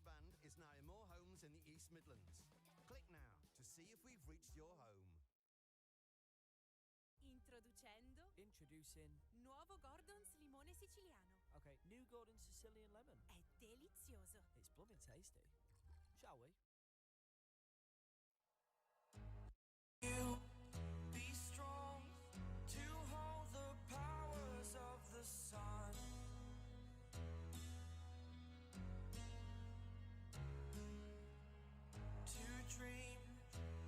broadband is now in more homes in the East Midlands. Click now to see if we've reached your home. Introducing nuovo Gordon's limone siciliano. Okay, new Gordon Sicilian lemon. È delizioso. It's blooming tasty. Shall we? You be strong to hold the powers of the sun. To dream,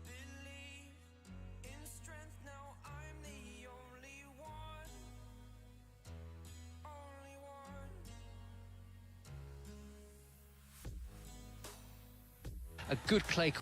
believe in strength. Now I'm the only one. Only one. A good clay.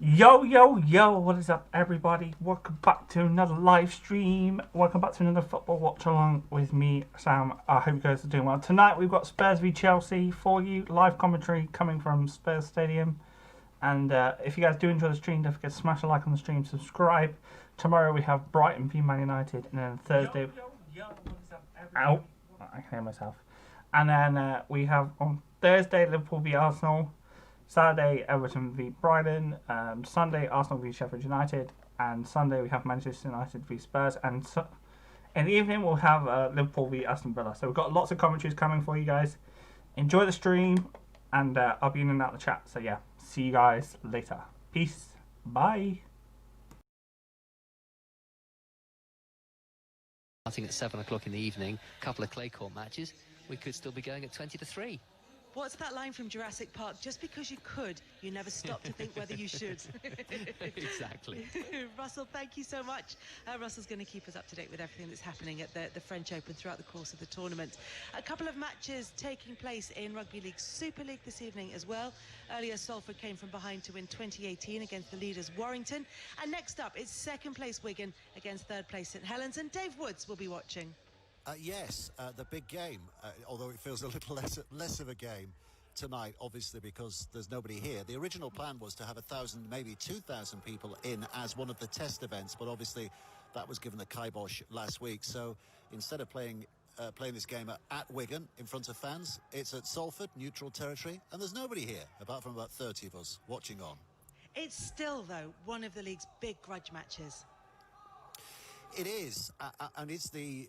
Yo, yo, yo, what is up, everybody? Welcome back to another live stream. Welcome back to another football watch along with me, Sam. I hope you guys are doing well. Tonight we've got Spurs v Chelsea for you. Live commentary coming from Spurs Stadium. And if you guys do enjoy the stream, don't forget to smash a like on the stream, subscribe. Tomorrow we have Brighton v Man United, and then Thursday... Yo, what is up, everybody? Ow, I can hear myself. And then we have on Thursday Liverpool v Arsenal. Saturday, Everton v Brighton. Sunday, Arsenal v Sheffield United. And Sunday, we have Manchester United v Spurs. And in the evening, we'll have Liverpool v Aston Villa. So we've got lots of commentaries coming for you guys. Enjoy the stream. And I'll be in and out of the chat. So yeah, see you guys later. Peace. Bye. Starting at 7 o'clock in the evening, a couple of clay court matches. We could still be going at 20-3. What's that line from Jurassic Park? Just because you could, you never stop to think whether you should. Exactly. Russell, thank you so much. Russell's going to keep us up to date with everything that's happening at the French Open throughout the course of the tournament. A couple of matches taking place in Rugby League Super League this evening as well. Earlier, Salford came from behind to win 2018 against the leaders Warrington. And next up, it's second place Wigan against third place St Helens. And Dave Woods will be watching. Yes, the big game, although it feels a little less of a game tonight, obviously, because there's nobody here. The original plan was to have 1,000, maybe 2,000 people in as one of the test events, but obviously that was given the kibosh last week. So instead of playing this game at Wigan in front of fans, it's at Salford, neutral territory, and there's nobody here, apart from about 30 of us watching on. It's still, though, one of the league's big grudge matches. It is, and it's the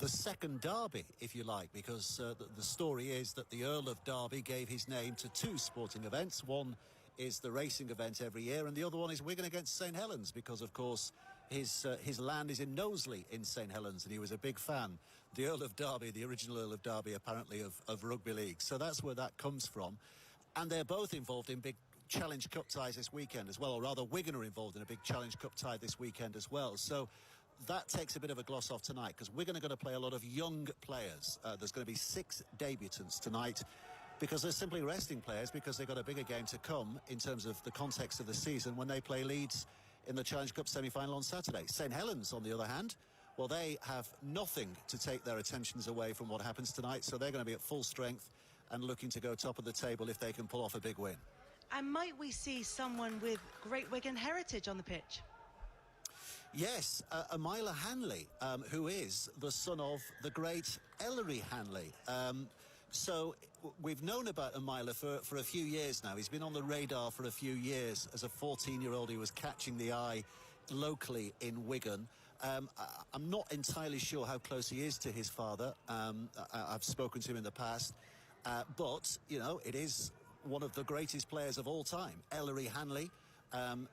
second derby, if you like, because the story is that the Earl of Derby gave his name to two sporting events. One is the racing event every year, and the other one is Wigan against St Helens, because, of course, his land is in Knowsley in St Helens, and he was a big fan. The Earl of Derby, the original Earl of Derby, apparently, of rugby league. So that's where that comes from. And they're both involved in big Challenge Cup ties this weekend as well, or rather, Wigan are involved in a big Challenge Cup tie this weekend as well. So that takes a bit of a gloss off tonight, because Wigan are going to play a lot of young players. There's going to be 6 debutants tonight, because they're simply resting players, because they've got a bigger game to come in terms of the context of the season when they play Leeds in the Challenge Cup semi-final on Saturday. St Helens, on the other hand, well, they have nothing to take their attentions away from what happens tonight, so they're going to be at full strength and looking to go top of the table if they can pull off a big win. And might we see someone with great Wigan heritage on the pitch? Yes, Amila Hanley, who is the son of the great Ellery Hanley. So we've known about Amila for a few years now. He's been on the radar for a few years. As a 14-year-old, he was catching the eye locally in Wigan. I'm not entirely sure how close he is to his father. I've spoken to him in the past. But, you know, it is one of the greatest players of all time, Ellery Hanley,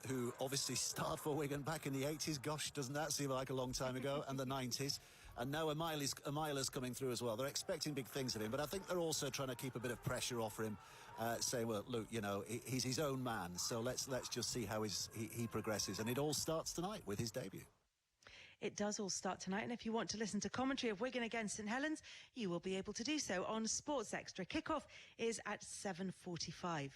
who obviously starred for Wigan back in the 80s. Gosh, doesn't that seem like a long time ago? And the 90s. And now Amila's coming through as well. They're expecting big things of him, but I think they're also trying to keep a bit of pressure off him, saying, well, look, you know, he's his own man, so let's just see how he progresses. And it all starts tonight with his debut. It does all start tonight, and if you want to listen to commentary of Wigan against St Helens, you will be able to do so on Sports Extra. Kickoff is at 7:45.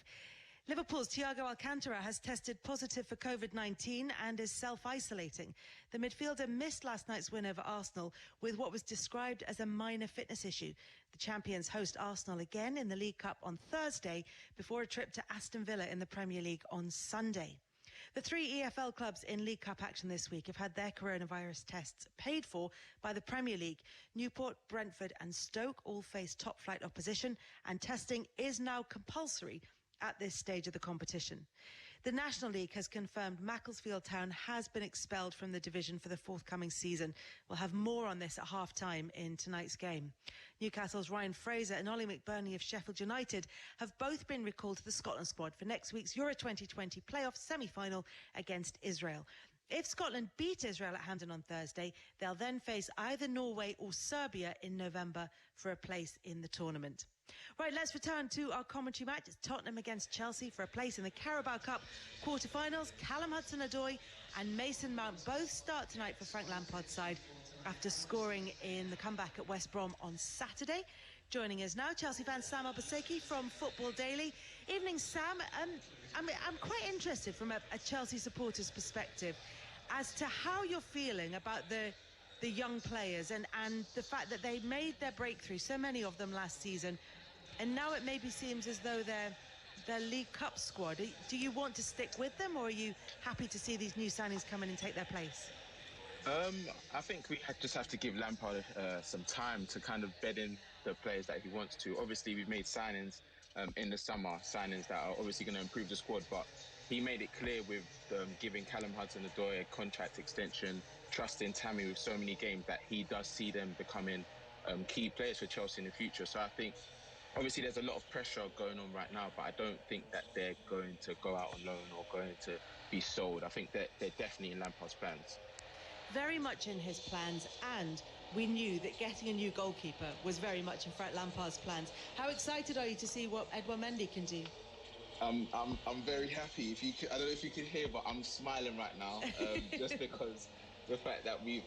Liverpool's Thiago Alcantara has tested positive for COVID-19 and is self-isolating. The midfielder missed last night's win over Arsenal with what was described as a minor fitness issue. The champions host Arsenal again in the League Cup on Thursday before a trip to Aston Villa in the Premier League on Sunday. The three EFL clubs in League Cup action this week have had their coronavirus tests paid for by the Premier League. Newport, Brentford and Stoke all face top-flight opposition, and testing is now compulsory at this stage of the competition. The National League has confirmed Macclesfield Town has been expelled from the division for the forthcoming season. We'll have more on this at half-time in tonight's game. Newcastle's Ryan Fraser and Ollie McBurney of Sheffield United have both been recalled to the Scotland squad for next week's Euro 2020 playoff semi-final against Israel. If Scotland beat Israel at Hampden on Thursday, they'll then face either Norway or Serbia in November for a place in the tournament. Right, let's return to our commentary match. It's Tottenham against Chelsea for a place in the Carabao Cup quarter-finals. Callum Hudson-Odoi and Mason Mount both start tonight for Frank Lampard's side after scoring in the comeback at West Brom on Saturday. Joining us now, Chelsea fan Sam Obaseki from Football Daily. Evening, Sam. I'm quite interested from a Chelsea supporter's perspective as to how you're feeling about the young players and the fact that they made their breakthrough, so many of them last season, and now it maybe seems as though their League Cup squad. Do you want to stick with them, or are you happy to see these new signings come in and take their place? I think we just have to give Lampard some time to kind of bed in the players that he wants to. Obviously, we've made signings in the summer, signings that are obviously going to improve the squad, but he made it clear with giving Callum Hudson-Odoi a contract extension, trusting Tammy with so many games, that he does see them becoming key players for Chelsea in the future. So I think, obviously, there's a lot of pressure going on right now, but I don't think that they're going to go out on loan or going to be sold. I think that they're definitely in Lampard's plans. Very much in his plans, and we knew that getting a new goalkeeper was very much in Frank Lampard's plans. How excited are you to see what Edouard Mendy can do? I'm very happy. I don't know if you can hear, but I'm smiling right now, just because the fact that we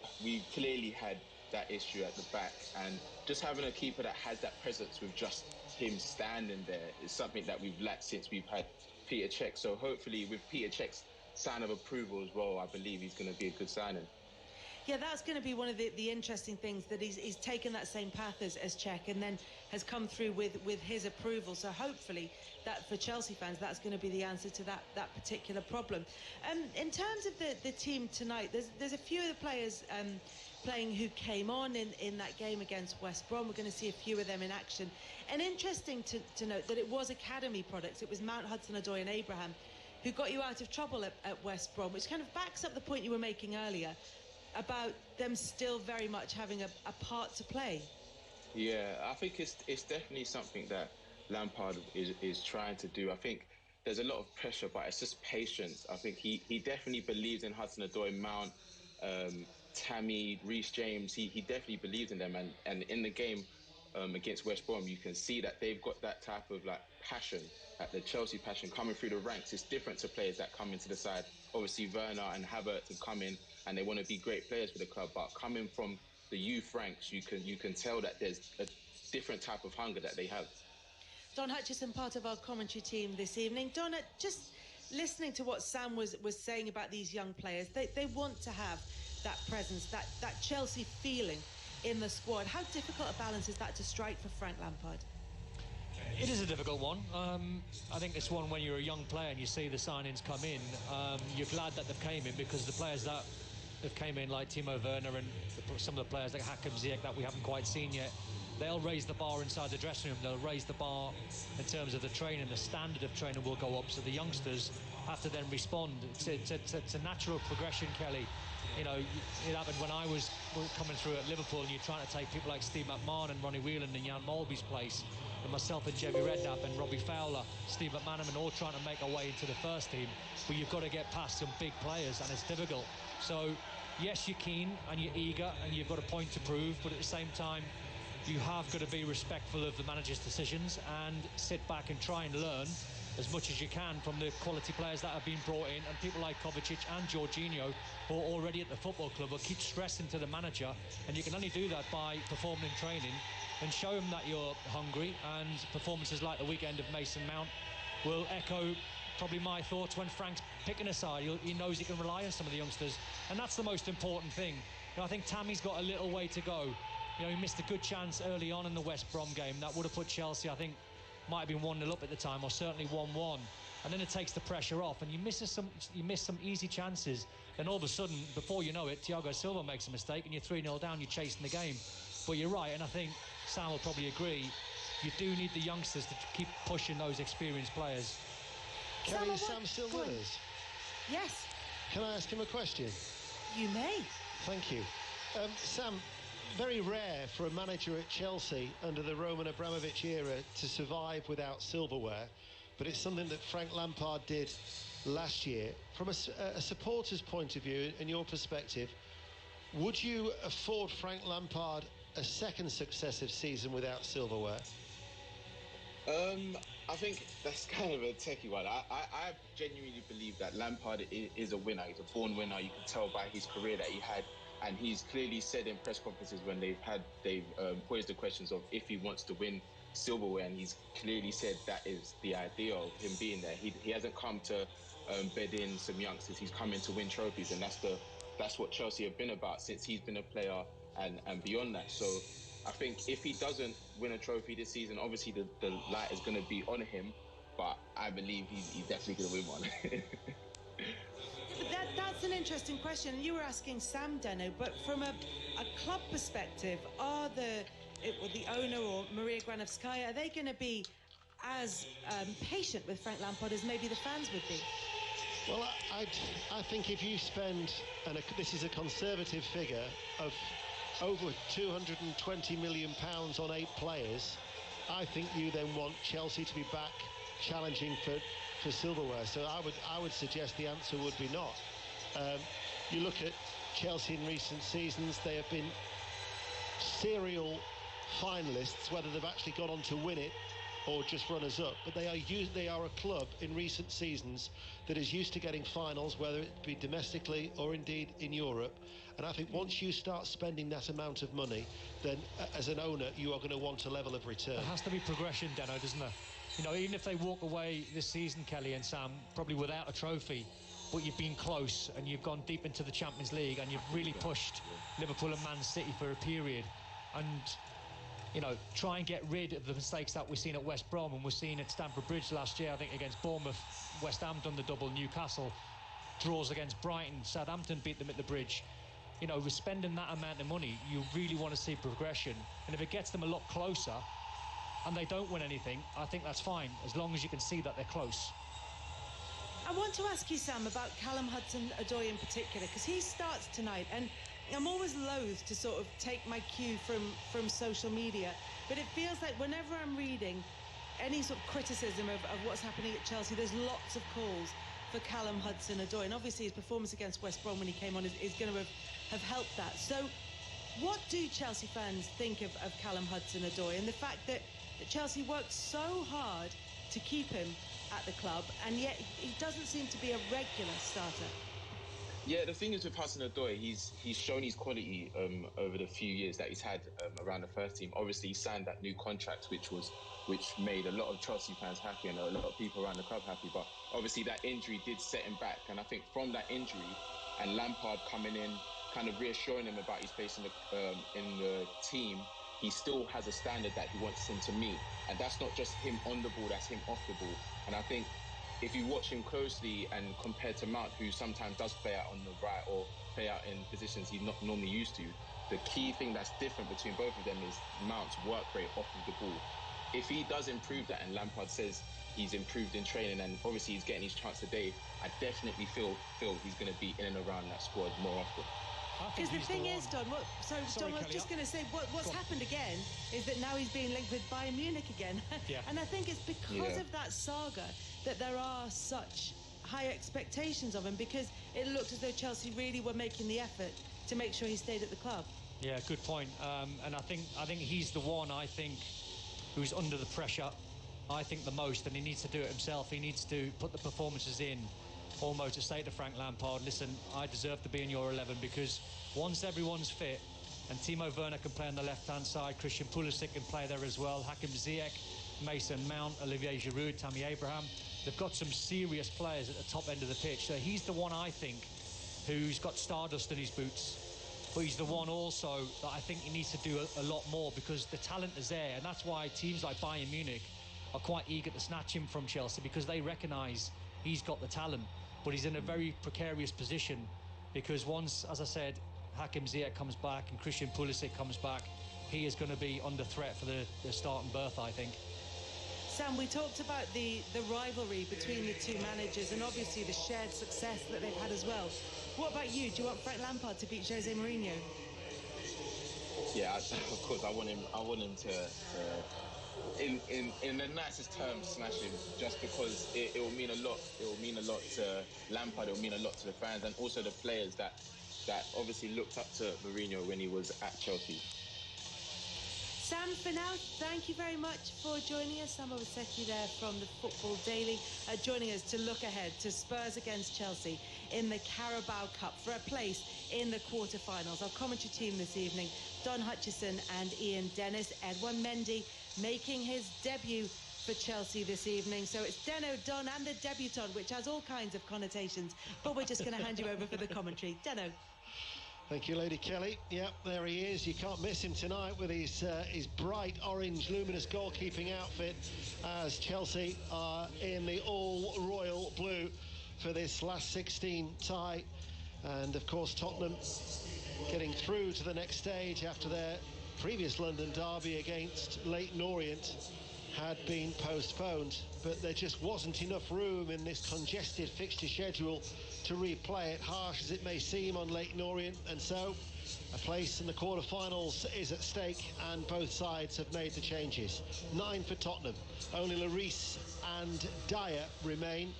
clearly had that issue at the back, and just having a keeper that has that presence with just him standing there is something that we've lacked since we've had Peter Cech. So hopefully, with Peter Cech's sign of approval as well, I believe he's going to be a good signing. Yeah, that's going to be one of the interesting things, that he's taken that same path as Cech and then has come through with his approval. So hopefully that for Chelsea fans, that's going to be the answer to that particular problem. In terms of the team tonight, there's a few of the players playing who came on in that game against West Brom. We're going to see a few of them in action. And interesting to note that it was academy products. It was Mount, Hudson-Odoi and Abraham who got you out of trouble at West Brom, which kind of backs up the point you were making earlier about them still very much having a part to play. Yeah, I think it's definitely something that Lampard is trying to do. I think there's a lot of pressure, but it's just patience. I think he definitely believes in Hudson-Odoi, Mount, Tammy, Reece James. He definitely believes in them, and in the game against West Brom, you can see that they've got that type of like passion, like the Chelsea passion coming through the ranks. It's different to players that come into the side. Obviously, Werner and Havertz have come in and they want to be great players for the club, but coming from the youth ranks, you can tell that there's a different type of hunger that they have. Don Hutchison, part of our commentary team this evening. Don, just listening to what Sam was saying about these young players, they want to have that presence, that Chelsea feeling in the squad. How difficult a balance is that to strike for Frank Lampard? It is a difficult one. I think it's one when you're a young player and you see the signings come in, you're glad that they've came in, because the players that have came in, like Timo Werner and some of the players like Hakim Ziyech that we haven't quite seen yet, they'll raise the bar inside the dressing room. They'll raise the bar in terms of the training. The standard of training will go up, so the youngsters have to then respond. It's a natural progression, Kelly. You know, it happened when I was coming through at Liverpool, and you're trying to take people like Steve McMahon and Ronnie Whelan and Jan Molby's place, and myself and Jemmy Redknapp and Robbie Fowler, Steve McManaman, all trying to make our way into the first team. But you've got to get past some big players, and it's difficult. So yes, you're keen and you're eager and you've got a point to prove, but at the same time you have got to be respectful of the manager's decisions and sit back and try and learn as much as you can from the quality players that have been brought in, and people like Kovacic and Jorginho, who are already at the football club, will keep stressing to the manager, and you can only do that by performing in training and show him that you're hungry. And performances like the weekend of Mason Mount will echo probably my thoughts when Frank's picking a side. He knows he can rely on some of the youngsters, and that's the most important thing. You know, I think Tammy's got a little way to go. You know, he missed a good chance early on in the West Brom game that would have put Chelsea, I think, might have been 1-0 up at the time, or certainly 1-1, and then it takes the pressure off, and you miss some easy chances. Then all of a sudden, before you know it, Thiago Silva makes a mistake and you're 3-0 down, you're chasing the game. But you're right, and I think Sam will probably agree, you do need the youngsters to keep pushing those experienced players. Kelly, is Sam still with us? Yes. Can I ask him a question? You may. Thank you. Sam, very rare for a manager at Chelsea under the Roman Abramovich era to survive without silverware, but it's something that Frank Lampard did last year. From a supporter's point of view and your perspective, would you afford Frank Lampard a second successive season without silverware? I think that's kind of a techie one. I genuinely believe that Lampard is a winner. He's a born winner. You can tell by his career that he had, and he's clearly said in press conferences when they've posed the questions of if he wants to win silverware, and he's clearly said that is the idea of him being there. He hasn't come to bed in some youngsters. He's come in to win trophies, and that's what Chelsea have been about since he's been a player and beyond that. So I think if he doesn't win a trophy this season, obviously the light is going to be on him, but I believe he's definitely going to win one. That's an interesting question. You were asking Sam, Deno, but from a club perspective, are the owner or Maria Granovskaya, are they going to be as patient with Frank Lampard as maybe the fans would be? Well, I think if you spend, and this is a conservative figure, of over £220 million on 8 players, I think you then want Chelsea to be back challenging for silverware. So I would suggest the answer would be not. You look at Chelsea in recent seasons, they have been serial finalists, whether they've actually gone on to win it or just runners-up, but they are a club in recent seasons that is used to getting finals, whether it be domestically or indeed in Europe. And I think once you start spending that amount of money, then as an owner you are going to want a level of return. There has to be progression, Deno, doesn't there? You know, even if they walk away this season, Kelly and Sam, probably without a trophy, but you've been close and you've gone deep into the Champions League and you've really pushed Liverpool and Man City for a period, and you know, try and get rid of the mistakes that we've seen at West Brom and we're seeing at Stamford Bridge last year. I think against Bournemouth, West Ham done the double, Newcastle draws against Brighton, Southampton beat them at the Bridge. You know, we're spending that amount of money, you really want to see progression, and if it gets them a lot closer and they don't win anything, I think that's fine, as long as you can see that they're close. I want to ask you, Sam, about Callum Hudson-Odoi in particular, because he starts tonight, and I'm always loath to sort of take my cue from social media, but it feels like whenever I'm reading any sort of criticism of what's happening at Chelsea, there's lots of calls for Callum Hudson-Odoi, and obviously his performance against West Brom when he came on is going to have helped that. So what do Chelsea fans think of Callum Hudson-Odoi and the fact that Chelsea worked so hard to keep him at the club, and yet he doesn't seem to be a regular starter? Yeah, the thing is with Hudson-Odoi, he's shown his quality over the few years that he's had around the first team. Obviously, he signed that new contract, which made a lot of Chelsea fans happy and a lot of people around the club happy. But obviously, that injury did set him back. And I think from that injury and Lampard coming in, kind of reassuring him about his place in the team, he still has a standard that he wants him to meet. And that's not just him on the ball, that's him off the ball. And I think if you watch him closely and compared to Mount, who sometimes does play out on the right or play out in positions he's not normally used to, the key thing that's different between both of them is Mount's work rate off of the ball. If he does improve that, and Lampard says he's improved in training, and obviously he's getting his chance today, I definitely feel he's going to be in and around that squad more often. Because the thing is, Don, Don, I was just going to say, what's happened again is that now he's being linked with Bayern Munich again. Yeah. And I think it's because of that saga that there are such high expectations of him, because it looked as though Chelsea really were making the effort to make sure he stayed at the club. Yeah, good point. And I think he's the one, who's under the pressure, I think, the most, and he needs to do it himself. He needs to put the performances in, almost to say to Frank Lampard, listen, I deserve to be in your 11, because once everyone's fit and Timo Werner can play on the left-hand side, Christian Pulisic can play there as well, Hakim Ziyech, Mason Mount, Olivier Giroud, Tammy Abraham, they've got some serious players at the top end of the pitch. So he's the one, I think, who's got stardust in his boots, but he's the one also that I think he needs to do a lot more, because the talent is there, and that's why teams like Bayern Munich are quite eager to snatch him from Chelsea, because they recognise he's got the talent, but he's in a very precarious position, because once, as I said, Hakim Ziyech comes back and Christian Pulisic comes back, he is going to be under threat for the starting berth, I think. Sam, we talked about the rivalry between the two managers and obviously the shared success that they've had as well. What about you? Do you want Frank Lampard to beat Jose Mourinho? Yeah, of course, I want him to in the nicest terms, smash him, just because it will mean a lot. It will mean a lot to Lampard. It will mean a lot to the fans and also the players that obviously looked up to Mourinho when he was at Chelsea. Sam, for now, thank you very much for joining us. Sam Obaseki there from the Football Daily, joining us to look ahead to Spurs against Chelsea in the Carabao Cup for a place in the quarter-finals. Our commentary team this evening, Don Hutchison and Ian Dennis. Edouard Mendy making his debut for Chelsea this evening. So it's Deno, Don and the debutant, which has all kinds of connotations. But we're just going to hand you over for the commentary. Deno. Thank you, Lady Kelly. Yep, there he is. You can't miss him tonight with his bright orange, luminous goalkeeping outfit, as Chelsea are in the all-royal blue for this last 16 tie. And, of course, Tottenham getting through to the next stage after their previous London derby against Leyton Orient had been postponed. But there just wasn't enough room in this congested fixture schedule to replay it, harsh as it may seem on Leyton Orient, and so a place in the quarter-finals is at stake, and both sides have made the changes. 9 for Tottenham, only Lloris and Dyer remain.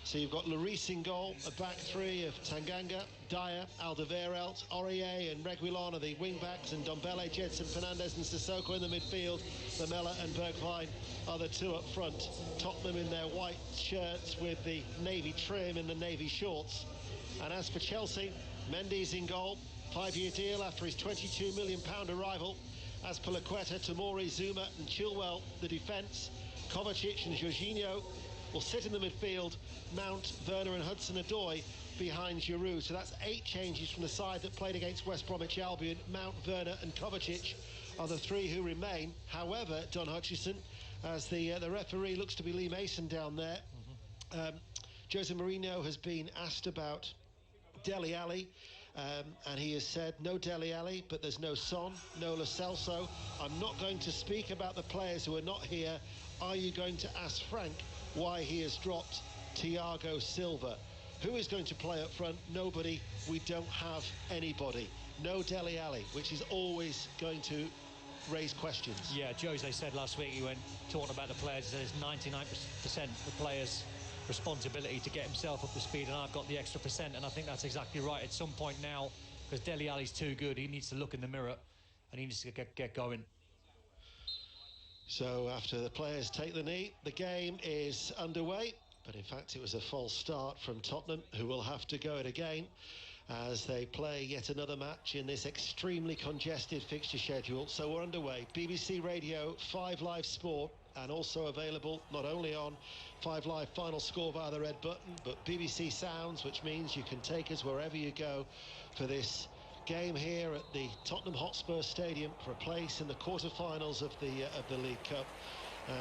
So you've got Lloris in goal, a back three of Tanganga, Dyer, Alderweireld, Aurier and Reguilon are the wing-backs, and Dombele, Jedson Fernandez and Sissoko in the midfield. Lamela and Bergwijn are the two up front. Tottenham in their white shirts with the navy trim and the navy shorts. And as for Chelsea, Mendy's in goal, 5-year deal after his £22 million arrival. As per Laqueta, Tomori, Zuma and Chilwell, the defence. Kovacic and Jorginho will sit in the midfield, Mount, Werner and Hudson-Odoi behind Giroud. So that's 8 changes from the side that played against West Bromwich Albion. Mount, Werner and Kovacic are the 3 who remain. However, Don Hutchison, as the referee looks to be Lee Mason down there, Jose Mourinho has been asked about Dele Alli, and he has said no Dele Alli, but there's no Son, no Lo Celso. I'm not going to speak about the players who are not here. Are you going to ask Frank why he has dropped Thiago Silva? Who is going to play up front? Nobody. We don't have anybody. No Dele Alli, which is always going to raise questions. Yeah, Jose said last week, he went talking about the players, he says 99% the players' responsibility to get himself up to speed, and I've got the extra percent, and I think that's exactly right. At some point now, because Dele Alli's too good, he needs to look in the mirror and he needs to get going. So after the players take the knee, the game is underway. But in fact, it was a false start from Tottenham, who will have to go it again as they play yet another match in this extremely congested fixture schedule. So we're underway. BBC Radio, 5 Live Sport, and also available not only on 5 Live Final Score via the red button, but BBC Sounds, which means you can take us wherever you go for this game here at the Tottenham Hotspur Stadium for a place in the quarter-finals of the League Cup.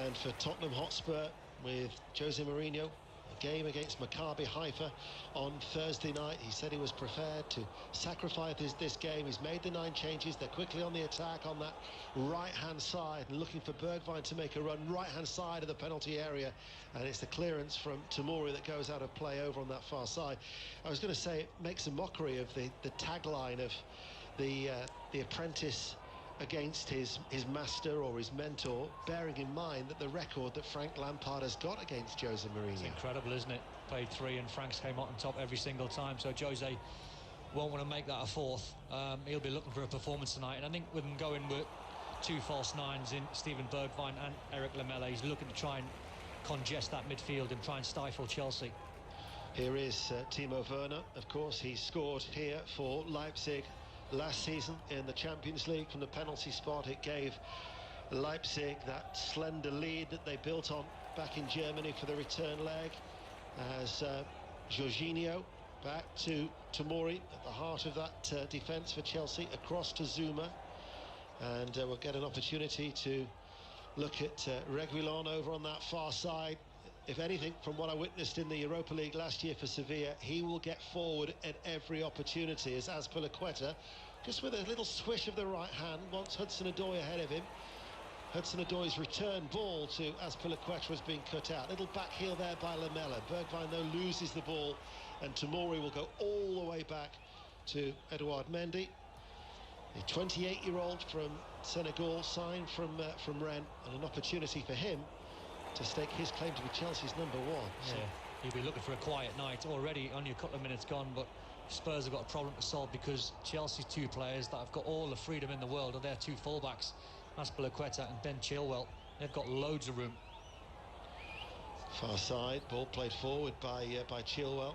And for Tottenham Hotspur, with Jose Mourinho a game against Maccabi Haifa on Thursday night. He said he was prepared to sacrifice this game. He's made the 9 changes. They're quickly on the attack on that right-hand side and looking for Bergwijn to make a run right-hand side of the penalty area, and it's the clearance from Tamori that goes out of play over on that far side. I was going to say it makes a mockery of the tagline of the apprentice against his master or his mentor, bearing in mind that the record that Frank Lampard has got against Jose Mourinho. It's incredible, isn't it? Played 3 and Frank's came out on top every single time, so Jose won't want to make that a 4th. He'll be looking for a performance tonight, and I think with him going with 2 false 9s in Steven Bergwijn and Eric Lamela, he's looking to try and congest that midfield and try and stifle Chelsea. Here is Timo Werner. Of course, he scored here for Leipzig last season in the Champions League from the penalty spot. It gave Leipzig that slender lead that they built on back in Germany for the return leg, as Jorginho back to Tamori at the heart of that defence for Chelsea, across to Zuma, and we'll get an opportunity to look at Reguilon over on that far side. If anything, from what I witnessed in the Europa League last year for Sevilla, he will get forward at every opportunity, as Azpilicueta, just with a little swish of the right hand, wants Hudson-Odoi ahead of him. Hudson-Odoi's return ball to Azpilicueta was being cut out. Little back heel there by Lamela. Bergwijn, though, loses the ball, and Tamori will go all the way back to Edouard Mendy. The 28-year-old from Senegal, signed from Rennes, and an opportunity for him to stake his claim to be Chelsea's number 1. Yeah, you'll be looking for a quiet night. Already only a couple of minutes gone, but Spurs have got a problem to solve, because Chelsea's 2 players that have got all the freedom in the world are their 2 fullbacks, Azpilicueta and Ben Chilwell. They've got loads of room. Far side, ball played forward by Chilwell,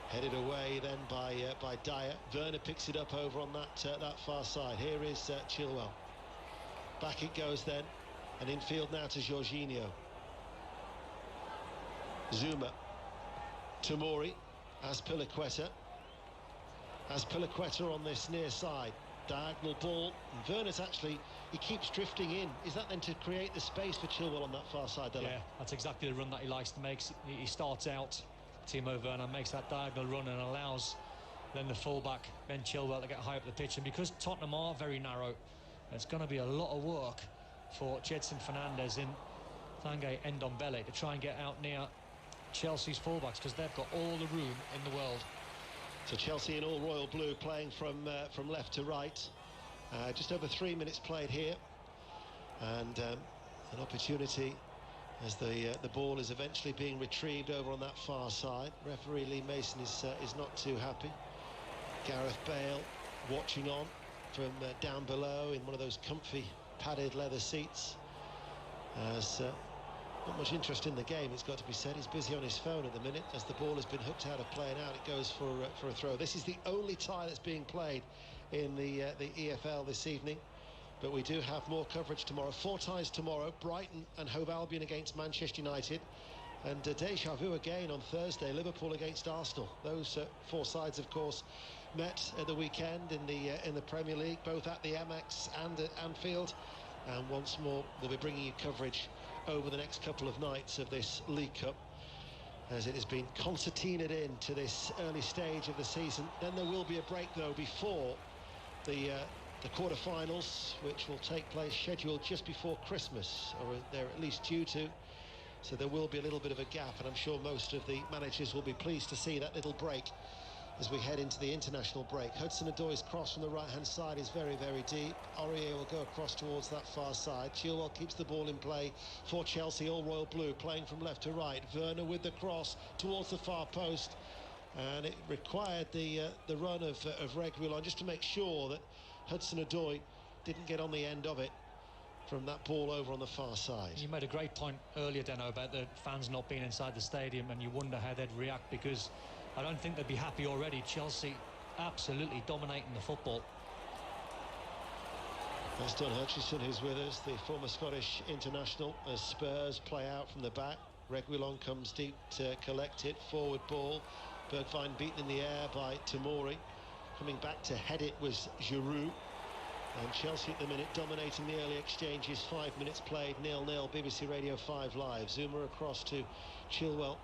headed away then by Dyer. Werner picks it up over on that far side. Here is Chilwell. Back it goes then, and infield now to Jorginho. Zuma, Tamori, Azpilicueta. Azpilicueta on this near side, diagonal ball, and Werner's actually, he keeps drifting in. Is that then to create the space for Chilwell on that far side? Yeah, that's exactly the run that he likes to make. He starts out, Timo Werner makes that diagonal run and allows then the fullback Ben Chilwell to get high up the pitch. And because Tottenham are very narrow, it's going to be a lot of work for Jedson Fernandez in Tanguy Ndombele to try and get out near Chelsea's fullbacks, because they've got all the room in the world. So Chelsea in all royal blue, playing from left to right. Just over 3 minutes played here, and an opportunity as the ball is eventually being retrieved over on that far side. Referee Lee Mason is not too happy. Gareth Bale watching on from down below in one of those comfy padded leather seats, as not much interest in the game, it's got to be said. He's busy on his phone at the minute as the ball has been hooked out of play, and out it goes for a throw. This is the only tie that's being played in the EFL this evening, but we do have more coverage tomorrow. 4 ties tomorrow: Brighton and Hove Albion against Manchester United, and deja vu again on Thursday, Liverpool against Arsenal. Those 4 sides, of course, met at the weekend in the Premier League, both at the Amex and at Anfield, and once more we'll be bringing you coverage over the next couple of nights of this League Cup, as it has been concertinaed in to this early stage of the season. Then there will be a break, though, before the quarter-finals, which will take place scheduled just before Christmas, or they're at least due to. So there will be a little bit of a gap, and I'm sure most of the managers will be pleased to see that little break as we head into the international break. Hudson-Odoi's cross from the right-hand side is very, very deep. Aurier will go across towards that far side. Chilwell keeps the ball in play for Chelsea, all royal blue, playing from left to right. Werner with the cross towards the far post, and it required the run of Reguilon just to make sure that Hudson-Odoi didn't get on the end of it from that ball over on the far side. You made a great point earlier, Deno, about the fans not being inside the stadium, and you wonder how they'd react, because I don't think they'd be happy already. Chelsea absolutely dominating the football. That's Don Hutchison, who's with us, the former Scottish international, as Spurs play out from the back. Reguilon comes deep to collect it. Forward ball. Bergwijn beaten in the air by Tamori. Coming back to head it was Giroud. And Chelsea at the minute dominating the early exchanges. 5 minutes played, 0-0. BBC Radio 5 Live. Zuma across to Chilwell.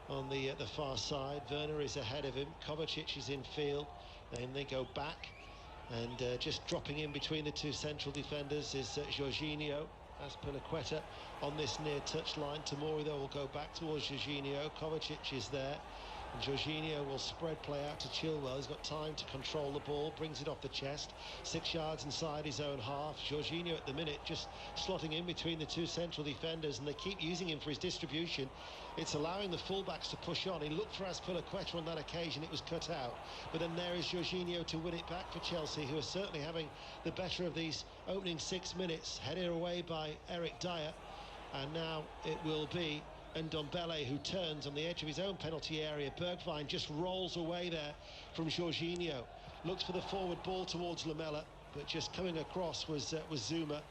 on the far side. Werner is ahead of him. Kovacic is in field. Then they go back, and just dropping in between the two central defenders is Jorginho. Azpilicueta on this near touch line. Tomori, though, will go back towards Jorginho. Kovacic is there. And Jorginho will spread play out to Chilwell. He's got time to control the ball, brings it off the chest, 6 yards inside his own half. Jorginho at the minute just slotting in between the two central defenders, and they keep using him for his distribution. It's allowing the fullbacks to push on. He looked for Azpilicueta on that occasion, it was cut out. But then there is Jorginho to win it back for Chelsea, who are certainly having the better of these opening 6 minutes. Headed away by Eric Dyer, and now it will be Ndombele who turns on the edge of his own penalty area. Bergwijn just rolls away there from Jorginho. Looks for the forward ball towards Lamela, but just coming across was Zuma,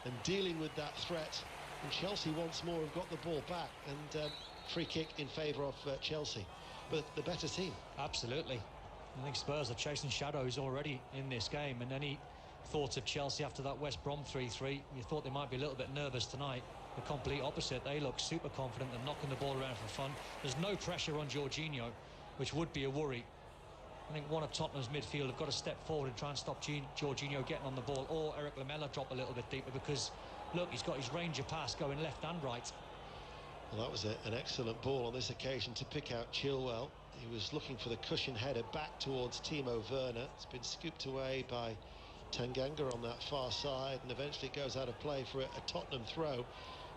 and dealing with that threat. And Chelsea once more have got the ball back, and free kick in favour of Chelsea, but the better team. Absolutely. I think Spurs are chasing shadows already in this game, and any thoughts of Chelsea after that West Brom 3-3, you thought they might be a little bit nervous tonight. The complete opposite. They look super confident. They're knocking the ball around for fun. There's no pressure on Jorginho, which would be a worry. I think one of Tottenham's midfield have got to step forward and try and stop Jorginho getting on the ball, or Eric Lamela drop a little bit deeper, because look, he's got his range of pass going left and right. Well, that was an excellent ball on this occasion to pick out Chilwell. He was looking for the cushion header back towards Timo Werner. It's been scooped away by Tanganga on that far side, and eventually it goes out of play for a Tottenham throw.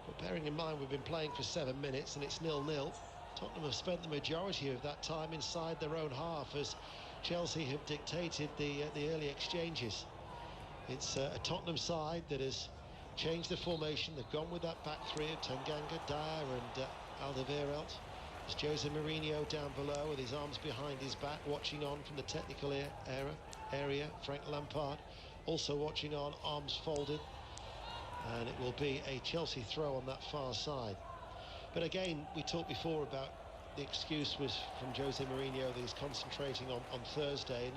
But bearing in mind we've been playing for 7 minutes and it's 0-0, Tottenham have spent the majority of that time inside their own half as Chelsea have dictated the early exchanges. It's a Tottenham side that has changed the formation. They've gone with that back three of Tanganga, Dyer and Alderweireld. There's Jose Mourinho down below with his arms behind his back, watching on from the technical area. Frank Lampard also watching on, arms folded. And it will be a Chelsea throw on that far side. But again, we talked before about the excuse was from Jose Mourinho that he's concentrating on Thursday, and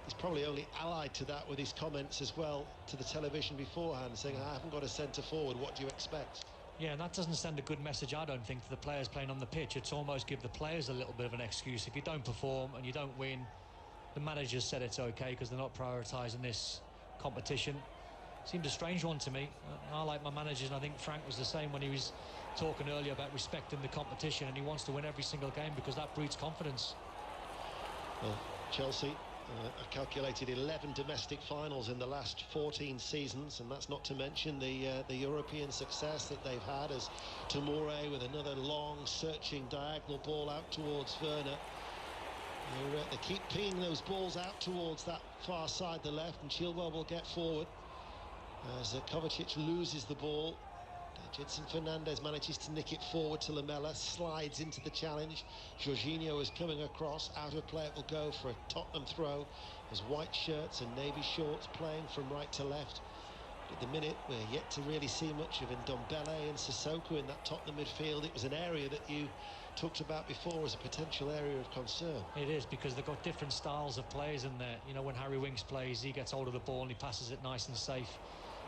he's probably only allied to that with his comments as well to the television beforehand, saying, I haven't got a centre forward, what do you expect? Yeah, and that doesn't send a good message, I don't think, to the players playing on the pitch. It's almost give the players a little bit of an excuse. If you don't perform and you don't win, the managers said it's okay because they're not prioritising this competition. Seemed a strange one to me. I like my managers, and I think Frank was the same when he was talking earlier about respecting the competition, and he wants to win every single game because that breeds confidence. Well, Chelsea have calculated 11 domestic finals in the last 14 seasons, and that's not to mention the European success that they've had, as Tomori with another long searching diagonal ball out towards Werner. They keep pinging those balls out towards that far side, the left, and Chilwell will get forward as Kovacic loses the ball. Gedson Fernandes manages to nick it forward to Lamela, slides into the challenge. Jorginho is coming across, out of play it will go for a Tottenham throw, as white shirts and navy shorts playing from right to left. But at the minute we're yet to really see much of Ndombele and Sissoko in that Tottenham midfield. It was an area that you talked about before as a potential area of concern. It is, because they've got different styles of players in there. You know, when Harry Winks plays, he gets hold of the ball and he passes it nice and safe.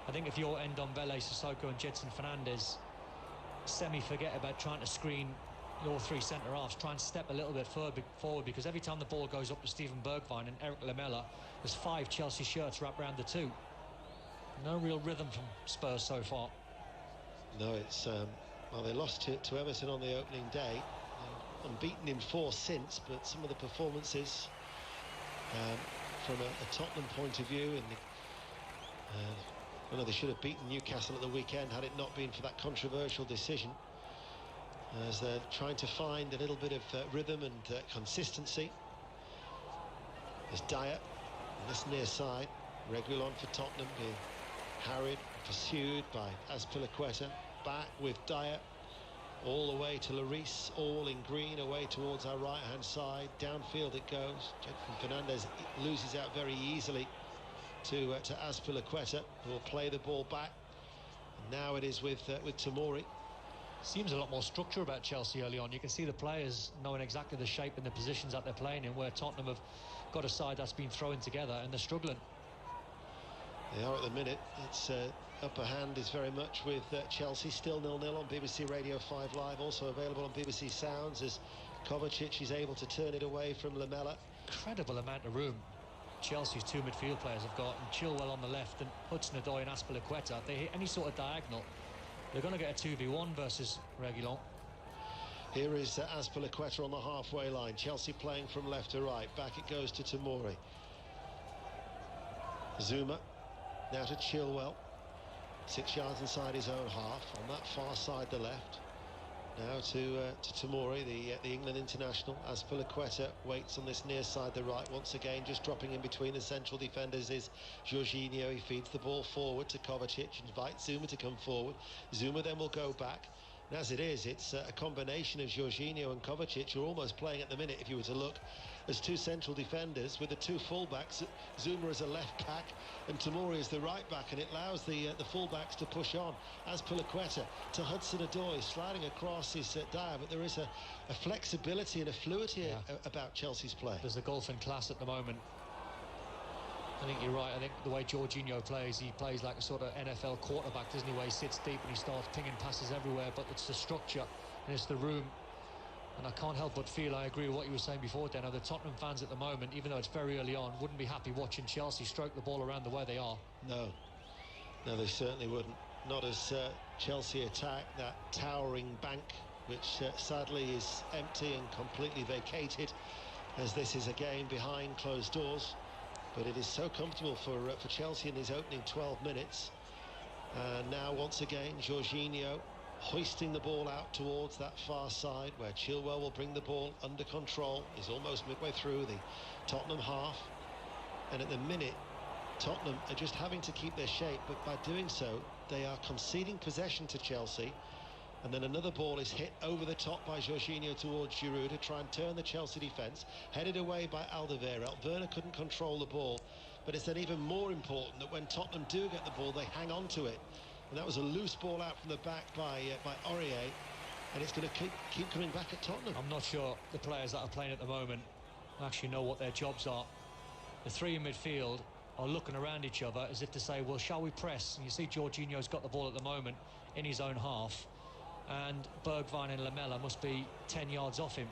I think if you're Ndombele, Sissoko and Gedson Fernandes, forget about trying to screen your three centre-halves. Try and step a little bit forward, because every time the ball goes up to Steven Bergwijn and Eric Lamela, there's 5 Chelsea shirts wrapped around the 2. No real rhythm from Spurs so far. No, it's well, they lost to Everton on the opening day. Unbeaten in 4 since, but some of the performances from a Tottenham point of view in the they should have beaten Newcastle at the weekend had it not been for that controversial decision, as they're trying to find a little bit of rhythm and consistency. There's Dyer on this near side. Reguilon for Tottenham being harried, pursued by Azpilicueta. Back with Dyer all the way to Lloris, all in green, away towards our right hand side. Downfield it goes. Gedson Fernandes loses out very easily to Azpilicueta, who will play the ball back. And now it is with Tomori. Seems a lot more structure about Chelsea early on. You can see the players knowing exactly the shape and the positions that they're playing in, where Tottenham have got a side that's been thrown together and they're struggling. They are at the minute. It's upper hand is very much with Chelsea, still 0-0 on BBC Radio 5 Live, also available on BBC Sounds as Kovacic is able to turn it away from Lamela. Incredible amount of room Chelsea's two midfield players have got, and Chilwell on the left and Hudson-Odoi and Azpilicueta. If they hit any sort of diagonal, they're going to get a 2v1 versus Reguilon. Here is Azpilicueta on the halfway line. Chelsea playing from left to right. Back it goes to Tomori. Zuma now to Chilwell. 6 yards inside his own half. On that far side, the left. Now to Tomori, the England international. Azpilicueta waits on this near side, the right. Once again, just dropping in between the central defenders is Jorginho. He feeds the ball forward to Kovacic, invites Zuma to come forward. Zuma then will go back. And as it is, it's a combination of Jorginho and Kovacic, who are almost playing at the minute, if you were to look, as two central defenders, with the two full-backs, Zuma as a left-back and Tomori as the right-back, and it allows the full-backs to push on. Azpilicueta to Hudson-Odoi, sliding across his Dyer, but there is a flexibility and a fluidity about Chelsea's play. There's a golf in class at the moment. I think you're right. I think the way Jorginho plays, he plays like a sort of NFL quarterback, doesn't he, where he sits deep and he starts pinging passes everywhere, but it's the structure and it's the room. And I can't help but feel, I agree with what you were saying before, Deno, the Tottenham fans at the moment, even though it's very early on, wouldn't be happy watching Chelsea stroke the ball around the way they are. No, they certainly wouldn't. Not as Chelsea attack that towering bank, which sadly is empty and completely vacated, as this is a game behind closed doors. But it is so comfortable for Chelsea in these opening 12 minutes. And now once again Jorginho hoisting the ball out towards that far side, where Chilwell will bring the ball under control. He's almost midway through the Tottenham half, and at the minute Tottenham are just having to keep their shape, but by doing so they are conceding possession to Chelsea. And then another ball is hit over the top by Jorginho towards Giroud to try and turn the Chelsea defence, headed away by Alderweireld. Werner couldn't control the ball, but it's then even more important that when Tottenham do get the ball, they hang on to it. And that was a loose ball out from the back by Aurier, and it's going to keep coming back at Tottenham. I'm not sure the players that are playing at the moment actually know what their jobs are. The three in midfield are looking around each other as if to say, well, shall we press? And you see Jorginho's got the ball at the moment in his own half, and Bergwijn and Lamela must be 10 yards off him.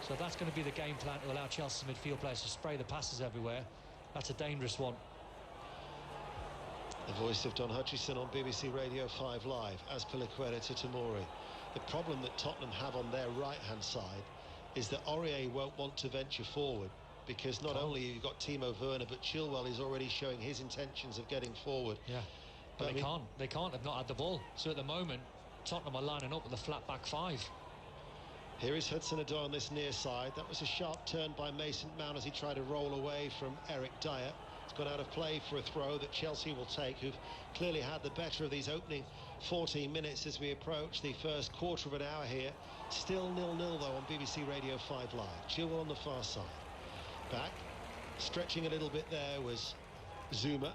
So that's going to be the game plan to allow Chelsea's midfield players to spray the passes everywhere. That's a dangerous one. The voice of Don Hutchison on BBC Radio 5 Live. Azpilicueta to Tomori. The problem that Tottenham have on their right-hand side is that Aurier won't want to venture forward, because not only you've got Timo Werner, but Chilwell is already showing his intentions of getting forward. Yeah, but they can't. They've not had the ball. So at the moment, Tottenham are lining up with a flat back five. Here is Hudson-Odoi on this near side. That was a sharp turn by Mason Mount as he tried to roll away from Eric Dyer. It's gone out of play for a throw that Chelsea will take, who've clearly had the better of these opening 14 minutes as we approach the first quarter of an hour here. Still 0-0 though on BBC Radio 5 Live. Chilwell on the far side. Back, stretching a little bit there was Zuma.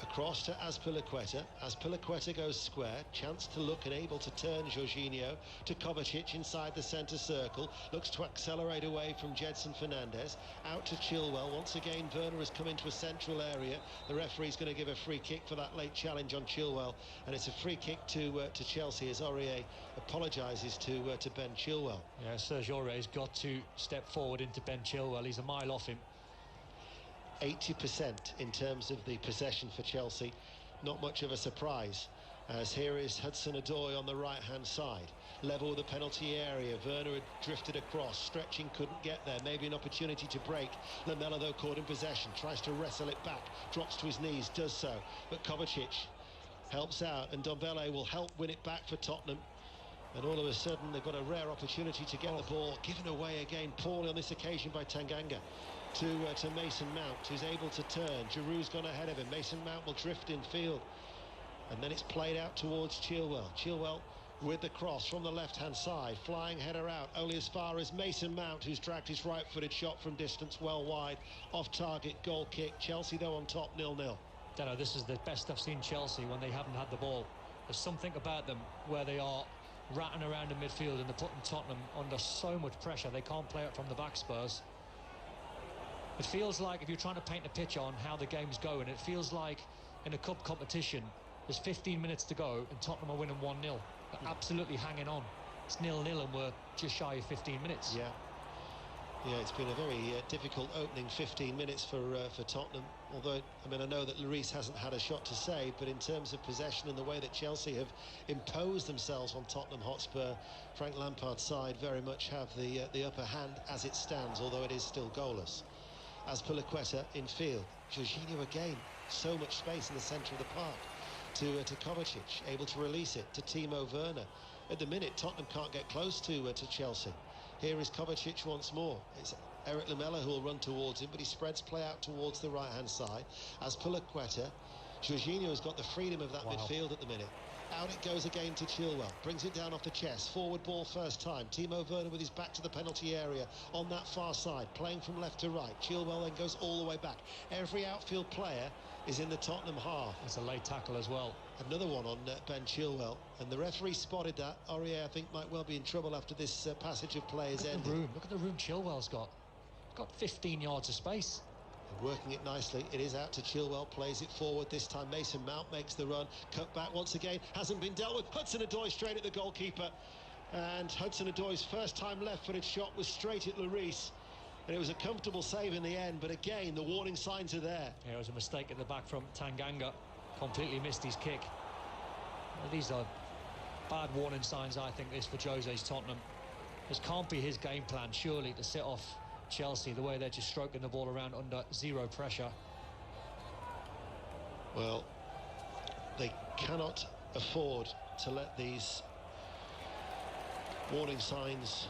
Across to Azpilicueta. Azpilicueta goes square. Chance to look and able to turn Jorginho to Kovacic inside the centre circle. Looks to accelerate away from Jedson Fernandez. Out to Chilwell. Once again, Werner has come into a central area. The referee's going to give a free kick for that late challenge on Chilwell. And it's a free kick to Chelsea as Aurier apologises to Ben Chilwell. Yeah, Serge Aurier's got to step forward into Ben Chilwell. He's a mile off him. 80% in terms of the possession for Chelsea. Not much of a surprise, as here is Hudson-Odoi on the right-hand side. Level with the penalty area. Werner had drifted across, stretching, couldn't get there. Maybe an opportunity to break. Lamela, though, caught in possession, tries to wrestle it back, drops to his knees, does so. But Kovacic helps out, and Dombele will help win it back for Tottenham. And all of a sudden, they've got a rare opportunity to get the ball given away again, poorly on this occasion by Tanganga. To Mason Mount, who's able to turn. Giroud's gone ahead of him. Mason Mount will drift in field, and then it's played out towards Chilwell. Chilwell with the cross from the left-hand side, flying header out only as far as Mason Mount, who's dragged his right-footed shot from distance well wide, off target, goal kick. Chelsea though on top, 0-0. Deno, this is the best I've seen Chelsea when they haven't had the ball. There's something about them where they are ratting around in midfield and they're putting Tottenham under so much pressure they can't play it from the back, Spurs. It feels like, if you're trying to paint a picture on how the game's going, it feels like in a cup competition. There's 15 minutes to go and Tottenham are winning 1-0. They're absolutely hanging on. It's 0-0 and we're just shy of 15 minutes. Yeah, it's been a very difficult opening 15 minutes for Tottenham. Although, I mean, I know that Lloris hasn't had a shot to save, but in terms of possession and the way that Chelsea have imposed themselves on Tottenham Hotspur, Frank Lampard's side very much have the upper hand as it stands, although it is still goalless. Azpilicueta in field. Jorginho again, so much space in the centre of the park to Kovacic, able to release it to Timo Werner. At the minute, Tottenham can't get close to Chelsea. Here is Kovacic once more. It's Eric Lamela who will run towards him, but he spreads play out towards the right-hand side. Azpilicueta, Jorginho has got the freedom of that midfield at the minute. Out it goes again to Chilwell. Brings it down off the chest. Forward ball first time. Timo Werner with his back to the penalty area on that far side, playing from left to right. Chilwell then goes all the way back. Every outfield player is in the Tottenham half. It's a late tackle as well. Another one on Ben Chilwell, and the referee spotted that. Aurier, I think, might well be in trouble after this passage of play is ended. Look at the room Chilwell's got. Got 15 yards of space. And working it nicely. It is out to Chilwell, plays it forward. This time Mason Mount makes the run. Cut back once again, hasn't been dealt with. Hudson-Odoi straight at the goalkeeper. And Hudson-Odoi's first time left-footed shot was straight at Lloris. And it was a comfortable save in the end, but again, the warning signs are there. Yeah, it was a mistake at the back from Tanganga. Completely missed his kick. Well, these are bad warning signs, I think, this for Jose's Tottenham. This can't be his game plan, surely, to sit off Chelsea the way they're just stroking the ball around under zero pressure. Well, they cannot afford to let these warning signs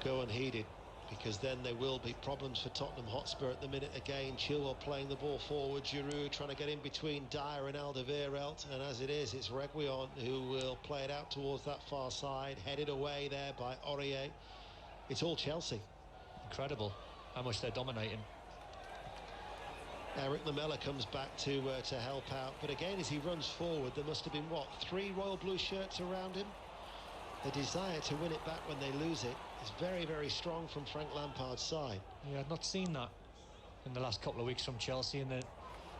go unheeded, because then there will be problems for Tottenham Hotspur at the minute again. Chilwell playing the ball forward, Giroud trying to get in between Dyer and Alderweireld, and as it is, it's Reguilon who will play it out towards that far side, headed away there by Aurier. It's all Chelsea. Incredible how much they're dominating. Eric Lamela comes back to help out, but again, as he runs forward, there must have been, what, 3 royal blue shirts around him? The desire to win it back when they lose it is very, very strong from Frank Lampard's side. Yeah, I've not seen that in the last couple of weeks from Chelsea, and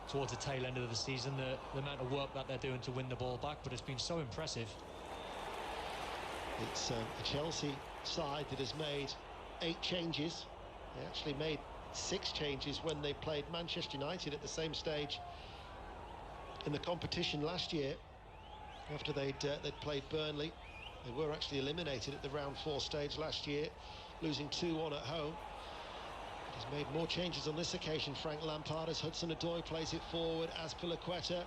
towards the tail end of the season, the amount of work that they're doing to win the ball back, but it's been so impressive. It's a Chelsea side that has made 8 changes. They actually made 6 changes when they played Manchester United at the same stage in the competition last year, after they'd played Burnley. They were actually eliminated at the round 4 stage last year, losing 2-1 at home. He's made more changes on this occasion, Frank Lampard, as Hudson-Odoi plays it forward. Azpilicueta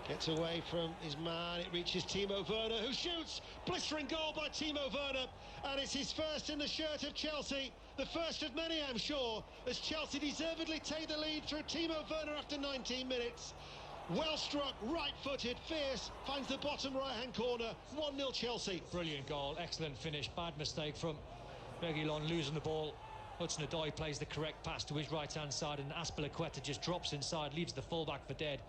gets away from his man. It reaches Timo Werner, who shoots. Blistering goal by Timo Werner, and it's his first in the shirt of Chelsea. The first of many, I'm sure, as Chelsea deservedly take the lead through Timo Werner after 19 minutes. Well struck, right-footed, fierce, finds the bottom right-hand corner. 1-0 Chelsea. Brilliant goal, excellent finish. Bad mistake from Reguilon losing the ball. Hudson-Odoi plays the correct pass to his right-hand side, and Azpilicueta just drops inside, leaves the fullback for dead.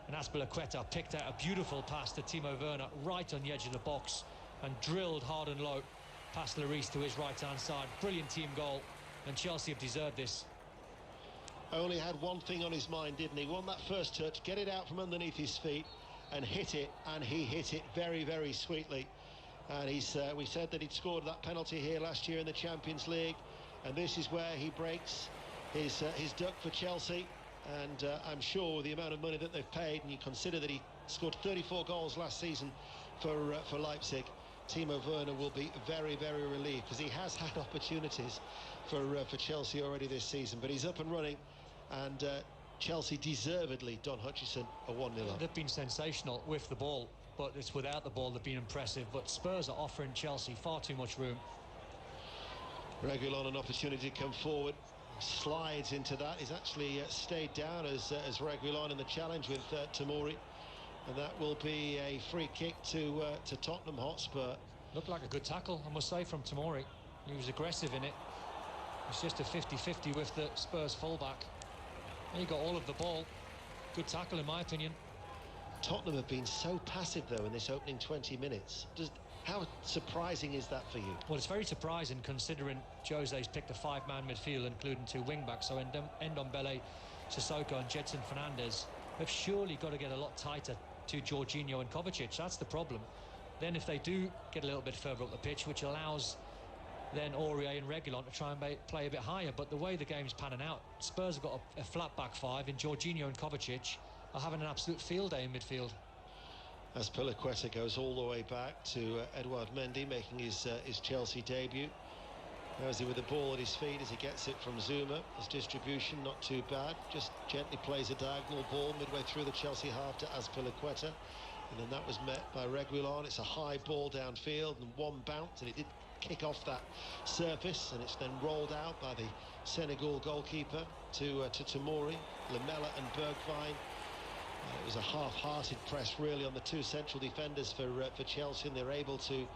And Azpilicueta picked out a beautiful pass to Timo Werner right on the edge of the box and drilled hard and low past Lloris to his right-hand side. Brilliant team goal, and Chelsea have deserved this. Only had one thing on his mind, didn't he? Won that first touch, get it out from underneath his feet and hit it, and he hit it very, very sweetly. And we said that he'd scored that penalty here last year in the Champions League, and this is where he breaks his duck for Chelsea. And I'm sure with the amount of money that they've paid, and you consider that he scored 34 goals last season for Leipzig, Timo Werner will be very, very relieved, because he has had opportunities for Chelsea already this season. But he's up and running, and Chelsea deservedly, Don Hutchison, a 1-0 up. They've been sensational with the ball, but it's without the ball they've been impressive. But Spurs are offering Chelsea far too much room. Reguilon an opportunity to come forward, slides into that. He's actually stayed down as Reguilon in the challenge with Tomori, and that will be a free kick to Tottenham Hotspur. Looked like a good tackle, I must say, from Tomori. He was aggressive in it. It's just a 50-50 with the Spurs fullback. He got all of the ball. Good tackle, in my opinion. Tottenham have been so passive, though, in this opening 20 minutes. How surprising is that for you? Well, it's very surprising, considering Jose's picked a 5-man midfield, including 2 wing-backs. So Ndombele Sissoko and Jedson Fernandez have surely got to get a lot tighter to Jorginho and Kovacic. That's the problem. Then if they do get a little bit further up the pitch, which allows then Aurier and Reguilon to try and play a bit higher. But the way the game's panning out, Spurs have got a flat back five, and Jorginho and Kovacic are having an absolute field day in midfield. As Piliqueta goes all the way back to Edouard Mendy, making his Chelsea debut. How's he with the ball at his feet as he gets it from Zuma? His distribution not too bad, just gently plays a diagonal ball midway through the Chelsea half to Azpilicueta, and then that was met by Reguilon. It's a high ball downfield and one bounce, and it did kick off that surface, and it's then rolled out by the Senegal goalkeeper to Tomori, Lamela and Bergwijn. It was a half-hearted press really on the two central defenders for Chelsea, and they're able to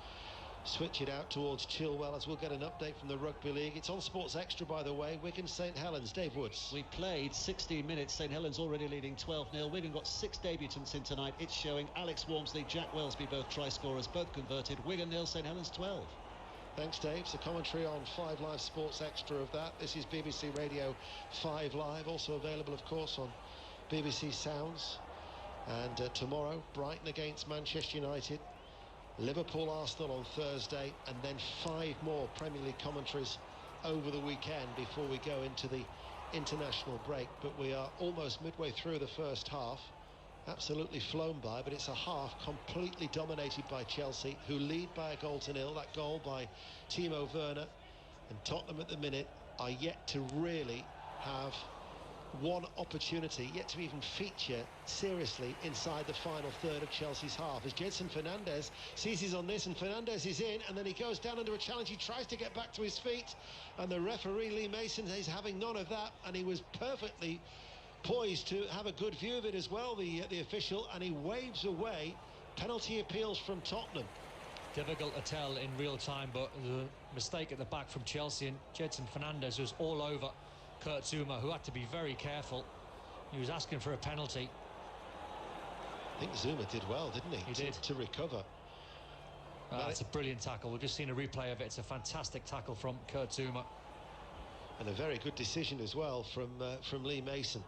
switch it out towards Chilwell, as we'll get an update from the Rugby League. It's on Sports Extra, by the way. Wigan St Helens, Dave Woods. We played 16 minutes. St Helens already leading 12-0. Wigan got 6 debutants in tonight. It's showing Alex Walmsley, Jack Wellesby, both try scorers, both converted. Wigan 0, St Helens 12. Thanks, Dave. So commentary on 5 Live Sports Extra of that. This is BBC Radio 5 Live, also available, of course, on BBC Sounds. And tomorrow, Brighton against Manchester United, Liverpool Arsenal on Thursday, and then 5 more Premier League commentaries over the weekend before we go into the international break. But we are almost midway through the first half. Absolutely flown by, but it's a half completely dominated by Chelsea, who lead by a goal to nil. That goal by Timo Werner. And Tottenham at the minute are yet to really have one opportunity, yet to even feature seriously inside the final third of Chelsea's half, as Jedson Fernandez seizes on this, and Fernandez is in, and then he goes down under a challenge. He tries to get back to his feet, and the referee Lee Mason is having none of that, and he was perfectly poised to have a good view of it as well, the official, and he waves away penalty appeals from Tottenham. Difficult to tell in real time, but the mistake at the back from Chelsea, and Jedson Fernandez was all over Kurt Zouma, who had to be very careful. He was asking for a penalty. I think Zouma did well, didn't he? He did. To recover. It's a brilliant tackle. We've just seen a replay of it. It's a fantastic tackle from Kurt Zouma. And a very good decision as well from Lee Mason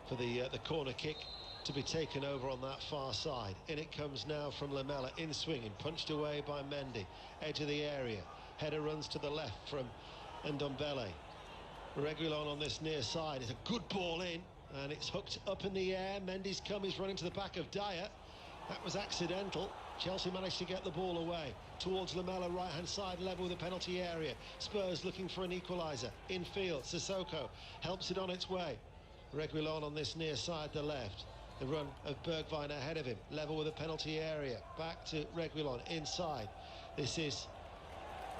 for the corner kick to be taken over on that far side. In it comes now from Lamela, in swinging, punched away by Mendy, edge of the area. Header runs to the left from Ndombele. Reguilon on this near side. It's a good ball in, and it's hooked up in the air. Mendy's come, he's running to the back of Dyer. That was accidental. Chelsea managed to get the ball away towards Lamela, right-hand side, level with the penalty area. Spurs looking for an equaliser. Infield, Sissoko helps it on its way. Reguilon on this near side, the left. The run of Bergwijn ahead of him, level with the penalty area. Back to Reguilon, inside. This is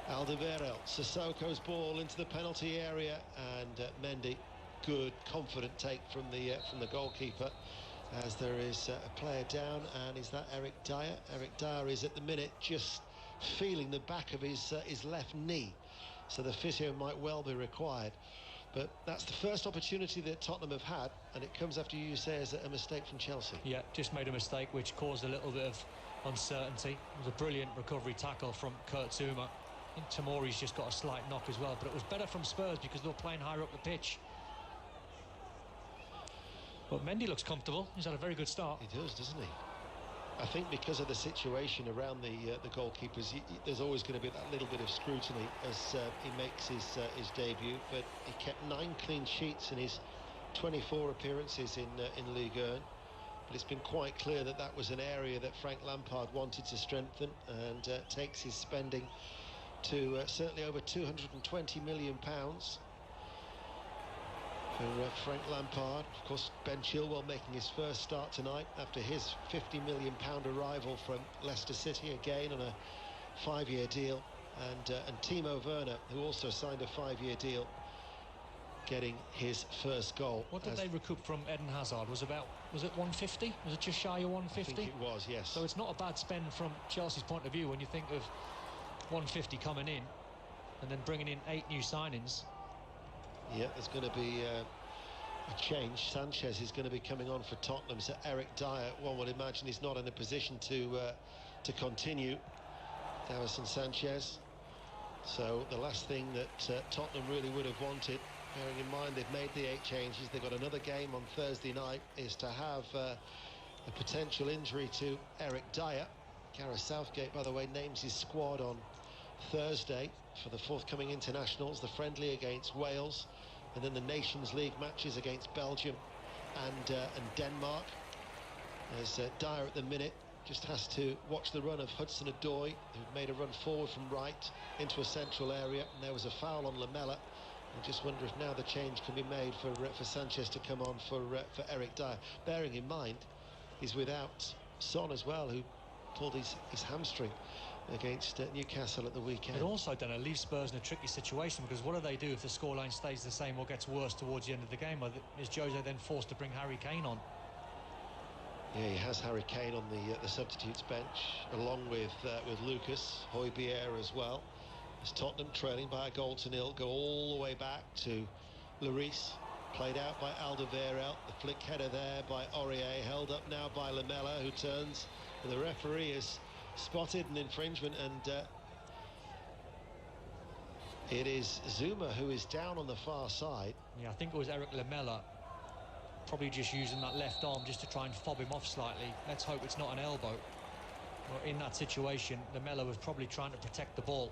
Alderweireld. Sissoko's ball into the penalty area, and Mendy, good, confident take from the goalkeeper, as there is a player down, and is that Eric Dyer? Eric Dyer is at the minute just feeling the back of his left knee, so the physio might well be required. But that's the first opportunity that Tottenham have had, and it comes after you say is a mistake from Chelsea. Yeah, just made a mistake which caused a little bit of uncertainty. It was a brilliant recovery tackle from Kurt Zouma. I think Tomori's just got a slight knock as well, but it was better from Spurs because they were playing higher up the pitch. But Mendy looks comfortable. He's had a very good start. He does, doesn't he? I think because of the situation around the goalkeepers, there's always going to be that little bit of scrutiny as he makes his debut. But he kept 9 clean sheets in his 24 appearances in Ligue 1. But it's been quite clear that that was an area that Frank Lampard wanted to strengthen, and takes his spending to certainly over £220 million for Frank Lampard. Of course, Ben Chilwell making his first start tonight after his £50 million arrival from Leicester City, again on a 5-year deal, and Timo Werner, who also signed a 5-year deal, getting his first goal. What did they recoup from Eden Hazard? Was it 150? Was it just shy of 150? I think it was, yes. So it's not a bad spend from Chelsea's point of view when you think of 150 coming in and then bringing in 8 new signings. Yeah, there's going to be a change. Sanchez is going to be coming on for Tottenham, so Eric Dyer, one would imagine, is not in a position to continue. Davison Sanchez. So the last thing that Tottenham really would have wanted bearing in mind they've made the 8 changes. They've got another game on Thursday night, is to have a potential injury to Eric Dyer. Gareth Southgate, by the way, names his squad on Thursday for the forthcoming internationals, the friendly against Wales, and then the Nations League matches against Belgium and Denmark. As Dyer at the minute just has to watch the run of Hudson-Odoi, who made a run forward from right into a central area, and there was a foul on Lamela. I just wonder if now the change can be made for Sanchez to come on for Eric Dyer, bearing in mind he's without Son as well, who pulled his hamstring against Newcastle at the weekend. It also, Dana, leaves Spurs in a tricky situation, because what do they do if the scoreline stays the same or gets worse towards the end of the game? Is Jose then forced to bring Harry Kane on? Yeah, he has Harry Kane on the substitutes bench, along with Lucas Højbjerg as well. As Tottenham, trailing by a goal to nil, go all the way back to Lloris, played out by Alderweireld. The flick header there by Aurier, held up now by Lamela, who turns, and the referee has spotted an infringement, and it is Zuma who is down on the far side. Yeah, I think it was Eric Lamela, probably just using that left arm just to try and fob him off slightly. Let's hope it's not an elbow. Well, in that situation, Lamela was probably trying to protect the ball,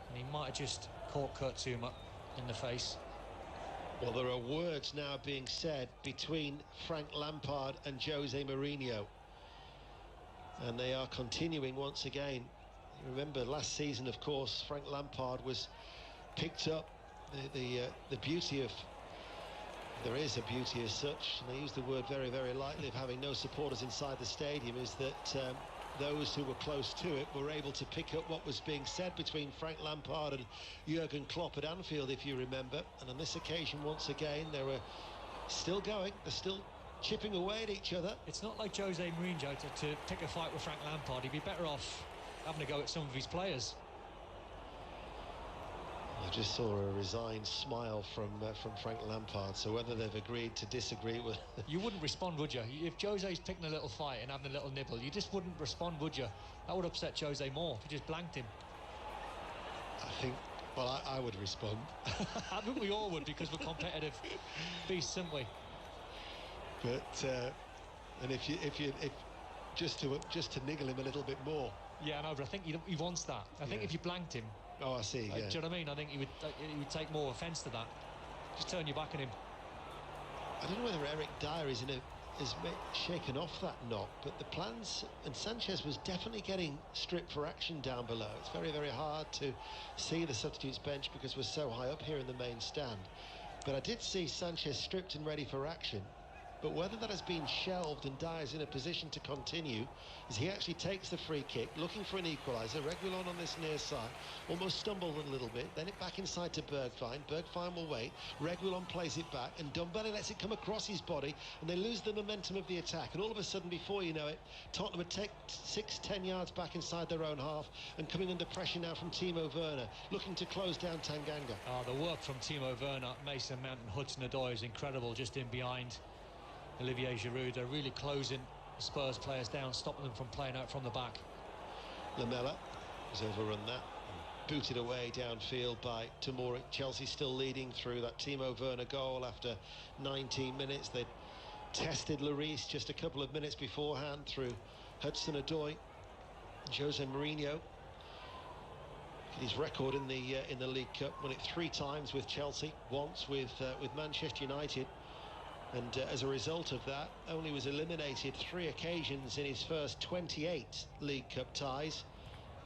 and he might have just caught Kurt Zuma in the face. Well, there are words now being said between Frank Lampard and Jose Mourinho, and they are continuing once again. You remember last season, of course, Frank Lampard was picked up. The beauty of, there is a beauty as such, and I use the word very, very lightly, of having no supporters inside the stadium, is that those who were close to it were able to pick up what was being said between Frank Lampard and Jurgen Klopp at Anfield, if you remember. And on this occasion, once again, they were still going, they're still chipping away at each other. It's not like Jose Mourinho to pick a fight with Frank Lampard. He'd be better off having a go at some of his players. I just saw a resigned smile from Frank Lampard, so whether they've agreed to disagree with... You wouldn't respond, would you? If Jose's picking a little fight and having a little nibble, you just wouldn't respond, would you? That would upset Jose more if you just blanked him. I think, well, I would respond. I think we all would, because we're competitive beasts, aren't we? But and if just to niggle him a little bit more. Yeah, no, but I think he wants that. I think if you blanked him. Oh, I see. Yeah. Do you know what I mean? I think he would take more offence to that. Just turn your back on him. I don't know whether Eric Dyer is shaken off that knock, but the plans, and Sanchez was definitely getting stripped for action down below. It's very, very hard to see the substitutes bench because we're so high up here in the main stand. But I did see Sanchez stripped and ready for action. But whether that has been shelved and Dyer's in a position to continue, as he actually takes the free kick, looking for an equaliser. Reguilon on this near side, almost stumbled a little bit, then it back inside to Bergwijn. Bergwijn will wait, Reguilon plays it back, and Ndombele lets it come across his body, and they lose the momentum of the attack. And all of a sudden, before you know it, Tottenham would take 6-10 yards back inside their own half, and coming under pressure now from Timo Werner, looking to close down Tanganga. The work from Timo Werner, Mason Mount and Hudson-Odoi is incredible, just in behind Olivier Giroud. They're really closing the Spurs players down, stopping them from playing out from the back. Lamela has overrun that and booted away downfield by Tomori. Chelsea still leading through that Timo Werner goal after 19 minutes. They'd tested Lloris just a couple of minutes beforehand through Hudson-Odoi. Jose Mourinho, his record in the League Cup, won it 3 times with Chelsea, once with Manchester United. And as a result of that, only was eliminated 3 occasions in his first 28 League Cup ties,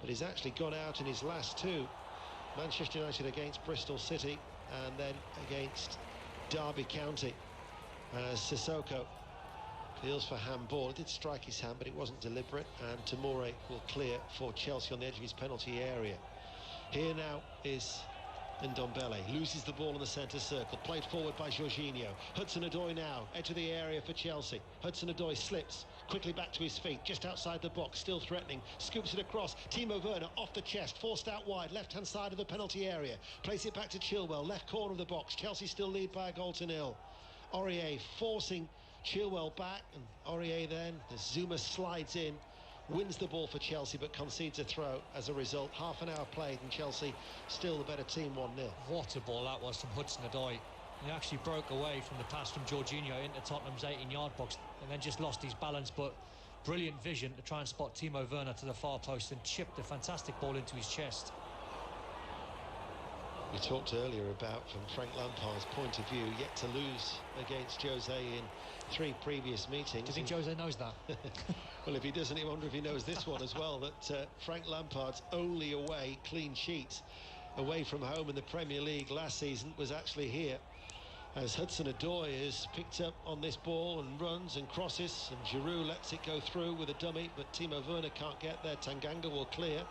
but he's actually gone out in his last 2. Manchester United against Bristol City, and then against Derby County, as Sissoko feels for handball. It did strike his hand, but it wasn't deliberate, and Tomori will clear for Chelsea on the edge of his penalty area. Here now is Ndombele, loses the ball in the centre circle, played forward by Jorginho. Hudson-Odoi now, edge of the area for Chelsea. Hudson-Odoi slips, quickly back to his feet, just outside the box, still threatening, scoops it across. Timo Werner off the chest, forced out wide, left-hand side of the penalty area. Plays it back to Chilwell, left corner of the box. Chelsea still lead by a goal to nil. Aurier forcing Chilwell back, and Aurier then, as Zuma slides in, wins the ball for Chelsea but concedes a throw. As a result, half an hour played and Chelsea still the better team, 1-0. What a ball that was from Hudson-Odoi. He actually broke away from the pass from Jorginho into Tottenham's 18-yard box and then just lost his balance, but brilliant vision to try and spot Timo Werner to the far post and chipped a fantastic ball into his chest. We talked earlier about, from Frank Lampard's point of view, yet to lose against Jose in 3 previous meetings. Do you think Jose knows that? Well, if he doesn't, he wonder if he knows this one as well, that Frank Lampard's only away clean sheet away from home in the Premier League last season was actually here, as Hudson-Odoi has picked up on this ball and runs and crosses, and Giroud lets it go through with a dummy, but Timo Werner can't get there. Tanganga will clear.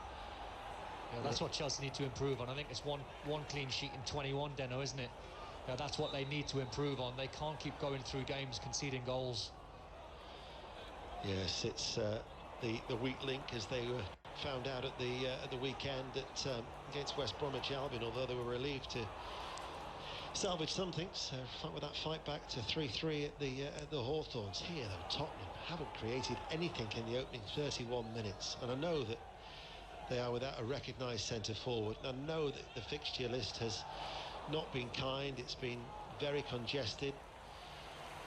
Yeah, that's what Chelsea need to improve on. I think it's one clean sheet in 21, Deno, isn't it? Yeah, that's what they need to improve on. They can't keep going through games conceding goals. Yes, it's the weak link, as they were found out at the weekend against West Bromwich Albion, although they were relieved to salvage something. So with that fight back to 3-3 at the Hawthorns. Here though, Tottenham haven't created anything in the opening 31 minutes, and I know that they are without a recognised centre forward. I know that the fixture list has not been kind. It's been very congested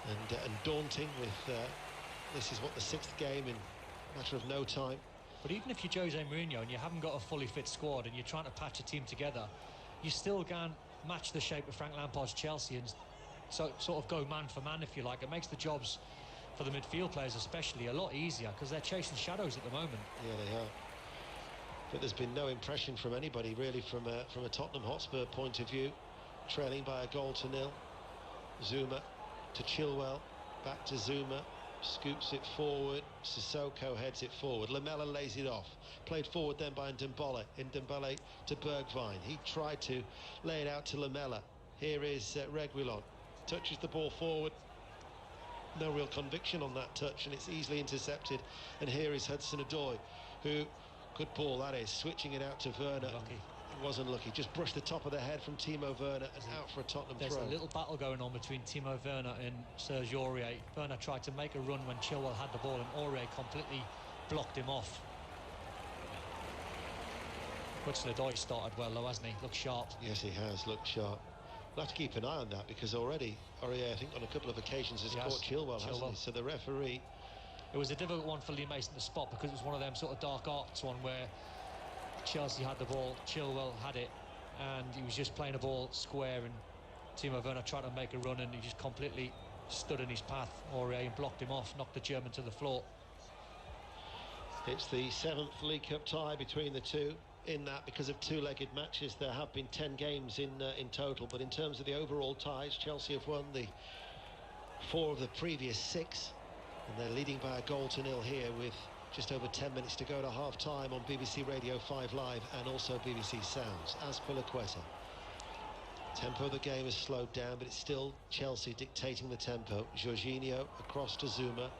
and daunting. With this is what, the 6th game in a matter of no time. But even if you're Jose Mourinho and you haven't got a fully fit squad and you're trying to patch a team together, you still can match the shape of Frank Lampard's Chelsea and so sort of go man for man, if you like. It makes the jobs for the midfield players especially a lot easier, because they're chasing shadows at the moment. Yeah, they are. But there's been no impression from anybody really from a Tottenham Hotspur point of view. Trailing by a goal to nil. Zuma to Chilwell, back to Zuma, scoops it forward. Sissoko heads it forward. Lamela lays it off. Played forward then by Ndombele. Ndombele to Bergwijn. He tried to lay it out to Lamela. Here is Reguilon. Touches the ball forward. No real conviction on that touch, and it's easily intercepted. And here is Hudson-Odoi, who, good ball that is, switching it out to Werner. Lucky. It wasn't lucky, just brushed the top of the head from Timo Werner and out for a Tottenham throw. There's a little battle going on between Timo Werner and Serge Aurier. Werner tried to make a run when Chilwell had the ball, and Aurier completely blocked him off. Hudson-Odoi started well though, hasn't he? Looked sharp. Yes, he has looked sharp. We'll have to keep an eye on that, because already Aurier, I think on a couple of occasions, has caught Chilwell, hasn't he? So the referee... It was a difficult one for Lee Mason to spot, because it was one of them sort of dark arts one where Chelsea had the ball, Chilwell had it, and he was just playing a ball square, and Timo Werner tried to make a run and he just completely stood in his path. Aurier and blocked him off, knocked the German to the floor. It's the 7th League Cup tie between the two. In that, because of 2-legged matches, there have been 10 games in total, but in terms of the overall ties, Chelsea have won the 4 of the previous 6, and they're leading by a goal to nil here with just over 10 minutes to go to half-time on BBC Radio 5 Live and also BBC Sounds. Azpilicueta. Tempo of the game has slowed down, but it's still Chelsea dictating the tempo. Jorginho across to Zuma.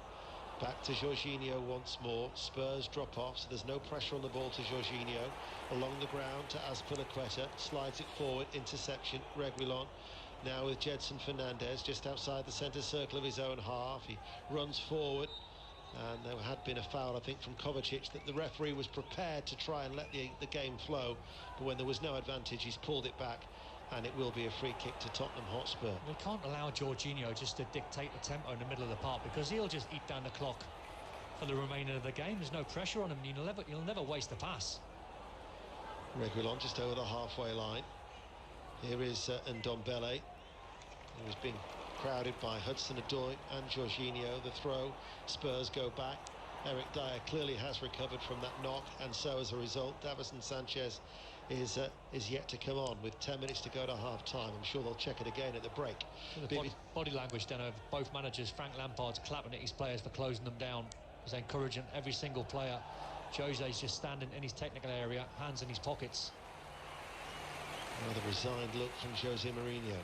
Back to Jorginho once more. Spurs drop off, so there's no pressure on the ball to Jorginho. Along the ground to Azpilicueta. Slides it forward. Interception. Reguilon. Now with Jedson Fernandez just outside the centre circle of his own half. He runs forward. And there had been a foul, I think, from Kovacic, that the referee was prepared to try and let the game flow. But when there was no advantage, he's pulled it back. And it will be a free kick to Tottenham Hotspur. We can't allow Jorginho just to dictate the tempo in the middle of the park, because he'll just eat down the clock for the remainder of the game. There's no pressure on him. He'll never waste a pass. Reguilon just over the halfway line. Here is Ndombele, who is being crowded by Hudson-Odoi and Jorginho. The throw. Spurs go back. Eric Dyer clearly has recovered from that knock, and so as a result, Davison Sanchez is yet to come on with 10 minutes to go to half-time. I'm sure they'll check it again at the break. The body language then of both managers. Frank Lampard's clapping at his players for closing them down. He's encouraging every single player. Jose's just standing in his technical area, hands in his pockets. Another resigned look from Jose Mourinho.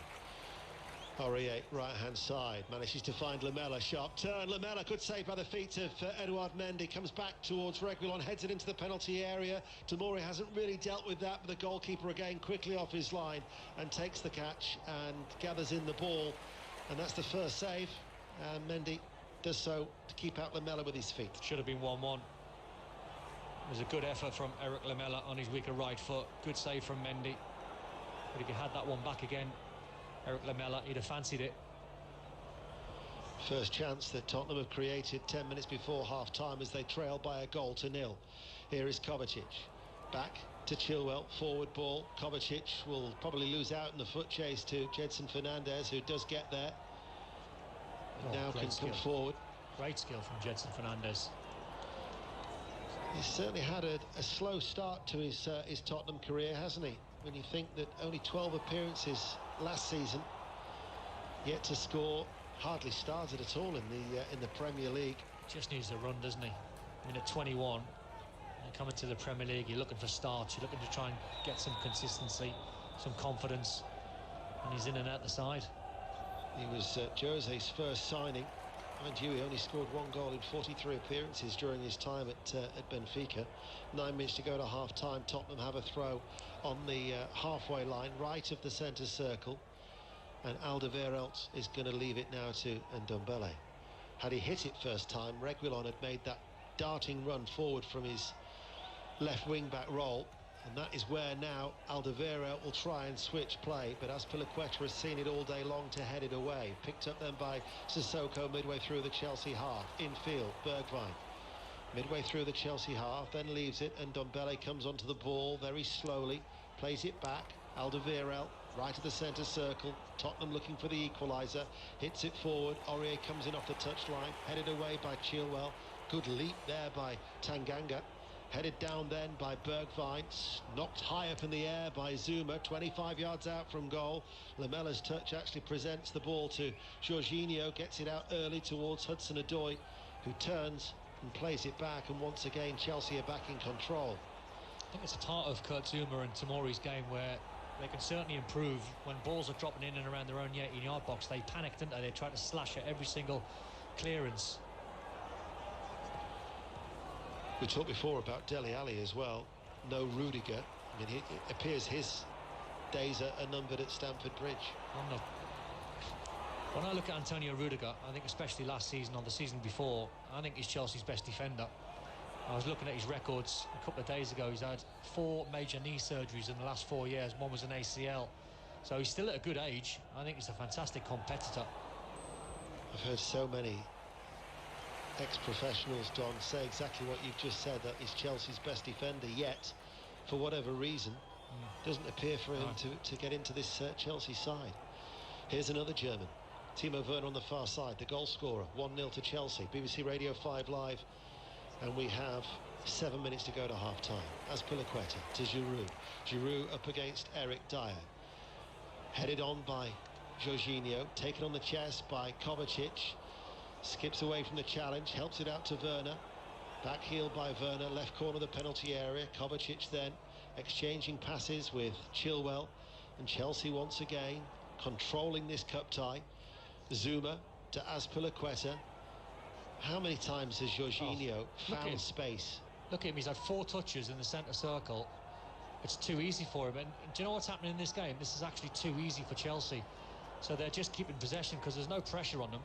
Aurier, right-hand side, manages to find Lamela. Sharp turn. Lamela, good save by the feet of Edouard Mendy. Comes back towards Reguilon, heads it into the penalty area. Tomori hasn't really dealt with that, but the goalkeeper again quickly off his line and takes the catch and gathers in the ball. And that's the first save. And Mendy does so to keep out Lamela with his feet. Should have been 1-1. It was a good effort from Eric Lamela on his weaker right foot. Good save from Mendy. But if he had that one back again, Eric Lamela, he'd have fancied it. First chance that Tottenham have created 10 minutes before half-time as they trail by a goal to nil. Here is Kovacic. Back to Chilwell, forward ball. Kovacic will probably lose out in the foot chase to Jedson Fernandez, who does get there. Now can come forward. Great skill from Jedson Fernandez. He's certainly had a slow start to his Tottenham career, hasn't he? When you think that only 12 appearances last season, yet to score, hardly started at all in the Premier League. Just needs a run, doesn't he? I mean, at 21, and coming to the Premier League, you're looking for starts, you're looking to try and get some consistency, some confidence, and he's in and out the side. He was Jose's first signing. Mind you, he only scored 1 goal in 43 appearances during his time at Benfica. 9 minutes to go to half-time. Tottenham have a throw on the halfway line, right of the centre circle. And Alderweireld is going to leave it now to Ndombele. Had he hit it first time, Reguilon had made that darting run forward from his left wing-back role. And that is where now Alderweireld will try and switch play, but Azpilicueta has seen it all day long to head it away. Picked up then by Sissoko midway through the Chelsea half. Infield, Bergwijn. Midway through the Chelsea half, then leaves it, and Ndombele comes onto the ball very slowly, plays it back. Alderweireld, right of the centre circle. Tottenham looking for the equaliser. Hits it forward. Aurier comes in off the touchline, headed away by Chilwell. Good leap there by Tanganga. Headed down then by Bergwijn, knocked high up in the air by Zuma, 25 yards out from goal. Lamela's touch actually presents the ball to Jorginho, gets it out early towards Hudson-Odoi, who turns and plays it back, and once again Chelsea are back in control. I think it's a part of Kurt Zuma and Tomori's game where they can certainly improve. When balls are dropping in and around their own 18-yard box, they panic, don't they? They try to slash at every single clearance. We talked before about Dele Alli as well. No Rudiger. I mean, it appears his days are numbered at Stamford Bridge. When I look at Antonio Rudiger, I think especially last season or the season before, I think he's Chelsea's best defender. I was looking at his records a couple of days ago. He's had 4 major knee surgeries in the last 4 years. One was an ACL. So he's still at a good age. I think he's a fantastic competitor. I've heard so many ex-professionals, Don, say exactly what you've just said, that he's Chelsea's best defender, yet for whatever reason doesn't appear for him to get into this Chelsea side. Here's another German, Timo Werner on the far side, the goal scorer. 1-0 to Chelsea. BBC Radio 5 Live, and we have 7 minutes to go to half-time. Azpilicueta to Giroud. Giroud up against Eric Dyer, headed on by Jorginho, taken on the chest by Kovacic. Skips away from the challenge, helps it out to Werner. Back heel by Werner, left corner of the penalty area. Kovacic then exchanging passes with Chilwell. And Chelsea once again controlling this cup tie. Zuma to Azpilicueta. How many times has Jorginho found space? Look at him, he's had 4 touches in the centre circle. It's too easy for him. And do you know what's happening in this game? This is actually too easy for Chelsea. So they're just keeping possession because there's no pressure on them.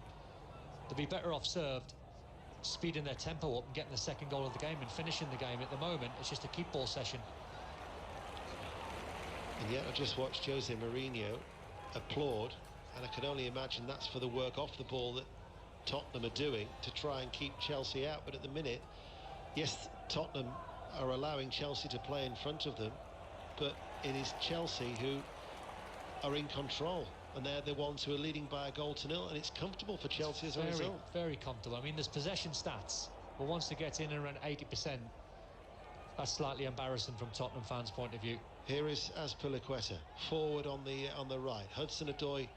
They'll be better off served, speeding their tempo up and getting the second goal of the game and finishing the game. At the moment, it's just a keep ball session. And yet I just watched Jose Mourinho applaud, and I can only imagine that's for the work off the ball that Tottenham are doing to try and keep Chelsea out. But at the minute, yes, Tottenham are allowing Chelsea to play in front of them, but it is Chelsea who are in control. And they're the ones who are leading by a goal to 0, and it's comfortable for Chelsea as a result. Very comfortable. I mean, there's possession stats, but once they get in around 80%, that's slightly embarrassing from Tottenham fans' point of view. Here is Azpilicueta, forward on the right. Hudson-Odoi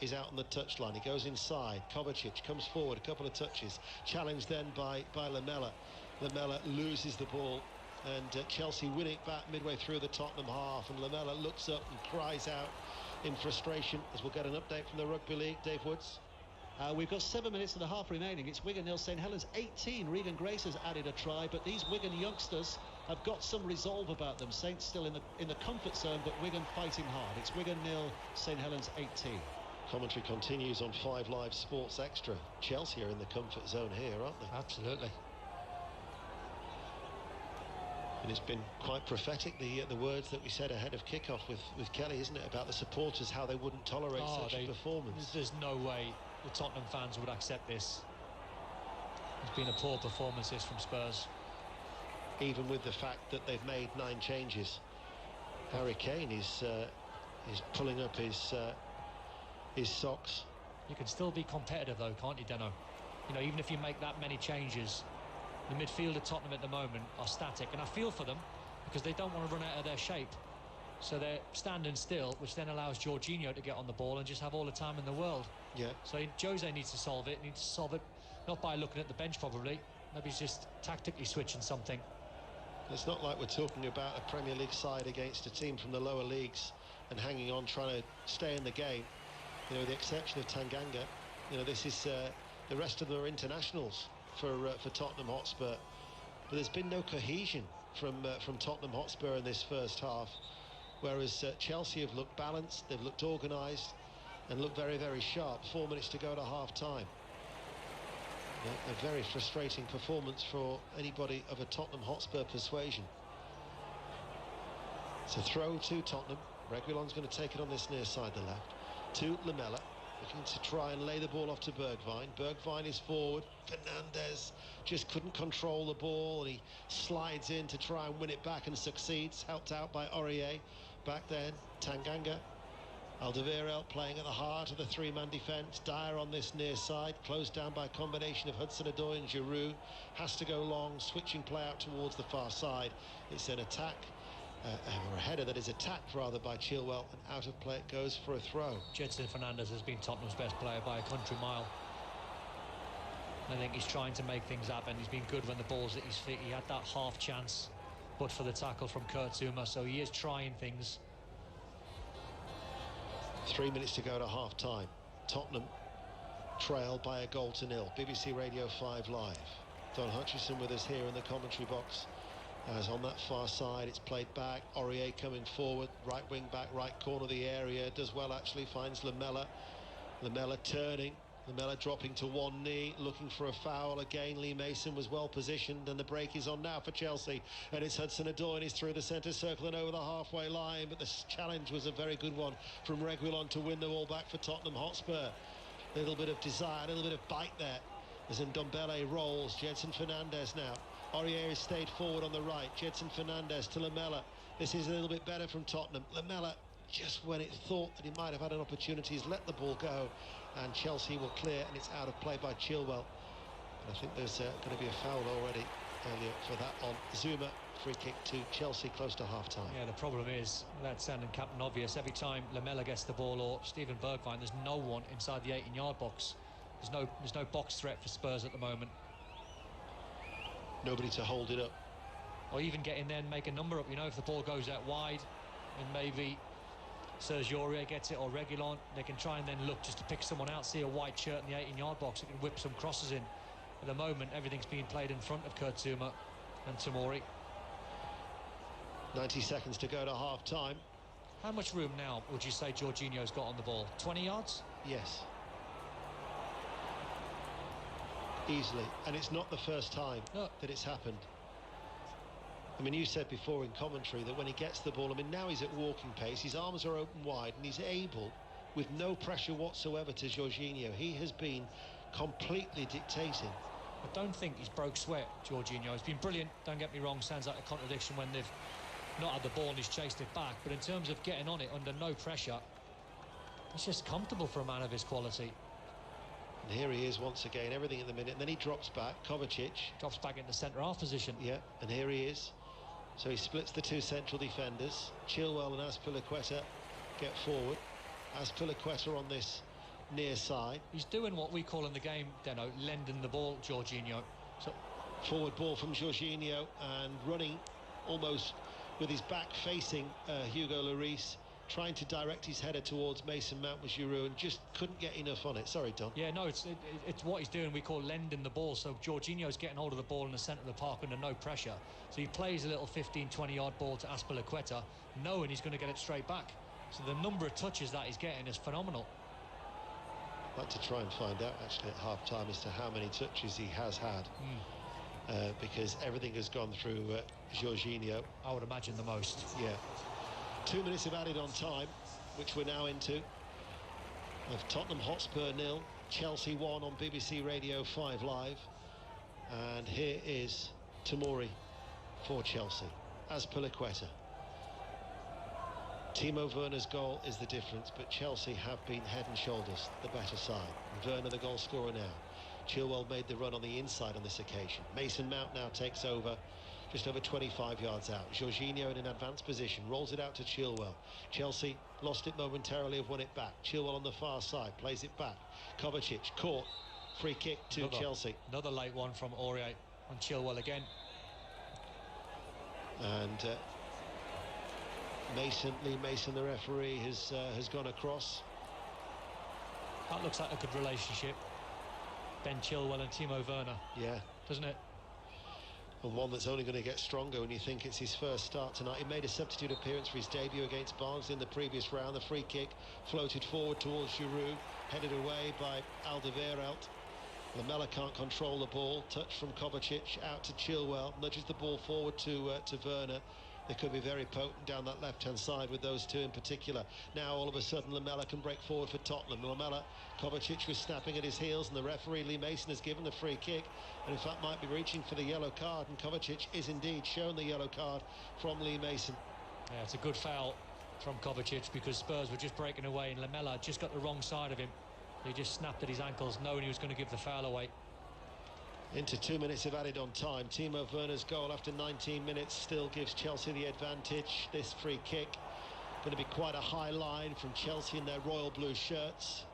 is out on the touchline. He goes inside. Kovacic comes forward, a couple of touches. Challenged then by Lamela. Lamela loses the ball, and Chelsea win it back midway through the Tottenham half, and Lamela looks up and cries out in frustration, as we'll get an update from the Rugby League. Dave Woods. We've got 7 minutes and a half remaining. It's Wigan 0, St Helens 18. Regan Grace has added a try, but these Wigan youngsters have got some resolve about them. Saints still in the comfort zone, but Wigan fighting hard. It's Wigan 0, St Helens 18. Commentary continues on 5 Live Sports Extra. Chelsea are in the comfort zone here, aren't they? Absolutely. And it's been quite prophetic, the words that we said ahead of kickoff with Kelly, isn't it, about the supporters, how they wouldn't tolerate such a performance. There's no way the Tottenham fans would accept this. It's been a poor performance this from Spurs. Even with the fact that they've made 9 changes. Harry Kane is pulling up his socks. You can still be competitive though, can't you, Deno? You know, even if you make that many changes, the midfield of Tottenham at the moment are static, and I feel for them because they don't want to run out of their shape. So they're standing still, which then allows Jorginho to get on the ball and just have all the time in the world. Yeah. So Jose needs to solve it. Needs to solve it not by looking at the bench probably. Maybe he's just tactically switching something. It's not like we're talking about a Premier League side against a team from the lower leagues and hanging on, trying to stay in the game. You know, with the exception of Tanganga, you know, this is the rest of them are internationals for Tottenham Hotspur. But there's been no cohesion from Tottenham Hotspur in this first half, whereas Chelsea have looked balanced, they've looked organised, and looked very, very sharp. 4 minutes to go to half-time. A very frustrating performance for anybody of a Tottenham Hotspur persuasion. It's a throw to Tottenham. Reguilon's going to take it on this near side, the left. To Lamela, looking to try and lay the ball off to Bergwijn. Bergwijn is forward. Fernandes just couldn't control the ball, and he slides in to try and win it back and succeeds. Helped out by Aurier. Back then, Tanganga. Alderweireld playing at the heart of the 3-man defence. Dyer on this near side, closed down by a combination of Hudson-Odoi and Giroud. Has to go long, switching play out towards the far side. It's an attack, or a header that is attacked rather by Chilwell, and out of play it goes for a throw. Gedson Fernandes has been Tottenham's best player by a country mile. I think he's trying to make things happen. He's been good when the ball's at his feet. He had that half chance, but for the tackle from Kurt Zouma, so he is trying things. 3 minutes to go to half-time. Tottenham trail by a goal to nil. BBC Radio 5 Live. Don Hutchison with us here in the commentary box. As on that far side, it's played back. Aurier coming forward, right wing back, right corner of the area. Does well, actually, finds Lamela. Lamela turning. Lamela dropping to one knee, looking for a foul again. Lee Mason was well positioned, and the break is on now for Chelsea. And it's Hudson-Odoi, and he's through the centre circle and over the halfway line. But the challenge was a very good one from Reguilon to win the ball back for Tottenham Hotspur. A little bit of desire, a little bit of bite there. As Ndombele rolls, Gedson Fernandes now. Aurier has stayed forward on the right. Gedson Fernandes to Lamela. This is a little bit better from Tottenham. Lamela, just when it thought that he might have had an opportunity, has let the ball go, and Chelsea will clear, and it's out of play by Chilwell. And I think there's going to be a foul already, Elliot, for that on Zouma. Free kick to Chelsea close to half-time. Yeah, the problem is, without sounding Captain Obvious, every time Lamela gets the ball, or Steven Bergwijn, there's no one inside the 18-yard box. There's no box threat for Spurs at the moment. Nobody to hold it up. Or even get in there and make a number up. You know, if the ball goes out wide, and maybe Serge Aurier gets it, or Reguilon, they can try and then look just to pick someone out, see a white shirt in the 18-yard box, it can whip some crosses in. At the moment, everything's being played in front of Kurt Zouma and Tomori. 90 seconds to go to half-time. How much room now would you say Jorginho's got on the ball? 20 yards? Yes. Easily. And it's not the first time that it's happened. I mean, you said before in commentary that when he gets the ball, I mean, now he's at walking pace, his arms are open wide, and he's able, with no pressure whatsoever to Jorginho. He has been completely dictating. I don't think he's broke sweat, Jorginho. He's been brilliant, don't get me wrong, sounds like a contradiction when they've not had the ball and he's chased it back, but in terms of getting on it under no pressure, it's just comfortable for a man of his quality. And here he is once again, everything at the minute, and then he drops back. Kovacic drops back into centre-half position. Yeah, and here he is. So he splits the two central defenders. Chilwell and Azpilicueta get forward. Azpilicueta on this near side. He's doing what we call in the game, Deno, lending the ball, Jorginho. So forward ball from Jorginho, and running almost with his back facing Hugo Lloris, trying to direct his header towards Mason Mount with Giroud, and just couldn't get enough on it. Sorry, Don. Yeah, no, it's what he's doing. We call lending the ball. So Jorginho's getting hold of the ball in the centre of the park under no pressure. So he plays a little 15-20 yard ball to Azpilicueta, knowing he's going to get it straight back. So the number of touches that he's getting is phenomenal. I'd like to try and find out actually at half-time as to how many touches he has had. because everything has gone through Jorginho. I would imagine the most. Yeah. 2 minutes of added on time, which we're now into. Of Tottenham Hotspur 0, Chelsea 1 on BBC Radio 5 Live. And here is Tomori for Chelsea. Azpilicueta. Timo Werner's goal is the difference, but Chelsea have been head and shoulders the better side. Werner the goal scorer now. Chilwell made the run on the inside on this occasion. Mason Mount now takes over just over 25 yards out. Jorginho in an advanced position, rolls it out to Chilwell. Chelsea lost it momentarily, have won it back. Chilwell on the far side, plays it back. Kovacic caught, free kick to Chelsea. Another late one from Aurier on Chilwell again. And Lee Mason, the referee, has gone across. That looks like a good relationship. Ben Chilwell and Timo Werner. Yeah. Doesn't it? And one that's only going to get stronger when you think it's his first start tonight. He made a substitute appearance for his debut against Barnes in the previous round. The free kick floated forward towards Giroud, headed away by Alderweireld. Lamela can't control the ball. Touch from Kovacic out to Chilwell. Nudges the ball forward to Werner. They could be very potent down that left-hand side with those two in particular. Now, all of a sudden, Lamela can break forward for Tottenham. Lamela, Kovacic was snapping at his heels, and the referee, Lee Mason, has given the free kick, and in fact might be reaching for the yellow card, and Kovacic is indeed shown the yellow card from Lee Mason. Yeah, it's a good foul from Kovacic, because Spurs were just breaking away, and Lamela just got the wrong side of him. He just snapped at his ankles, knowing he was going to give the foul away. Into 2 minutes of added on time. Timo Werner's goal after 19 minutes still gives Chelsea the advantage. This free kick going to be quite a high line from Chelsea in their royal blue shirts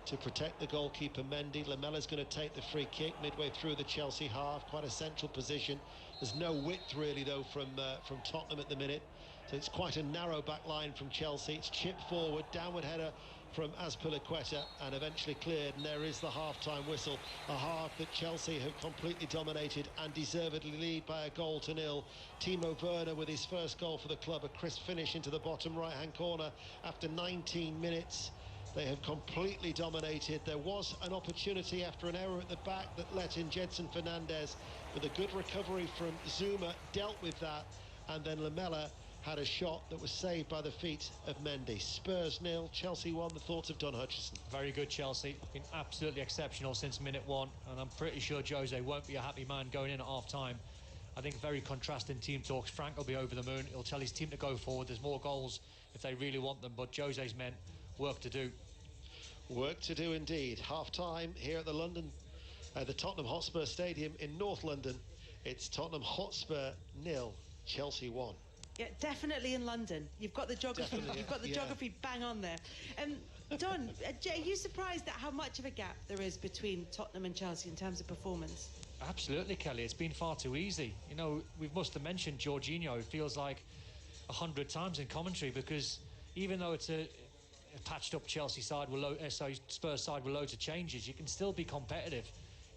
to protect the goalkeeper Mendy. Lamela's going to take the free kick midway through the Chelsea half. Quite a central position. There's no width really though from Tottenham at the minute. So it's quite a narrow back line from Chelsea. It's chipped forward, downward header from Azpilicueta, and eventually cleared, and there is the half-time whistle. A half that Chelsea have completely dominated and deservedly lead by 1-0. Timo Werner with his first goal for the club, a crisp finish into the bottom right-hand corner after 19 minutes. They have completely dominated. There was an opportunity after an error at the back that let in Jedson Fernandez, with a good recovery from Zuma, dealt with that, and then Lamela had a shot that was saved by the feet of Mendy. Spurs 0, Chelsea 1. The thoughts of Don Hutchison? Very good, Chelsea. Been absolutely exceptional since minute one, and I'm pretty sure Jose won't be a happy man going in at half-time. I think very contrasting team talks. Frank will be over the moon. He'll tell his team to go forward. There's more goals if they really want them, but Jose's men work to do. Work to do indeed. Half-time here at the Tottenham Hotspur Stadium in North London. It's Tottenham Hotspur 0, Chelsea 1. Yeah, definitely in London. You've got the geography. You've got the geography bang on there. Don, are you surprised at how much of a gap there is between Tottenham and Chelsea in terms of performance? Absolutely, Kelly. It's been far too easy. You know, we must have mentioned Jorginho. It feels like 100 times in commentary, because even though it's a patched-up Chelsea side with Spurs side with loads of changes, you can still be competitive.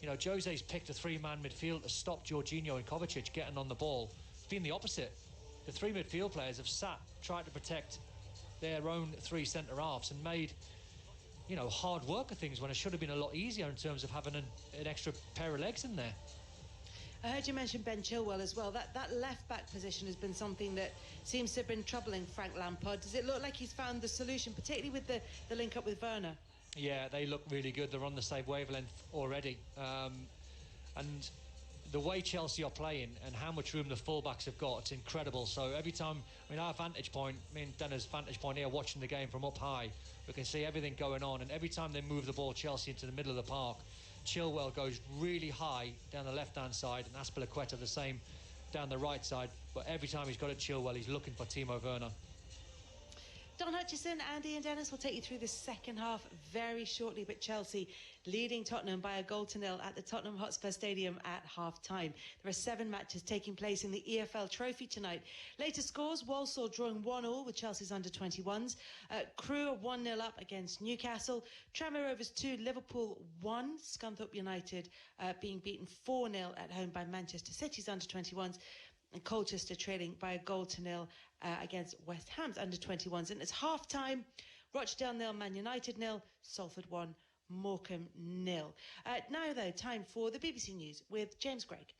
You know, Jose's picked a three-man midfield to stop Jorginho and Kovacic getting on the ball. It's been the opposite. The three midfield players have tried to protect their own three centre-halves and made, you know, hard work of things when it should have been a lot easier in terms of having an extra pair of legs in there. I heard you mention Ben Chilwell as well. That left-back position has been something that seems to have been troubling Frank Lampard. Does it look like he's found the solution, particularly with the link-up with Werner? Yeah, they look really good. They're on the same wavelength already. And the way Chelsea are playing and how much room the fullbacks have got, it's incredible. So every time, I mean, our vantage point, me and Denner's vantage point here, watching the game from up high, we can see everything going on. And every time they move the ball, Chelsea, into the middle of the park, Chilwell goes really high down the left-hand side, and Azpilicueta the same down the right side. But every time he's got it, Chilwell, he's looking for Timo Werner. Don Hutchison, Andy and Dennis will take you through the second half very shortly, but Chelsea leading Tottenham by 1-0 at the Tottenham Hotspur Stadium at half-time. There are 7 matches taking place in the EFL Trophy tonight. Latest scores: Walsall drawing 1-1 with Chelsea's under-21s. Crewe are 1-0 up against Newcastle. Tranmere Rovers 2, Liverpool 1. Scunthorpe United being beaten 4-0 at home by Manchester City's under-21s. And Colchester trailing by 1-0 against West Ham's under-21s. And it's half-time. Rochdale 0, Man United 0, Salford 1, Morecambe 0. Now, though, time for the BBC News with James Gregg.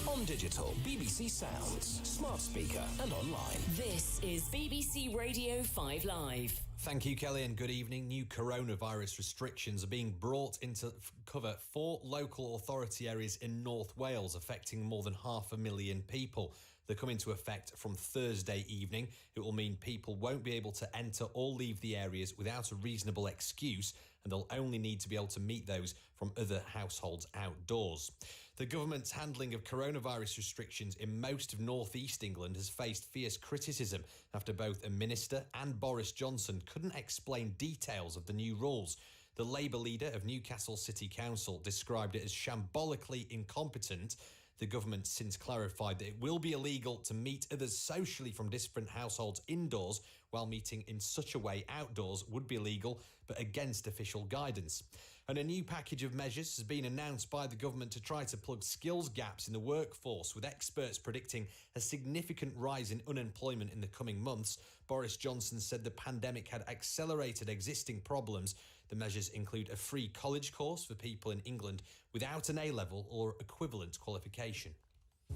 On digital, BBC Sounds, smart speaker and online. This is BBC Radio 5 Live. Thank you, Kelly, and good evening. New coronavirus restrictions are being brought into cover 4 local authority areas in North Wales, affecting more than 500,000 people. They come into effect from Thursday evening. It will mean people won't be able to enter or leave the areas without a reasonable excuse, and they'll only need to be able to meet those from other households outdoors. The government's handling of coronavirus restrictions in most of North East England has faced fierce criticism after both a minister and Boris Johnson couldn't explain details of the new rules. The Labour leader of Newcastle City Council described it as shambolically incompetent. The government since clarified that it will be illegal to meet others socially from different households indoors, while meeting in such a way outdoors would be illegal, but against official guidance. And a new package of measures has been announced by the government to try to plug skills gaps in the workforce, with experts predicting a significant rise in unemployment in the coming months. Boris Johnson said the pandemic had accelerated existing problems. The measures include a free college course for people in England without an A-level or equivalent qualification.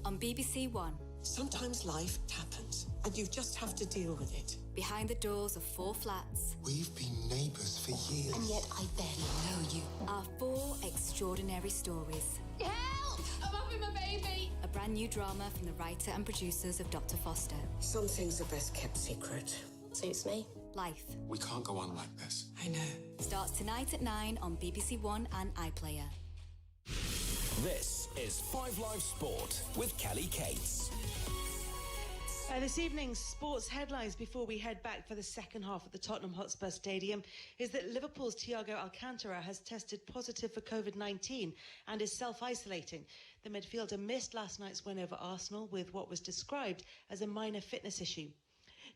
On BBC One. Sometimes life happens and you just have to deal with it. Behind the doors of 4 flats. We've been neighbours for years. And yet I barely know you. Are 4 extraordinary stories. Help! I'm having my baby! A brand new drama from the writer and producers of Dr. Foster. Some things are best kept secret. Suits me. Life. We can't go on like this. I know. Starts tonight at 9 on BBC One and iPlayer. This is 5 Live Sport with Kelly Cates. This evening's sports headlines before we head back for the second half at the Tottenham Hotspur Stadium is that Liverpool's Thiago Alcantara has tested positive for COVID-19 and is self-isolating. The midfielder missed last night's win over Arsenal with what was described as a minor fitness issue.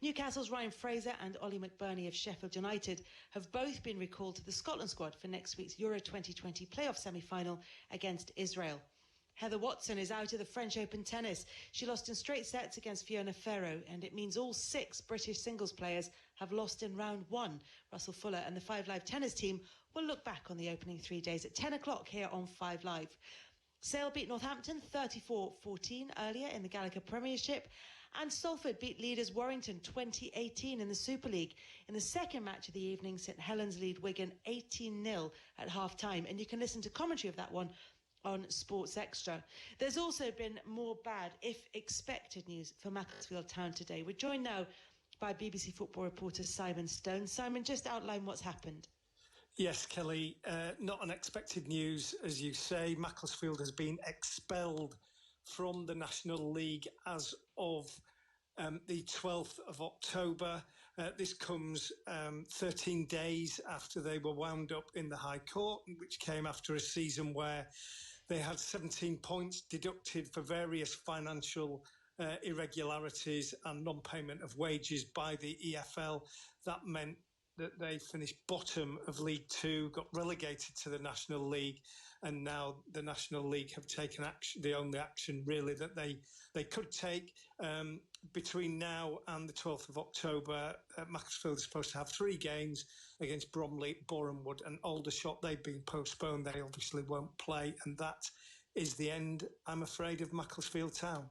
Newcastle's Ryan Fraser and Ollie McBurney of Sheffield United have both been recalled to the Scotland squad for next week's Euro 2020 playoff semi-final against Israel. Heather Watson is out of the French Open tennis. She lost in straight sets against Fiona Ferro, and it means all 6 British singles players have lost in round 1. Russell Fuller and the 5 Live tennis team will look back on the opening 3 days at 10 o'clock here on 5 Live. Sale beat Northampton 34-14 earlier in the Gallagher Premiership, and Salford beat leaders Warrington 2018 in the Super League. In the second match of the evening, St Helens lead Wigan 18-0 at half-time, and you can listen to commentary of that one on Sports Extra. There's also been more bad, if expected, news for Macclesfield Town today. We're joined now by BBC football reporter Simon Stone. Simon, just outline what's happened. Yes, Kelly, not unexpected news, as you say. Macclesfield has been expelled from the National League as of the 12th of October. This comes 13 days after they were wound up in the High Court, which came after a season where they had 17 points deducted for various financial irregularities and non-payment of wages by the EFL. That meant that they finished bottom of League Two, got relegated to the National League, and now the National League have taken action, the only action really that they could take. Between now and the 12th of October, Macclesfield is supposed to have 3 games against Bromley, Borehamwood and Aldershot. They've been postponed. They obviously won't play, and that is the end, I'm afraid, of Macclesfield Town.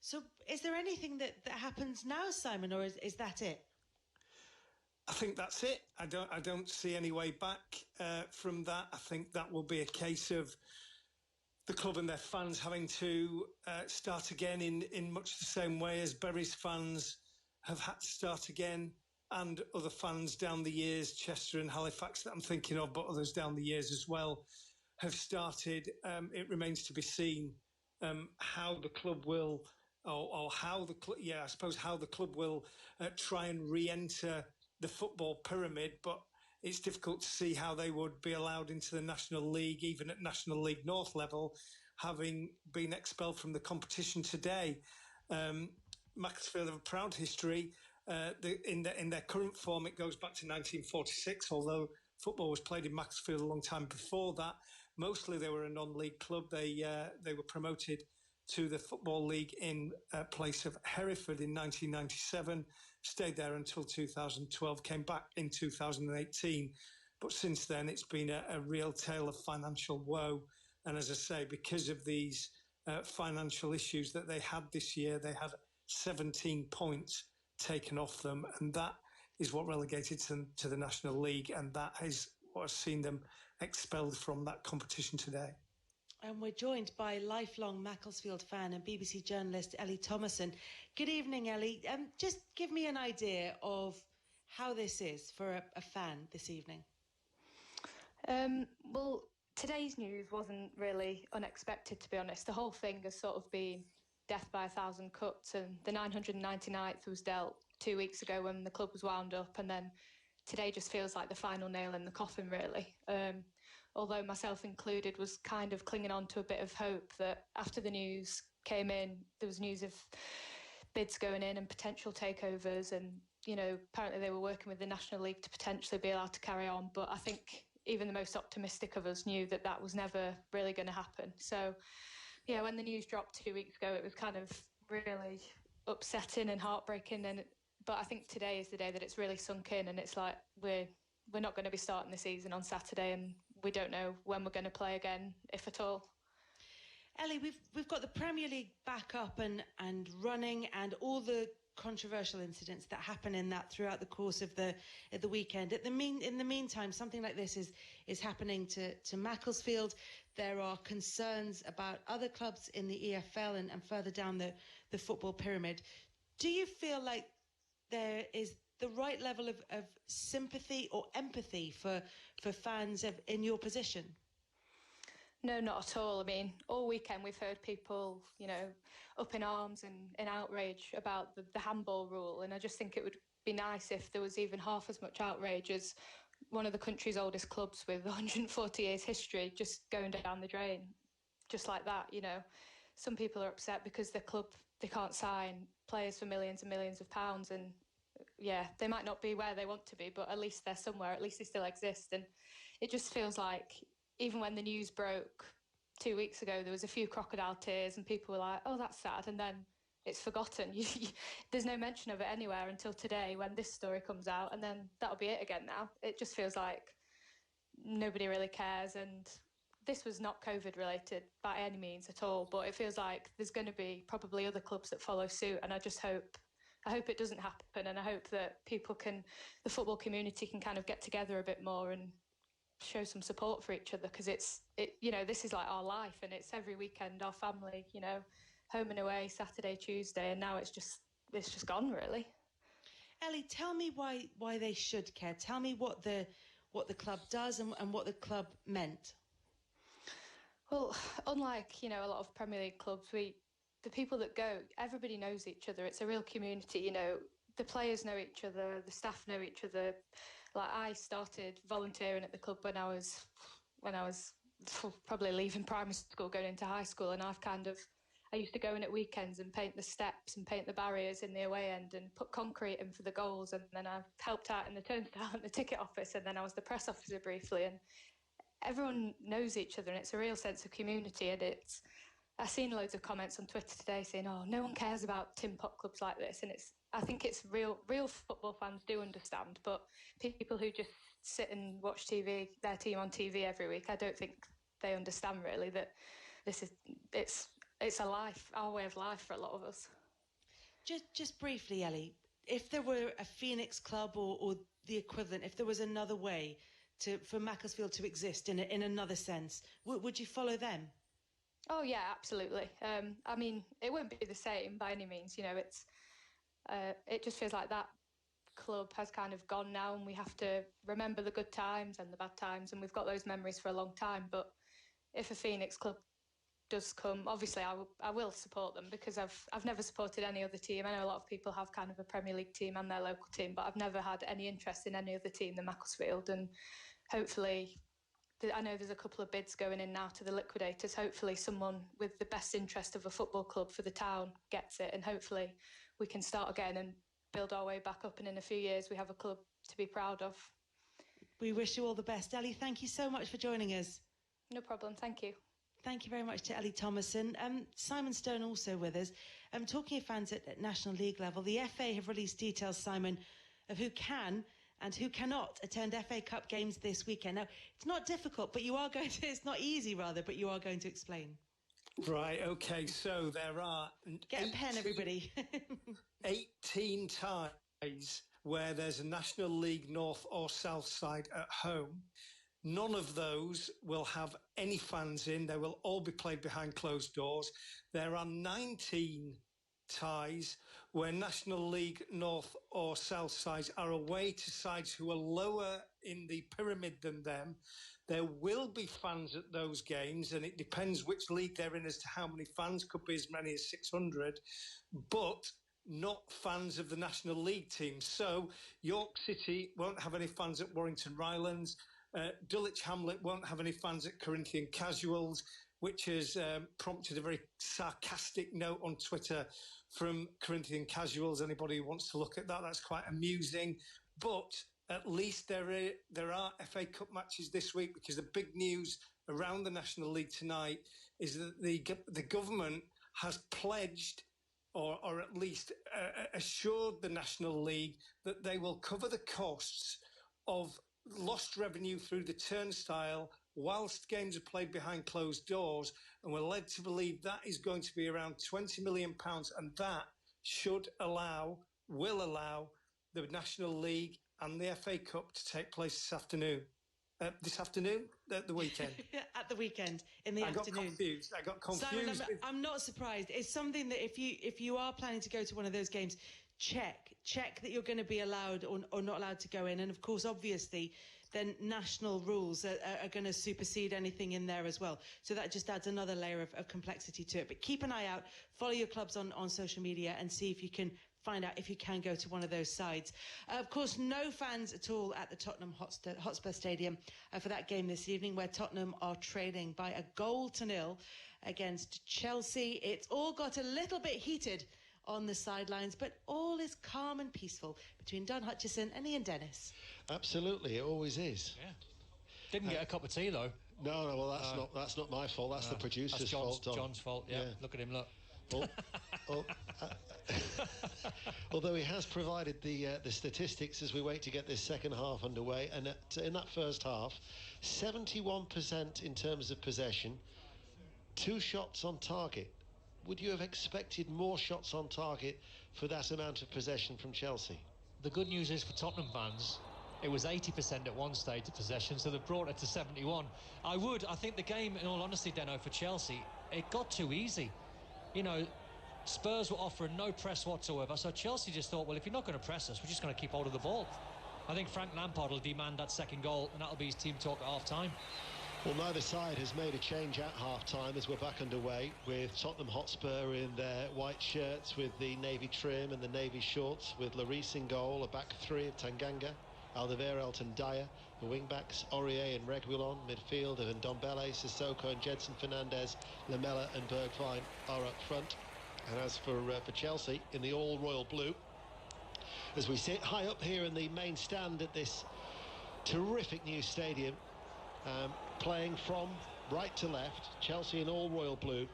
So is there anything that happens now, Simon, or is that it? I think that's it. I don't see any way back from that. I think that will be a case of the club and their fans having to start again in much the same way as Bury's fans have had to start again, and other fans down the years, Chester and Halifax that I'm thinking of, but others down the years as well, have started. It remains to be seen how the club will, or how the club, I suppose how the club will try and re-enter the football pyramid, but it's difficult to see how they would be allowed into the National League, even at National League North level, having been expelled from the competition today. Macclesfield have a proud history. In their current form, it goes back to 1946, although football was played in Macclesfield a long time before that. Mostly they were a non-league club. They were promoted to the Football League in place of Hereford in 1997, stayed there until 2012, came back in 2018. But since then, it's been a real tale of financial woe. And as I say, because of these financial issues that they had this year. They had 17 points taken off them, and that is what relegated them to the National League, and that is what has seen them expelled from that competition today. And we're joined by lifelong Macclesfield fan and BBC journalist Ellie Thomason. Good evening, Ellie. Just give me an idea of how this is for a fan this evening. Well, today's news wasn't really unexpected, to be honest. The whole thing has sort of been death by 1,000 cuts, and the 999th was dealt 2 weeks ago when the club was wound up, and then today just feels like the final nail in the coffin, really. Although myself included was kind of clinging on to a bit of hope that after the news came in, there was news of bids going in and potential takeovers, and, you know, apparently they were working with the National League to potentially be allowed to carry on, but I think even the most optimistic of us knew that that was never really going to happen. So, yeah, when the news dropped 2 weeks ago, it was kind of really upsetting and heartbreaking, but I think today is the day that it's really sunk in, and it's like we're not going to be starting the season on Saturday, and we don't know when we're going to play again, if at all. Ellie, we've got the Premier League back up and running, and all the controversial incidents that happen in that throughout the course of the weekend. In the meantime, something like this is happening to Macclesfield. There are concerns about other clubs in the EFL and further down the football pyramid. Do you feel like there is the right level of sympathy or empathy for fans in your position? No, not at all. I mean, all weekend we've heard people, you know, up in arms and in outrage about the handball rule, and I just think it would be nice if there was even half as much outrage as one of the country's oldest clubs with 140 years history just going down the drain, just like that, you know. Some people are upset because their club, they can't sign players for millions and millions of pounds, and yeah, they might not be where they want to be, but at least they're somewhere, at least they still exist. And it just feels like even when the news broke 2 weeks ago, there was a few crocodile tears and people were like, oh, that's sad, and then it's forgotten. There's no mention of it anywhere until today when this story comes out, and then that'll be it again now. It just feels like nobody really cares, and this was not COVID related by any means at all, but it feels like there's going to be probably other clubs that follow suit, and I hope it doesn't happen, and I hope that the football community can kind of get together a bit more and show some support for each other, because you know, this is like our life, and it's every weekend, our family, you know, home and away, Saturday, Tuesday, and now it's just gone, really. Ellie, tell me why they should care. Tell me what the club does and what the club meant. Well, unlike, you know, a lot of Premier League clubs, the people that go, everybody knows each other. It's a real community, you know. The players know each other, the staff know each other. Like, I started volunteering at the club when I was probably leaving primary school, going into high school, and I used to go in at weekends and paint the steps and paint the barriers in the away end and put concrete in for the goals, and then I helped out in the turnstile and the ticket office, and then I was the press officer briefly, and everyone knows each other, and it's a real sense of community. And I've seen loads of comments on Twitter today saying, oh, no one cares about tin pot clubs like this, and I think it's real football fans do understand, but people who just sit and watch their team on TV every week, I don't think they understand really that it's a life, our way of life for a lot of us. Just briefly, Ellie, if there were a Phoenix club or the equivalent, if there was another way for Macclesfield to exist in another sense, would you follow them? Oh yeah, absolutely. I mean, it won't be the same by any means. You know, it just feels like that club has kind of gone now, and we have to remember the good times and the bad times, and we've got those memories for a long time. But if a Phoenix club does come, obviously I will support them, because I've never supported any other team. I know a lot of people have kind of a Premier League team and their local team, but I've never had any interest in any other team than Macclesfield, and hopefully, I know there's a couple of bids going in now to the liquidators. Hopefully someone with the best interest of a football club for the town gets it, and hopefully we can start again and build our way back up, and in a few years we have a club to be proud of. We wish you all the best. Ellie, thank you so much for joining us. No problem, thank you. Thank you very much to Ellie Thomason. Simon Stone also with us. Talking of fans at National League level, the FA have released details, Simon, of who can and who cannot attend FA Cup games this weekend. Now, it's not difficult, but it's not easy rather, but you are going to explain. Right, okay, so there are... Get a pen, everybody. 18 ties where there's a National League North or South side at home. None of those will have any fans in. They will all be played behind closed doors. There are 19 ties where National League North or South sides are away to sides who are lower in the pyramid than them. There will be fans at those games, and it depends which league they're in as to how many fans. Could be as many as 600, but not fans of the National League team. So York City won't have any fans at Warrington Rylands. Dulwich Hamlet won't have any fans at Corinthian Casuals, which has prompted a very sarcastic note on Twitter from Corinthian Casuals. Anybody who wants to look at that, that's quite amusing. But at least there are FA Cup matches this week, because the big news around the National League tonight is that the government has pledged or at least assured the National League that they will cover the costs of lost revenue through the turnstile whilst games are played behind closed doors, and we're led to believe that is going to be around £20 million, and that will allow the National League and the FA Cup to take place this afternoon. At the weekend. At the weekend, in the afternoon. I got confused. Simon, I'm not surprised. It's something that if you are planning to go to one of those games, check that you're going to be allowed or not allowed to go in. And of course, obviously, then national rules are going to supersede anything in there as well. So that just adds another layer of complexity to it. But keep an eye out, follow your clubs on social media and see if you can find out if you can go to one of those sides. Of course, no fans at all at the Tottenham Hotspur Stadium for that game this evening, where Tottenham are trailing by 1-0 against Chelsea. It's all got a little bit heated on the sidelines, but all is calm and peaceful between Don Hutchison and Ian Dennis. Absolutely, it always is. Yeah. Didn't get a cup of tea though. No, well that's not my fault. That's the producer's fault. John's fault. Yeah. Look at him. Look. Although he has provided the statistics as we wait to get this second half underway, and in that first half, 71% in terms of possession, 2 shots on target. Would you have expected more shots on target for that amount of possession from Chelsea? The good news is for Tottenham fans, it was 80% at one stage of possession, so they've brought it to 71. I think the game, in all honesty, Deno, for Chelsea, it got too easy. You know, Spurs were offering no press whatsoever, so Chelsea just thought, well, if you're not going to press us, we're just going to keep hold of the ball. I think Frank Lampard will demand that second goal, and that'll be his team talk at half-time. Well, neither side has made a change at half-time as we're back underway, with Tottenham Hotspur in their white shirts with the navy trim and the navy shorts, with Lloris in goal, a back three of Tanganga, Alderweireld and Dyer, the wing-backs Aurier and Reguilon, midfield of Ndombele, Sissoko and Jedson Fernandez, Lamela and Bergwijn are up front. And as for Chelsea, in the all-royal blue, as we sit high up here in the main stand at this terrific new stadium, playing from right to left, Chelsea in all-royal blue,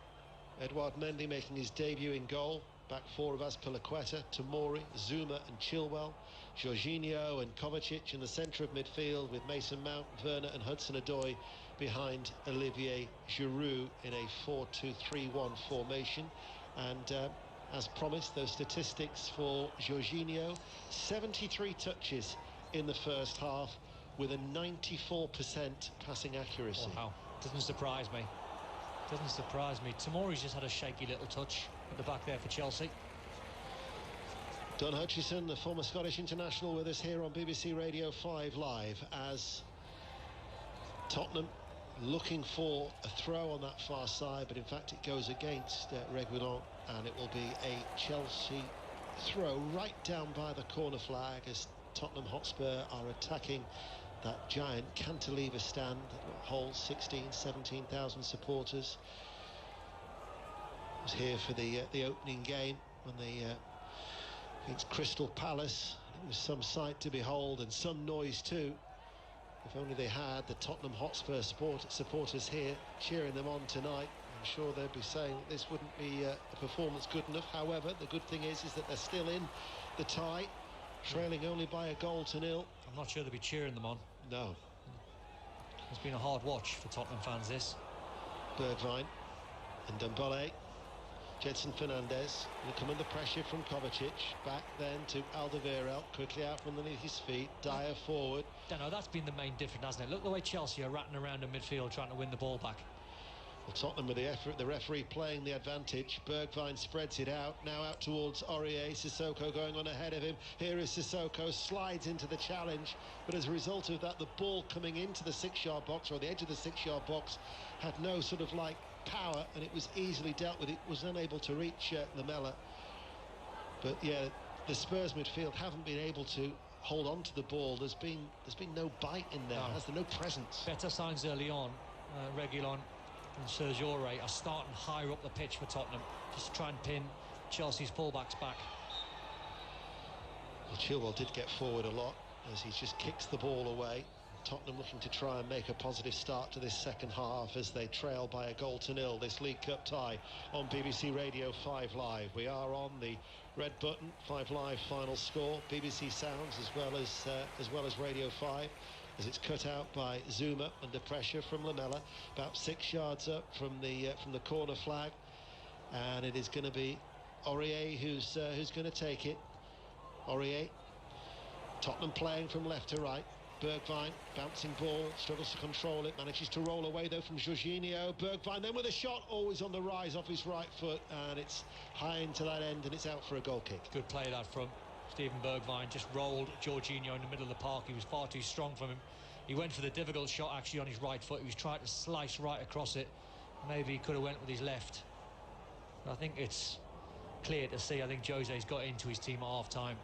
Edouard Mendy making his debut in goal, back four of Azpilicueta, Tomori, Zuma and Chilwell, Jorginho and Kovacic in the centre of midfield, with Mason Mount, Werner and Hudson-Odoi behind Olivier Giroud in a 4-2-3-1 formation. And as promised, those statistics for Jorginho, 73 touches in the first half with a 94% passing accuracy. Wow, doesn't surprise me. Doesn't surprise me. Tomori's just had a shaky little touch at the back there for Chelsea. Don Hutchison, the former Scottish international, with us here on BBC Radio 5 Live, as Tottenham looking for a throw on that far side, but in fact it goes against Reguilon, and it will be a Chelsea throw right down by the corner flag as Tottenham Hotspur are attacking that giant cantilever stand that holds 17,000 supporters. Was here for the opening game when they against Crystal Palace. It was some sight to behold and some noise too. If only they had the Tottenham Hotspur supporters here cheering them on tonight, I'm sure they'd be saying that this wouldn't be a performance good enough. However, the good thing is that they're still in the tie, trailing only by 1-0. I'm not sure they'll be cheering them on. No. It's been a hard watch for Tottenham fans, this. Bergwijn. And Dembele, Jedson Fernandez, will come under pressure from Kovacic. Back then to Alderweireld, quickly out from underneath his feet. Dyer forward. Dano, that's been the main difference, hasn't it? Look the way Chelsea are ratting around in midfield trying to win the ball back. Well, Tottenham with the referee playing the advantage. Bergwijn spreads it out, now out towards Aurier. Sissoko going on ahead of him. Here is Sissoko, slides into the challenge, but as a result of that, the ball coming into the 6-yard box, or the edge of the 6-yard box, had no sort of like power, and it was easily dealt with. It was unable to reach Lamela. But yeah, the Spurs midfield haven't been able to hold on to the ball. There's been no bite in there. Has there no presence? Better signs early on. Reguilon and Serge Aurier are starting higher up the pitch for Tottenham, just to try and pin Chelsea's fullbacks back. Well, Chilwell did get forward a lot as he just kicks the ball away. Tottenham looking to try and make a positive start to this second half as they trail by 1-0 this League Cup tie on BBC Radio 5 Live. We are on the red button, 5 Live final score, BBC Sounds as well as Radio 5. As it's cut out by Zuma under pressure from Lamela, about 6 yards up from the corner flag, and it is going to be Aurier who's going to take it. Aurier, Tottenham playing from left to right. Bergwijn, bouncing ball, struggles to control it, manages to roll away though from Jorginho. Bergwijn then with a shot, always on the rise off his right foot, and it's high into that end, and it's out for a goal kick. Good play that from Steven Bergwijn, just rolled Jorginho in the middle of the park. He was far too strong from him. He went for the difficult shot actually on his right foot. He was trying to slice right across it. Maybe he could have went with his left. But I think it's clear to see. I think Jose's got into his team at half-time.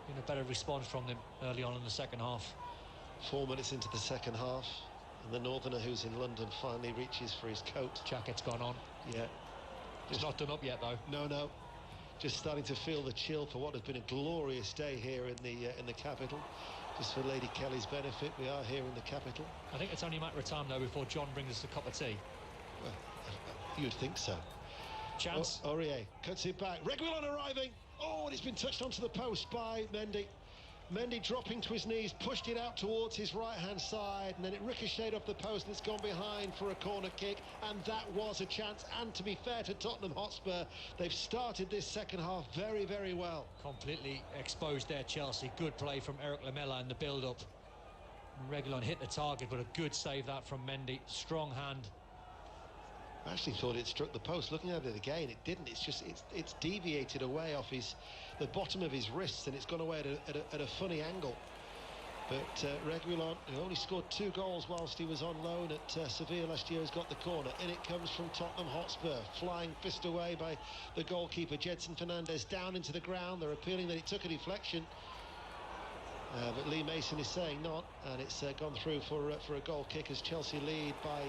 Been a better response from them early on in the second half. 4 minutes into the second half, and the Northerner who's in London finally reaches for his coat. Jacket's gone on. Yeah. It's not done up yet though. No. Just starting to feel the chill for what has been a glorious day here in the capital. Just for Lady Kelly's benefit, we are here in the capital. I think it's only a matter of time though before John brings us a cup of tea. Well, you'd think so. Chance. Aurier cuts it back. Reguilon arriving. Oh, and it's been touched onto the post by Mendy. Mendy dropping to his knees, pushed it out towards his right-hand side, and then it ricocheted off the post and it's gone behind for a corner kick, and that was a chance. And to be fair to Tottenham Hotspur, they've started this second half very, very well. Completely exposed there, Chelsea. Good play from Eric Lamela in the build-up. Reguilon hit the target, but a good save that from Mendy. Strong hand. I actually thought it struck the post. Looking at it again, it didn't. It's deviated away off the bottom of his wrists, and it's gone away at a funny angle. But Reguilon, who only scored 2 goals whilst he was on loan at Sevilla last year, has got the corner. In it comes from Tottenham Hotspur, flying fist away by the goalkeeper Jedson Fernandez, down into the ground. They're appealing that it took a deflection, but Lee Mason is saying not, and it's gone through for a goal kick as Chelsea lead by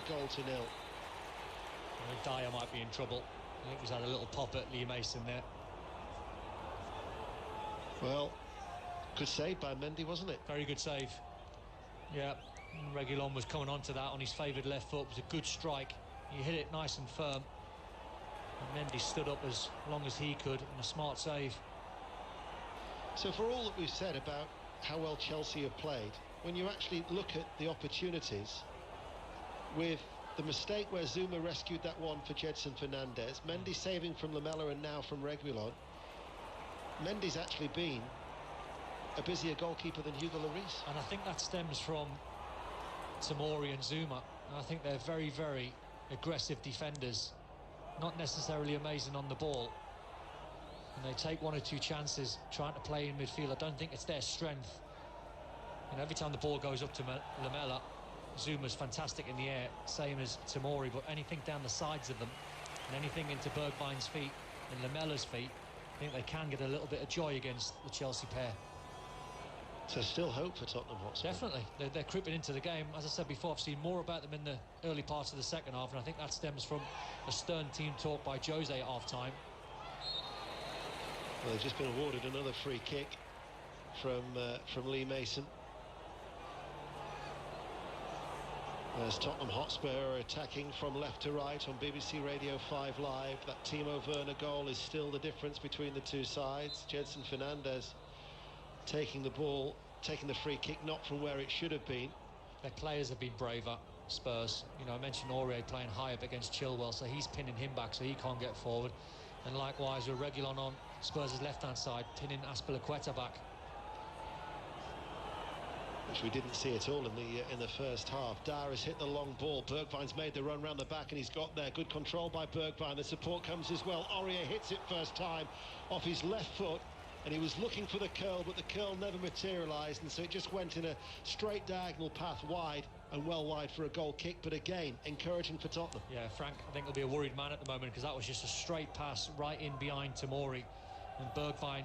1-0. I think Dyer might be in trouble. I think he's had a little pop at Lee Mason there. Well, good save by Mendy, wasn't it? Very good save. Yeah, Reguilon was coming onto that on his favoured left foot. It was a good strike. He hit it nice and firm. And Mendy stood up as long as he could, and a smart save. So for all that we've said about how well Chelsea have played, when you actually look at the opportunities, with the mistake where Zuma rescued that one for Jedson Fernandez, Mendy saving from Lamela and now from Reguilon, Mendy's actually been a busier goalkeeper than Hugo Lloris. And I think that stems from Tomori and Zuma. And I think they're very, very aggressive defenders, not necessarily amazing on the ball. And they take 1 or 2 chances trying to play in midfield. I don't think it's their strength. And every time the ball goes up to Lamela, Zuma's fantastic in the air, same as Tomori, but anything down the sides of them and anything into Bergwijn's feet and Lamela's feet, I think they can get a little bit of joy against the Chelsea pair. So still hope for Tottenham Hotspur. Definitely. They're creeping into the game. As I said before, I've seen more about them in the early parts of the second half, and I think that stems from a stern team talk by Jose at half-time. Well, they've just been awarded another free kick from Lee Mason. As Tottenham Hotspur are attacking from left to right on BBC Radio 5 Live. That Timo Werner goal is still the difference between the two sides. Jedson Fernandez taking the ball, taking the free kick, not from where it should have been. Their players have been braver. Spurs. You know, I mentioned Aurier playing high up against Chilwell, so he's pinning him back so he can't get forward. And likewise with Reguilon on Spurs' left-hand side, pinning Azpilicueta back. Which we didn't see at all in the first half. Dyer has hit the long ball. Bergwijn's made the run round the back and he's got there. Good control by Bergwijn. The support comes as well. Aurier hits it first time off his left foot. And he was looking for the curl, but the curl never materialised, and so it just went in a straight diagonal path wide, and well wide for a goal kick, but again, encouraging for Tottenham. Yeah, Frank, I think he'll be a worried man at the moment, because that was just a straight pass right in behind Tomori, and Bergwijn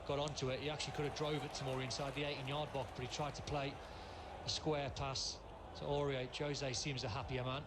got onto it. He actually could have drove it Tomori inside the 18-yard box, but he tried to play a square pass to Aurier. Jose seems a happier man.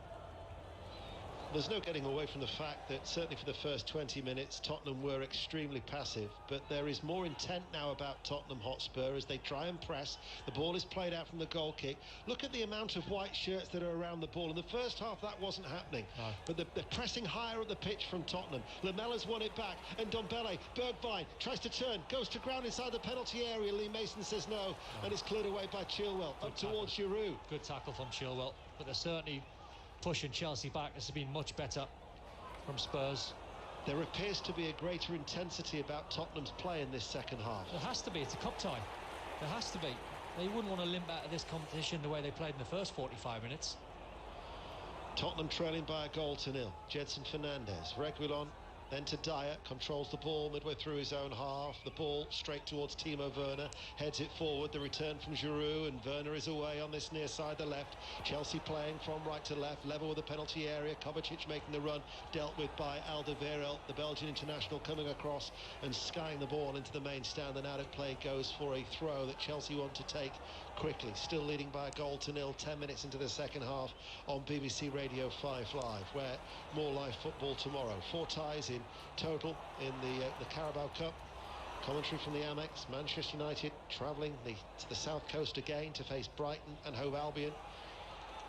There's no getting away from the fact that certainly for the first 20 minutes Tottenham were extremely passive, but there is more intent now about Tottenham Hotspur as they try and press. The ball is played out from the goal kick. Look at the amount of white shirts that are around the ball. In the first half that wasn't happening, no. But they're pressing higher at the pitch from Tottenham. Lamella's won it back, and Ndombele, Bergwijn tries to turn, goes to ground inside the penalty area. Lee Mason says no, and it's cleared away by Chilwell. Good up towards Giroud. Good tackle from Chilwell, but they're certainly pushing Chelsea back. This has been much better from Spurs. There appears to be a greater intensity about Tottenham's play in this second half. There has to be. It's a cup tie. There has to be. They wouldn't want to limp out of this competition the way they played in the first 45 minutes. Tottenham trailing by a goal to nil. Jedson Fernandez, Reguilon, then to Dyer, controls the ball midway through his own half. The ball straight towards Timo Werner, heads it forward. The return from Giroud, and Werner is away on this near side, the left. Chelsea playing from right to left, level with the penalty area. Kovacic making the run, dealt with by Alderweireld, the Belgian international, coming across and skying the ball into the main stand. And out of play goes for a throw that Chelsea want to take quickly. Still leading by a goal to nil, 10 minutes into the second half on BBC Radio 5 Live, where more live football tomorrow. 4 ties in total in the Carabao Cup. Commentary from the Amex. Manchester United travelling to the south coast again to face Brighton and Hove Albion.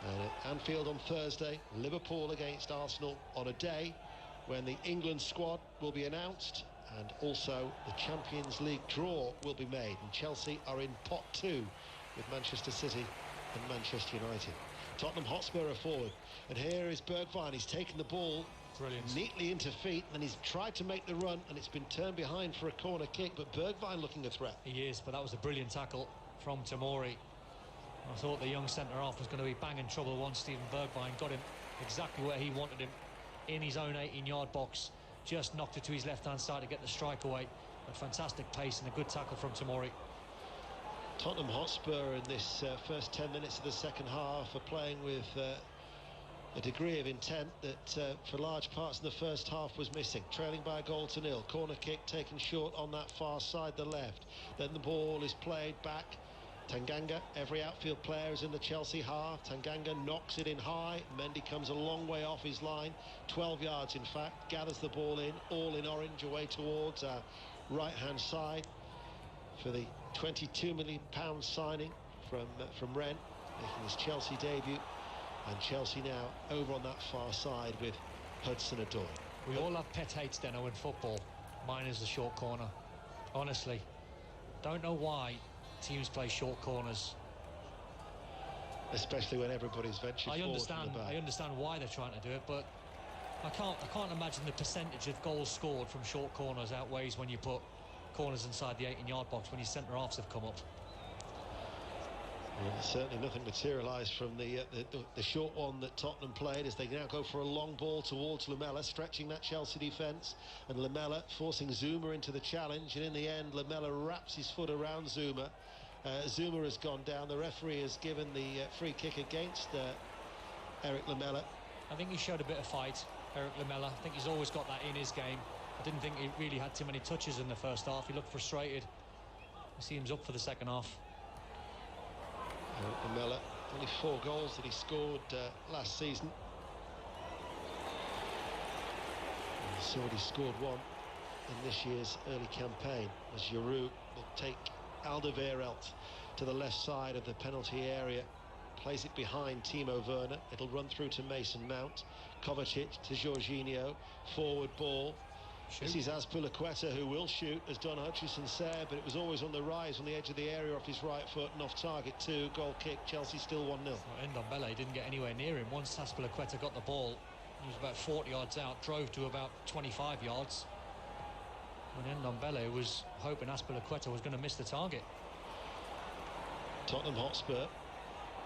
And at Anfield on Thursday, Liverpool against Arsenal on a day when the England squad will be announced, and also the Champions League draw will be made, and Chelsea are in pot 2 with Manchester City and Manchester United. Tottenham Hotspur are forward, and here is Bergwijn. He's taken the ball neatly into feet, and he's tried to make the run, and it's been turned behind for a corner kick, but Bergwijn looking a threat. He is, but that was a brilliant tackle from Tomori. I thought the young centre-half was going to be banging trouble once Steven Bergwijn got him exactly where he wanted him, in his own 18-yard box. Just knocked it to his left-hand side to get the strike away. A fantastic pace and a good tackle from Tomori. Tottenham Hotspur in this first 10 minutes of the second half are playing with a degree of intent that for large parts of the first half was missing. Trailing by a goal to nil. Corner kick taken short on that far side, the left. Then the ball is played back. Tanganga, every outfield player is in the Chelsea half. Tanganga knocks it in high. Mendy comes a long way off his line, 12 yards in fact, gathers the ball in, all in orange, away towards our right-hand side for the £22 million signing from Rennes, making his Chelsea debut. And Chelsea now over on that far side with Hudson-Odoi. We all have pet hates, Deno, in football. Mine is the short corner. Honestly, don't know why teams play short corners. Especially when everybody's ventured forward from the back. I understand why they're trying to do it, but I can't imagine the percentage of goals scored from short corners outweighs when you put corners inside the 18-yard box when your centre-halves have come up. Well, certainly nothing materialised from the short one that Tottenham played, as they now go for a long ball towards Lamela, stretching that Chelsea defence, and Lamela forcing Zuma into the challenge, and in the end Lamela wraps his foot around Zuma. Zuma has gone down. The referee has given the free kick against Eric Lamela. I think he showed a bit of fight, Eric Lamela. I think he's always got that in his game. I didn't think he really had too many touches in the first half. He looked frustrated. He seems up for the second half. Lamela, only 4 goals that he scored last season. He's already scored 1 in this year's early campaign, as Giroud will take Alderweireld to the left side of the penalty area, plays it behind Timo Werner. It'll run through to Mason Mount. Kovacic to Jorginho, forward ball. shoot. This is Azpilicueta, who will shoot, as Don Hutchison said, but it was always on the rise, on the edge of the area, off his right foot and off target too. Goal kick, Chelsea still 1-0. Well, Ndombele didn't get anywhere near him. Once Azpilicueta got the ball, he was about 40 yards out, drove to about 25 yards. When Ndombele was hoping Azpilicueta was going to miss the target. Tottenham Hotspur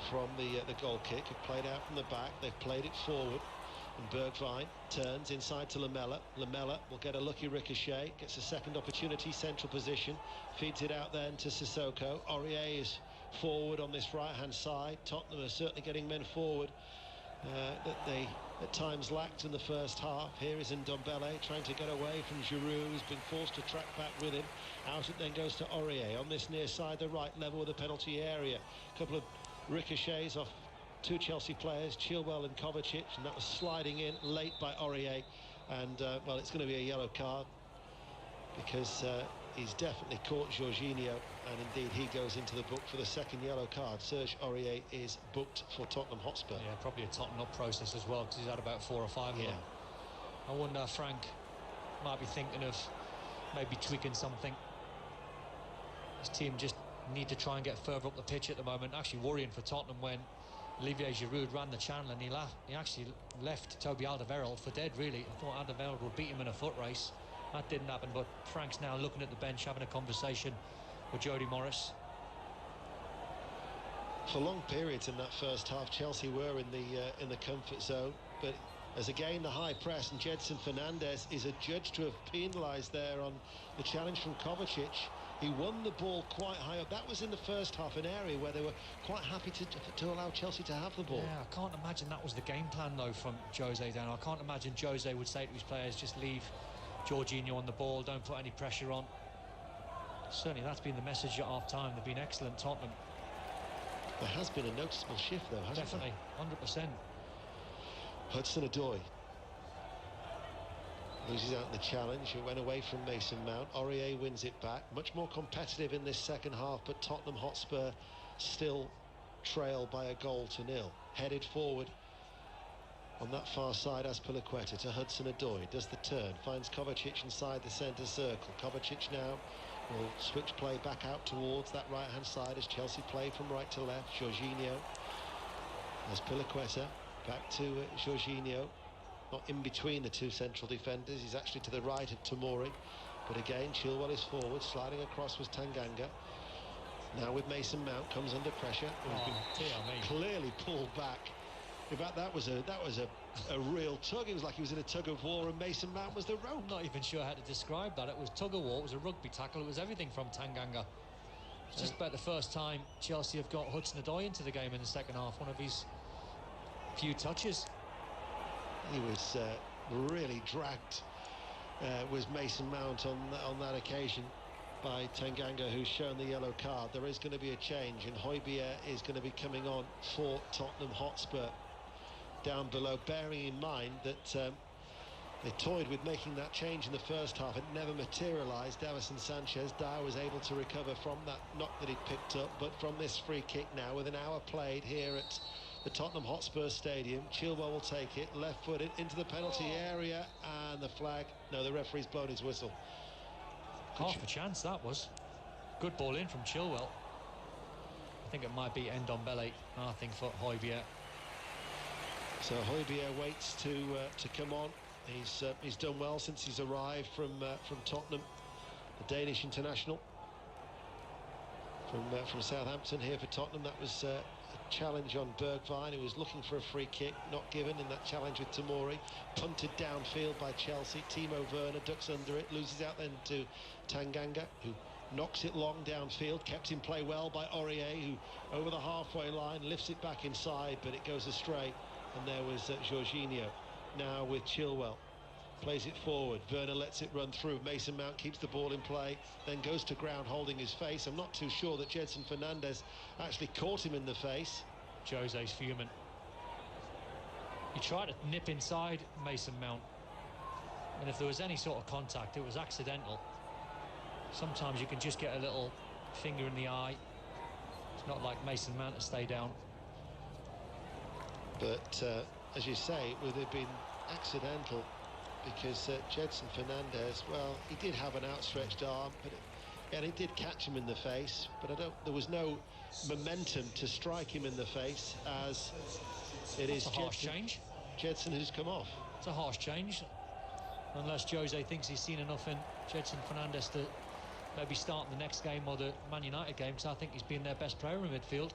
from the goal kick have played out from the back. They've played it forward, and Bergwijn turns inside to Lamela. Lamela will get a lucky ricochet, gets a second opportunity, central position, feeds it out then to Sissoko. Aurier is forward on this right hand side. Tottenham are certainly getting men forward that they at times lacked in the first half. Here is Ndombele trying to get away from Giroud, who's been forced to track back with him. Out it then goes to Aurier on this near side, the right level of the penalty area. A couple of ricochets off two Chelsea players, Chilwell and Kovacic, and that was sliding in late by Aurier. And well, it's going to be a yellow card because he's definitely caught Jorginho, and indeed he goes into the book for the second yellow card. Serge Aurier is booked for Tottenham Hotspur. Yeah, probably a Tottenham up process as well, because he's had about 4 or 5 of them. I wonder if Frank might be thinking of maybe tweaking something. His team just need to try and get further up the pitch at the moment. Actually worrying for Tottenham when Olivier Giroud ran the channel and he actually left Toby Alderweireld for dead, really. I thought Alderweireld would beat him in a foot race. That didn't happen, but Frank's now looking at the bench, having a conversation with Jody Morris. For long periods in that first half, Chelsea were in the comfort zone, but as again the high press, and Jedson Fernandez is adjudged to have penalised there on the challenge from Kovacic. He won the ball quite high up. That was in the first half, an area where they were quite happy to allow Chelsea to have the ball. Yeah, I can't imagine that was the game plan though from Jose down. I can't imagine Jose would say to his players, just leave Jorginho on the ball, don't put any pressure on. Certainly that's been the message at half time. They've been excellent, Tottenham. There has been a noticeable shift though, hasn't Definitely, 100%. Hudson-Odoi loses out in the challenge. It went away from Mason Mount. Aurier wins it back. Much more competitive in this second half, but Tottenham Hotspur still trail by a goal to nil. Headed forward on that far side, Azpilicueta to Hudson-Odoi. Does the turn, finds Kovacic inside the centre circle. Kovacic now will switch play back out towards that right-hand side as Chelsea play from right to left. Jorginho. Azpilicueta back to Jorginho. Not in between the two central defenders, he's actually to the right of Tomori. But again, Chilwell is forward, sliding across was Tanganga. Now with Mason Mount, comes under pressure. Clearly pulled back. In fact, that was a real tug. It was like he was in a tug of war, and Mason Mount was the rope. I'm not even sure how to describe that. It was tug of war, it was a rugby tackle, it was everything from Tanganga. It's just about the first time Chelsea have got Hudson-Odoi into the game in the second half. One of his few touches. He was really dragged, was Mason Mount on that occasion by Tanganga, who's shown the yellow card. There is going to be a change, and Højbjerg is going to be coming on for Tottenham Hotspur down below, bearing in mind that they toyed with making that change in the first half. It never materialised. Davison Sanchez, Dyer was able to recover from that knock that he'd picked up, but from this free kick now, with an hour played here at the Tottenham Hotspur Stadium, Chilwell will take it, left-footed into the penalty area, and the flag. No, the referee's blown his whistle. Half a chance that was. Good ball in from Chilwell. I think it might be Ndombele, I think, for Højbjerg. So Højbjerg waits to come on. He's done well since he's arrived from Tottenham, the Danish international from Southampton here for Tottenham. That was a challenge on Bergwijn, who was looking for a free kick, not given in that challenge with Tomori. Punted downfield by Chelsea. Timo Werner ducks under it, loses out then to Tanganga, who knocks it long downfield, kept in play well by Aurier, who over the halfway line lifts it back inside, but it goes astray. And there was Jorginho. Now with Chilwell, plays it forward. Werner lets it run through. Mason Mount keeps the ball in play, then goes to ground holding his face. I'm not too sure that Jedson Fernandez actually caught him in the face. Jose's fuming. He tried to nip inside Mason Mount, and if there was any sort of contact, it was accidental. Sometimes you can just get a little finger in the eye. It's not like Mason Mount to stay down. But as you say, it would have been accidental because Jedson Fernandez, well, he did have an outstretched arm, and it did catch him in the face, but there was no momentum to strike him in the face, as it is a harsh change. Jedson who's come off. It's a harsh change, unless Jose thinks he's seen enough in Jedson Fernandez to maybe start in the next game or the Man United game, because I think he's been their best player in midfield.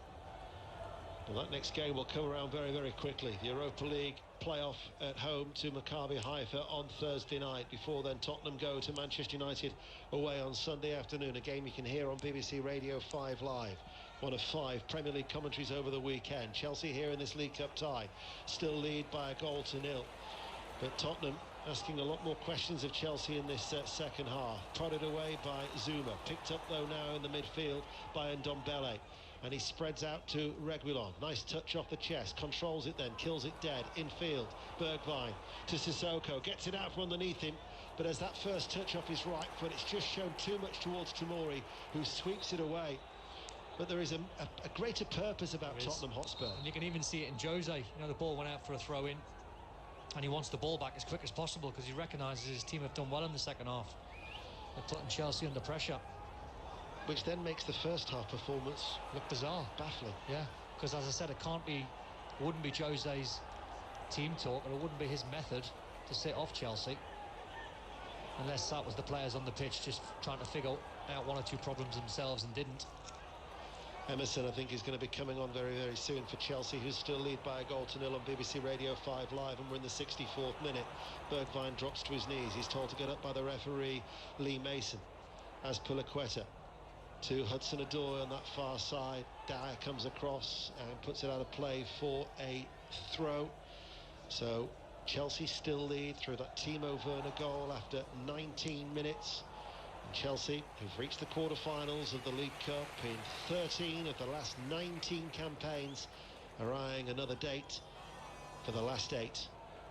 Well, that next game will come around very, very quickly. The Europa League playoff at home to Maccabi Haifa on Thursday night. Before then, Tottenham go to Manchester United away on Sunday afternoon. A game you can hear on BBC Radio 5 Live. One of 5 Premier League commentaries over the weekend. Chelsea here in this League Cup tie, still lead by a goal to nil. But Tottenham asking a lot more questions of Chelsea in this second half. Prodded away by Zuma. Picked up, though, now in the midfield by Ndombele. And he spreads out to Reguilon. Nice touch off the chest. Controls it then. Kills it dead. Infield. Bergwijn to Sissoko. Gets it out from underneath him. But as that first touch off his right foot, it's just shown too much towards Tomori, who sweeps it away. But there is a greater purpose about Tottenham Hotspur. And you can even see it in Jose. You know, the ball went out for a throw-in, and he wants the ball back as quick as possible because he recognises his team have done well in the second half. They're putting Chelsea under pressure. Which then makes the first half performance look bizarre. Baffling. Yeah, because as I said, wouldn't be Jose's team talk, and it wouldn't be his method to sit off Chelsea. Unless that was the players on the pitch just trying to figure out 1 or 2 problems themselves and didn't. Emerson, I think, is going to be coming on very, very soon for Chelsea, who still lead by a goal to nil on BBC Radio 5 Live, and we're in the 64th minute. Bergwijn drops to his knees. He's told to get up by the referee, Lee Mason. As Pulaqueta to Hudson-Odoi on that far side. Dyer comes across and puts it out of play for a throw. So Chelsea still lead through that Timo Werner goal after 19 minutes. And Chelsea, who've reached the quarter-finals of the League Cup in 13 of the last 19 campaigns, are eyeing another date for the last 8.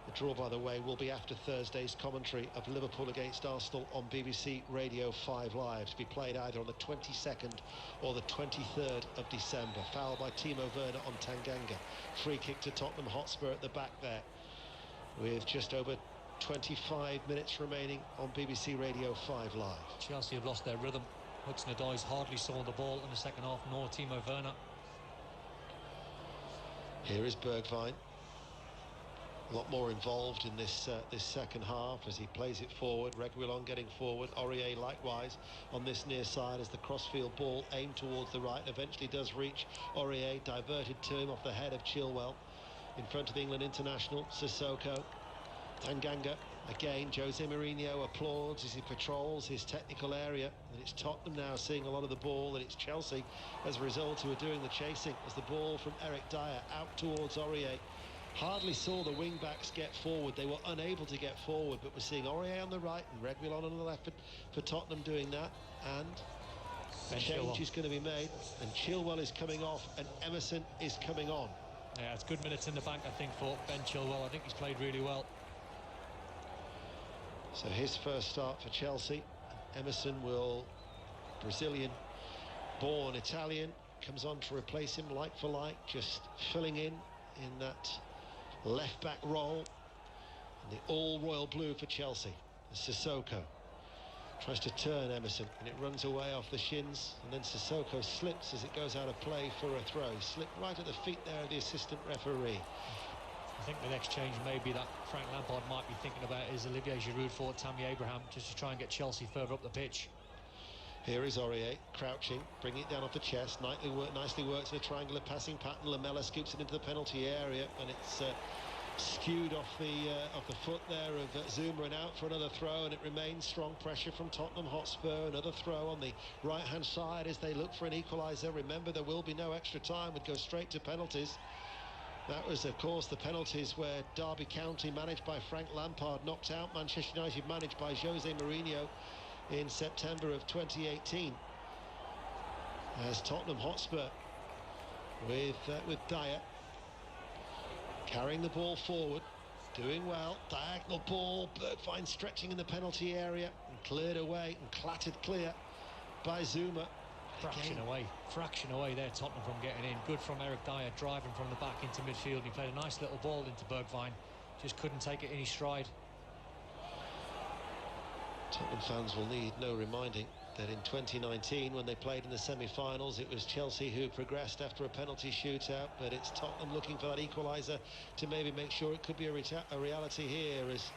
The draw, by the way, will be after Thursday's commentary of Liverpool against Arsenal on BBC Radio 5 Live, to be played either on the 22nd or the 23rd of December. Foul by Timo Werner on Tanganga. Free kick to Tottenham Hotspur at the back there, with just over 25 minutes remaining on BBC Radio 5 Live. Chelsea have lost their rhythm. Hudson-Odoi's hardly saw the ball in the second half, nor Timo Werner. Here is Bergwijn. A lot more involved in this second half as he plays it forward. Reguilon getting forward. Aurier likewise on this near side as the crossfield ball aimed towards the right eventually does reach Aurier, diverted to him off the head of Chilwell. In front of the England international, Sissoko. Tanganga again. Jose Mourinho applauds as he patrols his technical area, and it's Tottenham now seeing a lot of the ball, and it's Chelsea as a result who are doing the chasing as the ball from Eric Dyer out towards Aurier. Hardly saw the wing-backs get forward. They were unable to get forward, but we're seeing Aurier on the right and Reguilon on the left for Tottenham doing that. And a change is going to be made, and Chilwell is coming off and Emerson is coming on. Yeah, it's good minutes in the bank, I think, for Ben Chilwell. I think he's played really well. So his first start for Chelsea. Emerson will, Brazilian-born Italian, comes on to replace him like for like, just filling in that left-back role. And the all-royal blue for Chelsea. Sissoko tries to turn Emerson, and it runs away off the shins, and then Sissoko slips as it goes out of play for a throw. Slipped right at the feet there of the assistant referee. I think the next change maybe that Frank Lampard might be thinking about is Olivier Giroud for Tammy Abraham, just to try and get Chelsea further up the pitch. Here is Aurier, crouching, bringing it down off the chest. Nicely works in a triangular passing pattern. Lamela scoops it into the penalty area, and it's skewed off the foot there of Zuma, and out for another throw, and it remains strong pressure from Tottenham Hotspur. Another throw on the right-hand side as they look for an equaliser. Remember, there will be no extra time. Would go straight to penalties. That was, of course, the penalties where Derby County, managed by Frank Lampard, knocked out Manchester United, managed by Jose Mourinho, in September of 2018. As Tottenham Hotspur with Dyer carrying the ball forward, doing well. Diagonal ball, Bergwijn stretching in the penalty area and cleared away and clattered clear by Zuma. Fraction away there, Tottenham from getting in. Good from Eric Dyer, driving from the back into midfield. He played a nice little ball into Bergwijn, just couldn't take it in his stride. Tottenham fans will need no reminding that in 2019, when they played in the semi-finals, it was Chelsea who progressed after a penalty shootout, but it's Tottenham looking for that equaliser to maybe make sure it could be a reality here, as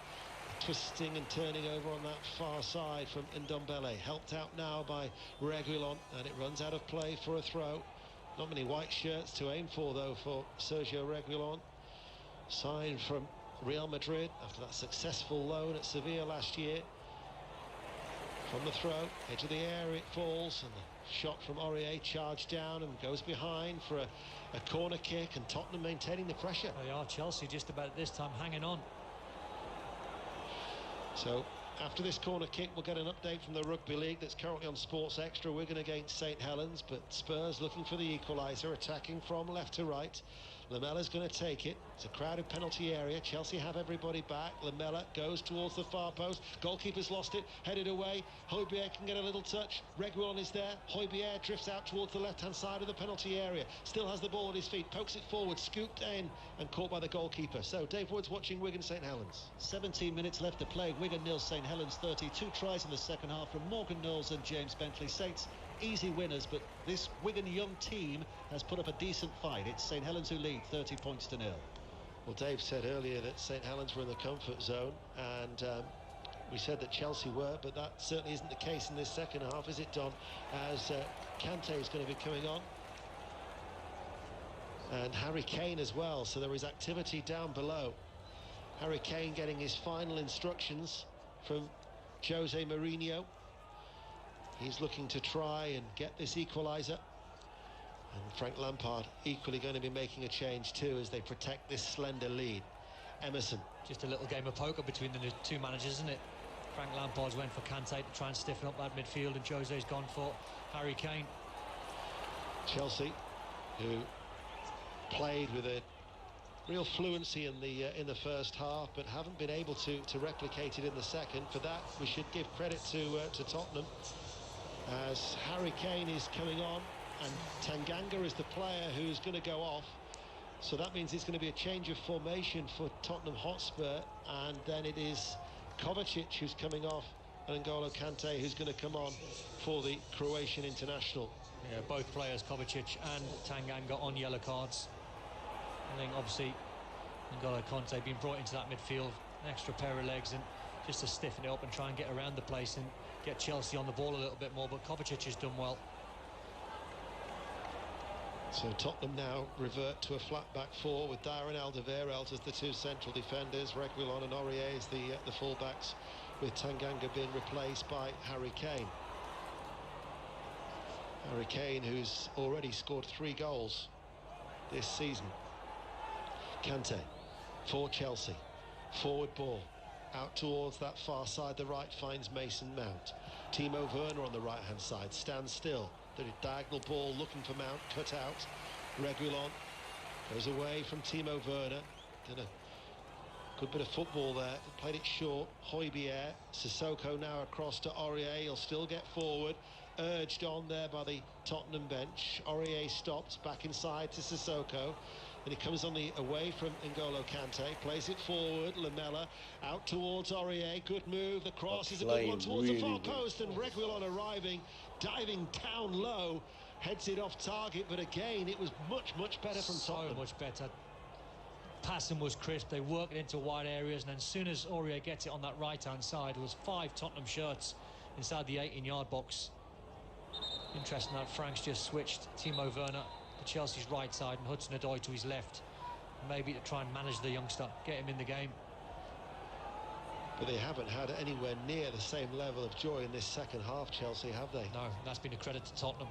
twisting and turning over on that far side from Ndombele, helped out now by Reguilon, and it runs out of play for a throw. Not many white shirts to aim for, though, for Sergio Reguilon. Signed from Real Madrid after that successful loan at Sevilla last year. From the throw, edge of the air it falls, and the shot from Aurier charged down and goes behind for a corner kick, and Tottenham maintaining the pressure. They are. Chelsea just about at this time hanging on. So after this corner kick, we'll get an update from the Rugby League that's currently on Sports Extra. Wigan against St Helens, but Spurs looking for the equaliser, attacking from left to right. Lamella's going to take it. It's a crowded penalty area. Chelsea have everybody back. Lamella goes towards the far post. Goalkeeper's lost it, headed away. Højbjerg can get a little touch. Reguilon is there. Højbjerg drifts out towards the left-hand side of the penalty area. Still has the ball at his feet, pokes it forward, scooped in and caught by the goalkeeper. So Dave Wood's watching Wigan St Helens. 17 minutes left to play. Wigan nil, St Helens 32 tries in the second half from Morgan Knowles and James Bentley. Saints easy winners, but this Wigan young team has put up a decent fight. It's St Helens who lead 30 points to 0. Well, Dave said earlier that St Helens were in the comfort zone, and we said that Chelsea were, but that certainly isn't the case in this second half, is it, Don? As Kante is going to be coming on, and Harry Kane as well, so there is activity down below. Harry Kane getting his final instructions from Jose Mourinho. He's looking to try and get this equaliser. And Frank Lampard equally going to be making a change too, as they protect this slender lead. Emerson. Just a little game of poker between the two managers, isn't it? Frank Lampard's went for Kante to try and stiffen up that midfield, and Jose's gone for Harry Kane. Chelsea, who played with a real fluency in the first half, but haven't been able to replicate it in the second. For that, we should give credit to Tottenham, as Harry Kane is coming on, and Tanganga is the player who's going to go off. So that means it's going to be a change of formation for Tottenham Hotspur, and then it is Kovacic who's coming off, and N'Golo Kante who's going to come on for the Croatian international. Yeah, both players, Kovacic and Tanganga, on yellow cards. I think obviously N'Golo Kante being brought into that midfield, an extra pair of legs, and just to stiffen it up and try and get around the place and get Chelsea on the ball a little bit more, but Kovacic has done well. So Tottenham now revert to a flat back four with Dyer and Alderweireld as the two central defenders, Reguilon and Aurier as the full-backs, with Tanganga being replaced by Harry Kane. Harry Kane, who's already scored 3 goals this season. Kante for Chelsea, forward ball out towards that far side, the right, finds Mason Mount. Timo Werner on the right hand side stands still. The diagonal ball looking for Mount, cut out. Reguilon goes away from Timo Werner. Did a good bit of football there, played it short. Højbjerg, Sissoko now across to Aurier. He'll still get forward, urged on there by the Tottenham bench. Aurier stopped, back inside to Sissoko, and he comes on the away from N'Golo Kante, plays it forward. Lamella out towards Aurier, good move, the cross is a good one towards the far post, and Reguilon arriving, diving down low, heads it off target, but again it was much better from Tottenham. So much better. Passing was crisp, they worked it into wide areas, and then as soon as Aurier gets it on that right hand side, there was 5 Tottenham shirts inside the 18-yard box. Interesting that Frank's just switched Timo Werner to Chelsea's right side and Hudson-Odoi to his left, maybe to try and manage the youngster, get him in the game. But they haven't had anywhere near the same level of joy in this second half, Chelsea, have they? No, that's been a credit to Tottenham.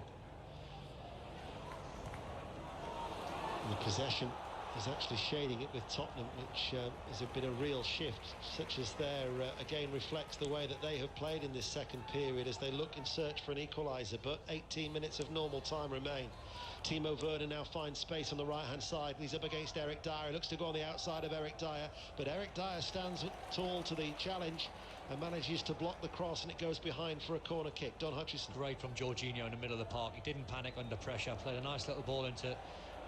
And the possession is actually shading it with Tottenham, which has been a real shift, such as there again reflects the way that they have played in this second period as they look in search for an equaliser, but 18 minutes of normal time remain. Timo Werner now finds space on the right hand side, and he's up against Eric Dyer. He looks to go on the outside of Eric Dyer, but Eric Dyer stands tall to the challenge and manages to block the cross, and it goes behind for a corner kick. Don Hutchison. Great from Jorginho in the middle of the park. He didn't panic under pressure, played a nice little ball into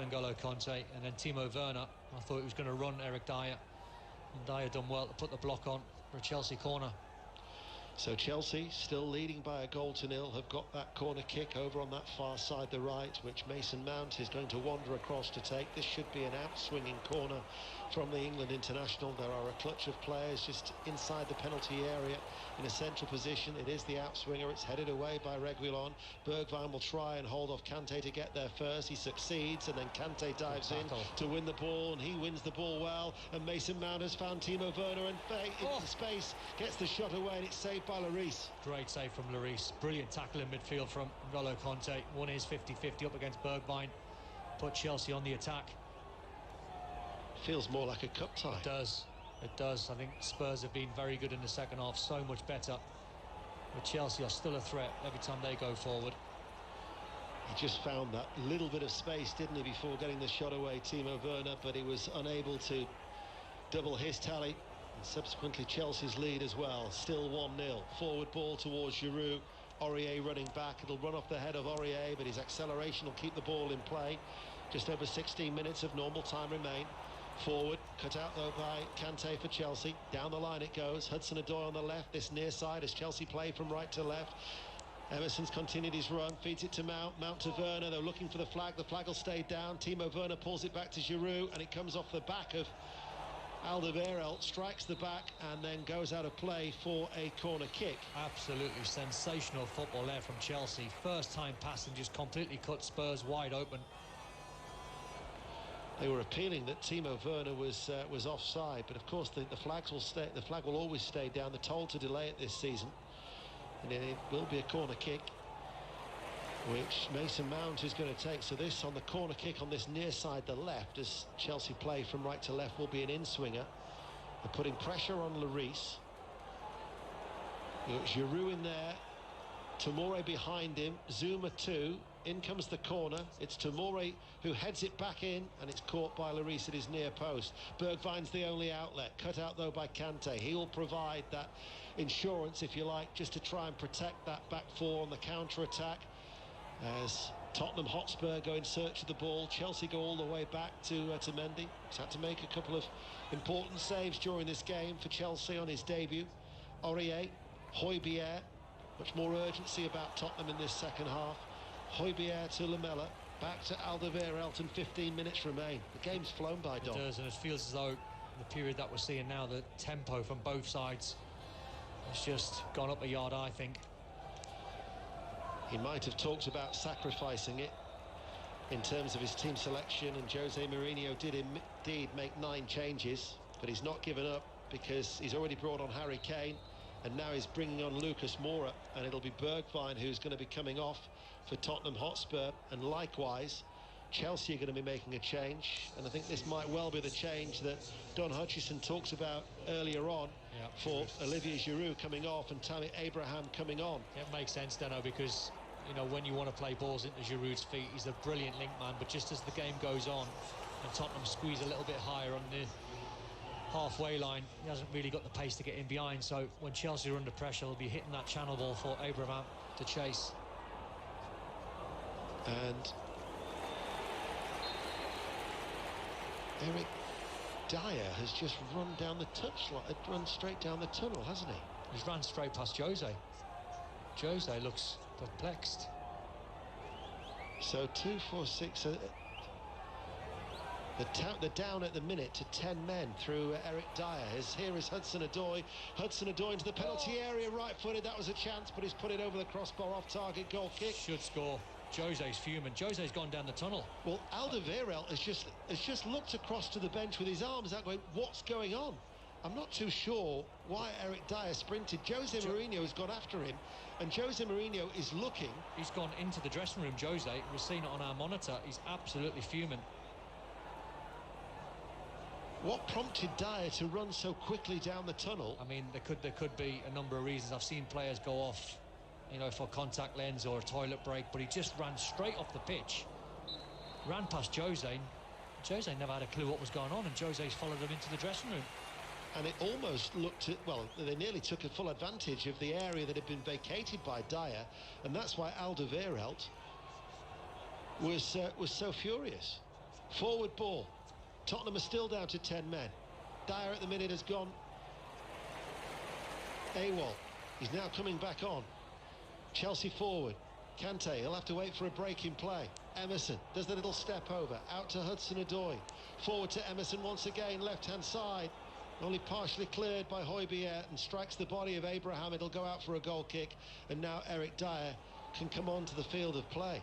N'Golo Kante, and then Timo Werner, I thought he was going to run Eric Dyer, and Dyer done well to put the block on for a Chelsea corner. So Chelsea, still leading by a goal to nil, have got that corner kick over on that far side, the right, which Mason Mount is going to wander across to take. This should be an out-swinging corner from the England international. There are a clutch of players just inside the penalty area in a central position. It is the out-swinger. It's headed away by Reguilon. Bergwijn will try and hold off Kante to get there first. He succeeds, and then Kante dives in to win the ball, and he wins the ball well. And Mason Mount has found Timo Werner and into space, gets the shot away, and it's saved by Lloris. Great save from Lloris. Brilliant tackle in midfield from N'Golo Kante. Won his 50-50 up against Bergwijn. Put Chelsea on the attack. Feels more like a cup tie. It does. It does. I think Spurs have been very good in the second half, so much better. But Chelsea are still a threat every time they go forward. He just found that little bit of space, didn't he, before getting the shot away, Timo Werner, but he was unable to double his tally. And subsequently Chelsea's lead as well. Still 1-0. Forward ball towards Giroud. Aurier running back. It'll run off the head of Aurier, but his acceleration will keep the ball in play. Just over 16 minutes of normal time remain. Forward, cut out though by Kante for Chelsea. Down the line it goes. Hudson-Odoi on the left. This near side as Chelsea play from right to left. Emerson's continued his run, feeds it to Mount. Mount to Werner. They're looking for the flag. The flag will stay down. Timo Werner pulls it back to Giroud, and it comes off the back of Alderweireld, strikes the back and then goes out of play for a corner kick. Absolutely sensational football there from Chelsea. First time passing just completely cut Spurs wide open. They were appealing that Timo Werner was offside, but of course the flags will stay. The flag will always stay down. They're told to delay it this season, and it will be a corner kick, which Mason Mount is going to take. So this on the corner kick on this near side, the left, as Chelsea play from right to left, will be an in-swinger. They're putting pressure on Lloris. Giroud in there. Tomori behind him. Zuma 2. In comes the corner. It's Tomori who heads it back in, and it's caught by Lloris at his near post. Bergwijn's the only outlet. Cut out though by Kante. He'll provide that insurance, if you like, just to try and protect that back four on the counter-attack. As Tottenham Hotspur go in search of the ball, Chelsea go all the way back to Mendy. He's had to make a couple of important saves during this game for Chelsea on his debut. Aurier, Højbjerg, much more urgency about Tottenham in this second half. Højbjerg to Lamela, back to Alderweireld, and 15 minutes remain. The game's flown by, Dom. It does, and it feels as though the period that we're seeing now, the tempo from both sides has just gone up a yard, I think. He might have talked about sacrificing it in terms of his team selection, and Jose Mourinho did indeed make 9 changes, but he's not given up because he's already brought on Harry Kane, and now he's bringing on Lucas Moura, and it'll be Bergwijn who's going to be coming off for Tottenham Hotspur, and likewise Chelsea are going to be making a change, and I think this might well be the change that Don Hutchison talks about earlier on, for Olivier Giroud coming off and Tammy Abraham coming on. It makes sense, Dano, because you know when you want to play balls into Giroud's feet, he's a brilliant link man, but just as the game goes on and Tottenham squeeze a little bit higher on the halfway line, he hasn't really got the pace to get in behind, so when Chelsea are under pressure, they'll be hitting that channel ball for Abraham to chase. And Eric Dyer has just run down the touchline, run straight down the tunnel, hasn't he? He's run straight past Jose. Jose looks perplexed. So 2, 4, 6. They're down at the minute to 10 men through Eric Dyer. Here is Hudson-Odoi. Hudson-Odoi into the penalty area, right-footed. That was a chance, but he's put it over the crossbar, off-target, goal kick. Should score. Jose's fuming. Jose's gone down the tunnel. Well, Alderweireld has just looked across to the bench with his arms out going, what's going on? I'm not too sure why Eric Dyer sprinted. Jose Mourinho has gone after him, and Jose Mourinho is looking. He's gone into the dressing room, Jose. We've seen it on our monitor. He's absolutely fuming. What prompted Dyer to run so quickly down the tunnel? I mean, there could be a number of reasons. I've seen players go off, you know, for contact lens or a toilet break, but he just ran straight off the pitch, ran past Jose. Jose never had a clue what was going on, and Jose's followed him into the dressing room. And it almost looked at, well, they nearly took a full advantage of the area that had been vacated by Dyer, and that's why Alderweireld was so furious. Forward ball. Tottenham are still down to 10 men. Dyer at the minute has gone AWOL. He's now coming back on. Chelsea forward. Kante, he'll have to wait for a break in play. Emerson does the little step over. Out to Hudson-Odoi. Forward to Emerson once again, left-hand side. Only partially cleared by Højbjerg and strikes the body of Abraham. It'll go out for a goal kick. And now Eric Dyer can come on to the field of play.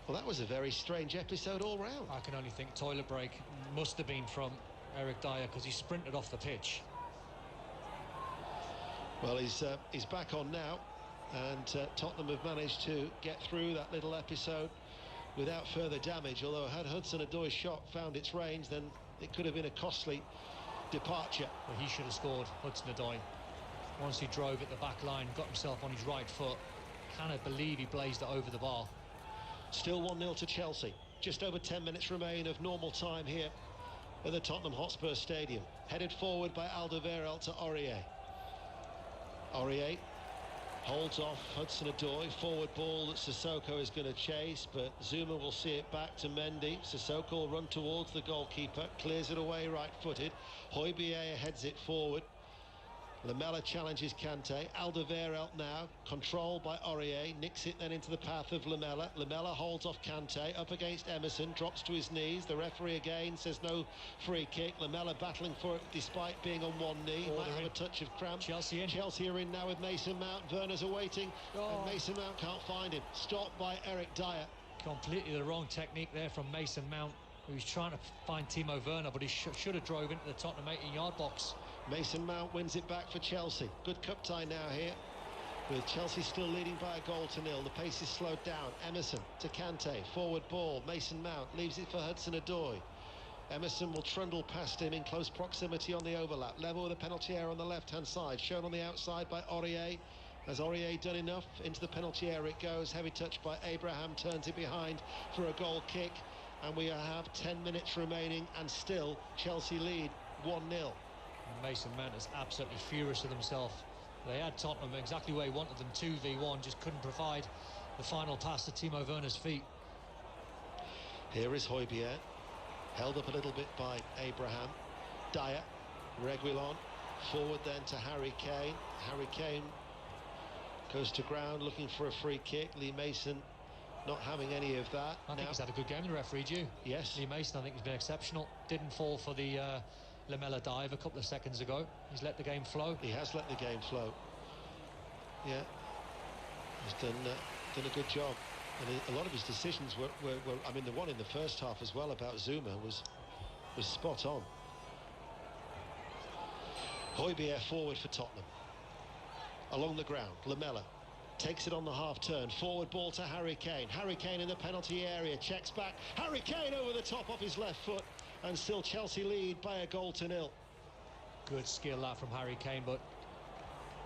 Well, that was a very strange episode all round. I can only think toilet break must have been from Eric Dyer because he sprinted off the pitch. Well, he's back on now, and Tottenham have managed to get through that little episode without further damage, although had Hudson-Odoi's shot found its range, then it could have been a costly departure. Well, he should have scored, Hudson-Odoi. Once he drove at the back line, got himself on his right foot. Cannot believe he blazed it over the bar. Still 1-0 to Chelsea. Just over 10 minutes remain of normal time here at the Tottenham Hotspur Stadium. Headed forward by Alderweireld to Aurier. Aurier holds off Hudson-Odoi. Forward ball that Sissoko is going to chase, but Zuma will see it back to Mendy. Sissoko will run towards the goalkeeper, clears it away right-footed. Højbjerg heads it forward. Lamela challenges Kante. Alderweireld now, controlled by Aurier, nicks it then into the path of Lamela. Lamela holds off Kante, up against Emerson, drops to his knees. The referee again says no free kick. Lamela battling for it despite being on one knee. Might have a touch of cramp. Chelsea in. Chelsea are in now with Mason Mount. Werner's awaiting, and Mason Mount can't find him. Stopped by Eric Dyer. Completely the wrong technique there from Mason Mount, who was trying to find Timo Werner, but he should have drove into the Tottenham 18-yard box. Mason Mount wins it back for Chelsea. Good cup tie now here, with Chelsea still leading by 1-0. The pace is slowed down. Emerson to Kante. Forward ball. Mason Mount leaves it for Hudson-Odoi. Emerson will trundle past him in close proximity on the overlap. Level with a penalty area on the left-hand side. Shown on the outside by Aurier. Has Aurier done enough? Into the penalty area it goes. Heavy touch by Abraham. Turns it behind for a goal kick. And we have 10 minutes remaining, and still Chelsea lead 1-0. Mason Mount is absolutely furious with himself. They had Tottenham exactly where he wanted them, 2v1, just couldn't provide the final pass to Timo Werner's feet. Here is Højbjerg, held up a little bit by Abraham. Dyer, Reguilon, forward then to Harry Kane. Harry Kane goes to ground looking for a free kick. Lee Mason not having any of that. I think he's had a good game, the referee, Jew. Yes. Lee Mason, I think, has been exceptional. Didn't fall for the Lamela dive a couple of seconds ago. He's let the game flow. He has let the game flow. Yeah. He's done a good job. And a lot of his decisions were I mean, the one in the first half as well about Zuma was spot on. Højbjerg forward for Tottenham. Along the ground, Lamela takes it on the half turn. Forward ball to Harry Kane. Harry Kane in the penalty area, checks back. Harry Kane over the top off his left foot, and still Chelsea lead by 1-0. Good skill that from Harry Kane, but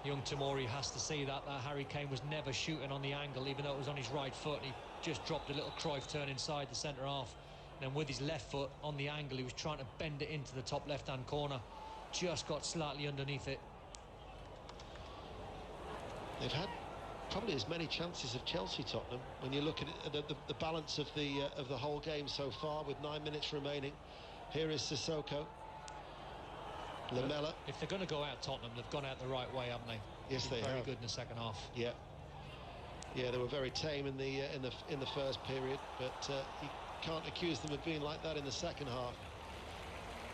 young Tomori has to see that Harry Kane was never shooting on the angle, even though it was on his right foot. He just dropped a little Cruyff turn inside the centre half. And then with his left foot on the angle, he was trying to bend it into the top left-hand corner. Just got slightly underneath it. They've had probably as many chances of Chelsea, Tottenham, when you look at it, the balance of the whole game so far, with 9 minutes remaining. Here is Sissoko. Lamela. If they're going to go out Tottenham, they've gone out the right way, haven't they? Yes, they have. Very good in the second half. Yeah, they were very tame in the first period, but you can't accuse them of being like that in the second half.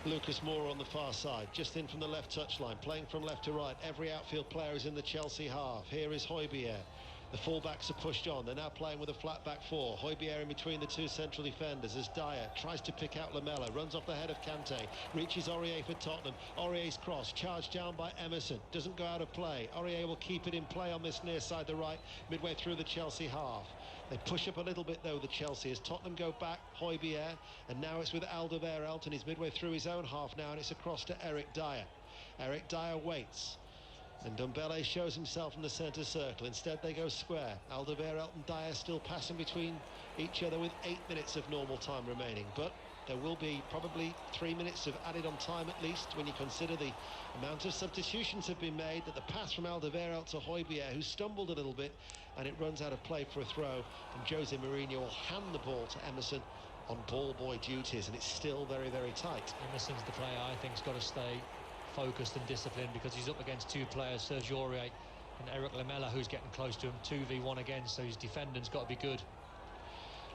Lucas Moura on the far side, just in from the left touchline, playing from left to right. Every outfield player is in the Chelsea half. Here is Højbjerg. The fullbacks are pushed on. They're now playing with a flat back four. Højbjerg in between the two central defenders as Dyer tries to pick out Lamela, runs off the head of Kante, reaches Aurier for Tottenham. Aurier's cross, charged down by Emerson, doesn't go out of play. Aurier will keep it in play on this near side, the right, midway through the Chelsea half. They push up a little bit though, the Chelsea, as Tottenham go back. Højbjerg, and now it's with Alderweireld, and he's midway through his own half now, and it's across to Eric Dyer. Eric Dyer waits, and Ndombele shows himself in the centre circle. Instead they go square. Alderweireld and Dyer still passing between each other with 8 minutes of normal time remaining, but there will be probably 3 minutes of added on time at least when you consider the amount of substitutions have been made. That the pass from Alderweireld to Højbjerg, who stumbled a little bit, and it runs out of play for a throw, and Jose Mourinho will hand the ball to Emerson on ball boy duties, and it's still very, very tight. Emerson's the player I think has got to stay focused and disciplined, because he's up against two players, Sergio Aurier And Eric Lamela, who's getting close to him, 2v1 again, so his defending's got to be good.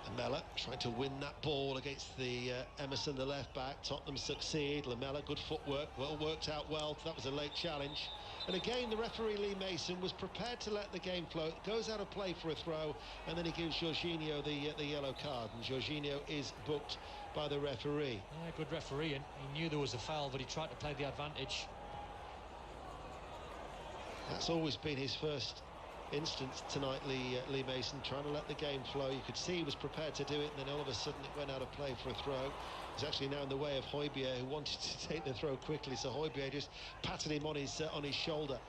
Lamela trying to win that ball against the Emerson, the left back. Tottenham succeed. Lamela, good footwork, worked out well. That was a late challenge. And again, the referee Lee Mason was prepared to let the game flow. Goes out of play for a throw, and then he gives Jorginho the yellow card. And Jorginho is booked by the referee. Yeah, good referee, and he knew there was a foul, but he tried to play the advantage. That's always been his first instance tonight, Lee Mason, trying to let the game flow. You could see he was prepared to do it, and then all of a sudden it went out of play for a throw. He's actually now in the way of Højbjerg, who wanted to take the throw quickly, so Højbjerg just patted him on his shoulder.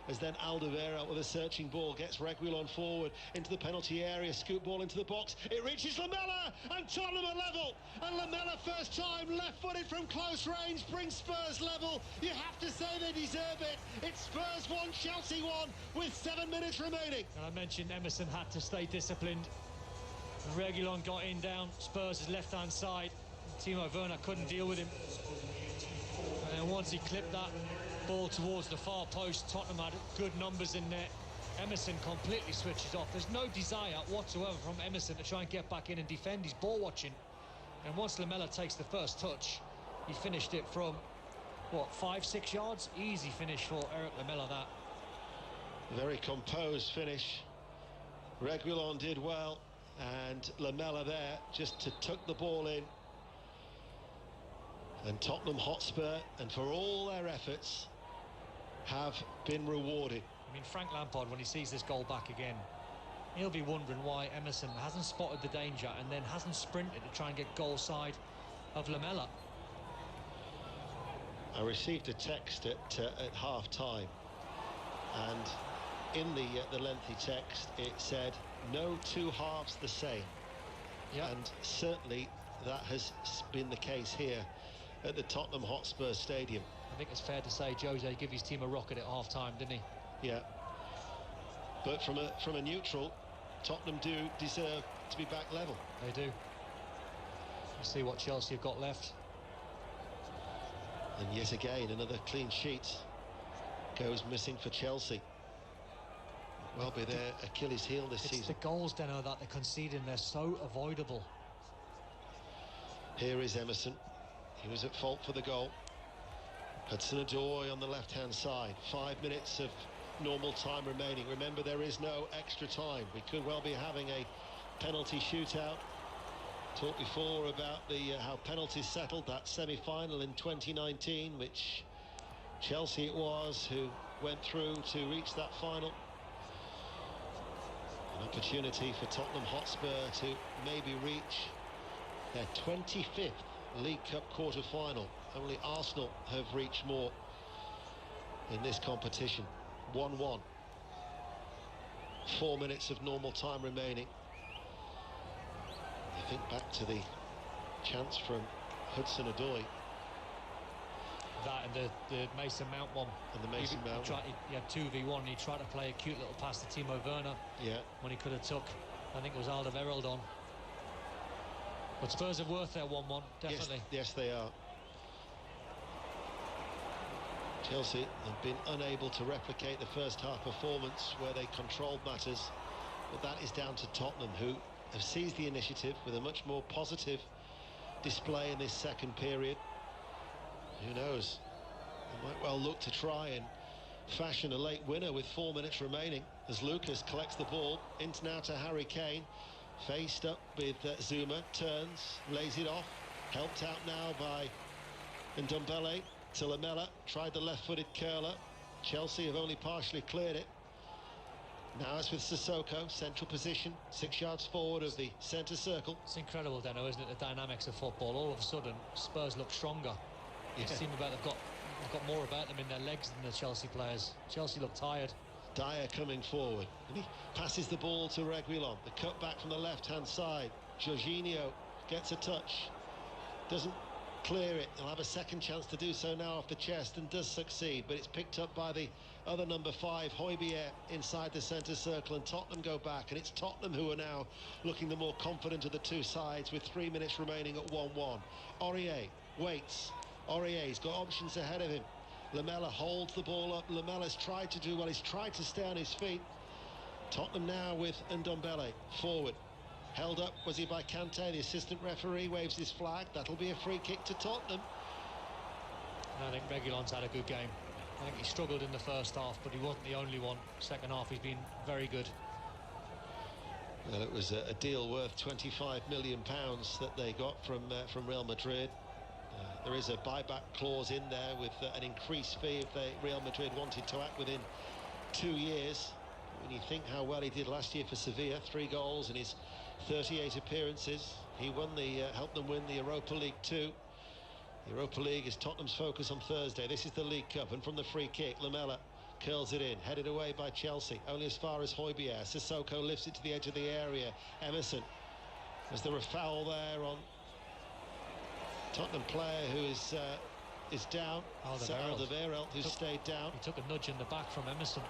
As then Alderweireld with a searching ball gets Reguilon forward into the penalty area, scoop ball into the box, it reaches Lamela, and Tottenham are level, and Lamela first time left-footed from close range brings Spurs level. You have to say they deserve it. It's Spurs 1, Chelsea 1 with 7 minutes remaining. And I mentioned Emerson had to stay disciplined. And Reguilon got in down Spurs' left-hand side. Timo Werner couldn't deal with him. And then once he clipped that ball towards the far post, Tottenham had good numbers in there. Emerson completely switches off. There's no desire whatsoever from Emerson to try and get back in and defend. He's ball watching. And once Lamela takes the first touch, he finished it from, what, 5-6 yards? Easy finish for Eric Lamela, that. Very composed finish. Reguilon did well, and Lamela there just to tuck the ball in. And Tottenham Hotspur, and for all their efforts, have been rewarded. I mean, Frank Lampard, when he sees this goal back again, he'll be wondering why Emerson hasn't spotted the danger and then hasn't sprinted to try and get goal side of Lamela. I received a text at half-time, and in the lengthy text it said, no two halves the same. Yep. And certainly that has been the case here at the Tottenham Hotspur Stadium. I think it's fair to say Jose gave his team a rocket at half-time, didn't he? Yeah. But from a neutral, Tottenham do deserve to be back level. They do. Let's see what Chelsea have got left. And yet again, another clean sheet goes missing for Chelsea. Well, be their Achilles heel this season. It's the goals, Deno, that they're conceding. They're so avoidable. Here is Emerson. He was at fault for the goal. Hudson-Odoi on the left-hand side. 5 minutes of normal time remaining. Remember, there is no extra time. We could well be having a penalty shootout. Talked before about how penalties settled that semi-final in 2019, which Chelsea it was who went through to reach that final. An opportunity for Tottenham Hotspur to maybe reach their 25th League Cup quarter-final. Only Arsenal have reached more in this competition. 1-1. 4 minutes of normal time remaining. I think back to the chance from Hudson-Odoi. That and the Mason Mount one. And the Mason Mount one. He had 2v1 and he tried to play a cute little pass to Timo Werner. Yeah. When he could have took, I think it was Alderweireld on. But Spurs are worth their 1-1, definitely. Yes, they are. Chelsea have been unable to replicate the first half performance where they controlled matters, but that is down to Tottenham, who have seized the initiative with a much more positive display in this second period. Who knows? They might well look to try and fashion a late winner with 4 minutes remaining as Lucas collects the ball into now to Harry Kane. Faced up with Zuma, turns, lays it off, helped out now by Ndombele to Lamela, tried the left-footed curler. Chelsea have only partially cleared it. Now it's with Sissoko, central position, 6 yards forward of the centre circle. It's incredible, Deno, isn't it, the dynamics of football? All of a sudden, Spurs look stronger. Yeah. It seems about they've got more about them in their legs than the Chelsea players. Chelsea look tired. Dyer coming forward, and he passes the ball to Reguilon. The cut back from the left-hand side. Jorginho gets a touch, doesn't clear it. He'll have a second chance to do so now off the chest and does succeed, but it's picked up by the other number 5, Højbjerg, inside the centre circle, and Tottenham go back, and it's Tottenham who are now looking the more confident of the two sides with 3 minutes remaining at 1-1. Aurier waits. Aurier's got options ahead of him. Lamela holds the ball up. Lamela's tried to do well. He's tried to stay on his feet. Tottenham now with Ndombele forward. Held up, was he by Kante? The assistant referee waves his flag. That'll be a free kick to Tottenham. I think Reguilon's had a good game. I think he struggled in the first half, but he wasn't the only one. Second half, he's been very good. Well, it was a deal worth £25 million that they got from Real Madrid. There is a buyback clause in there with an increased fee if Real Madrid wanted to act within 2 years. When you think how well he did last year for Sevilla, 3 goals in his 38 appearances. He helped them win the Europa League 2. The Europa League is Tottenham's focus on Thursday. This is the League Cup, and from the free kick, Lamela curls it in, headed away by Chelsea, only as far as Højbjerg. Sissoko lifts it to the edge of the area. Emerson, as there a foul there on Tottenham player who is down. Alderweireld, who stayed down. He took a nudge in the back from Emerson.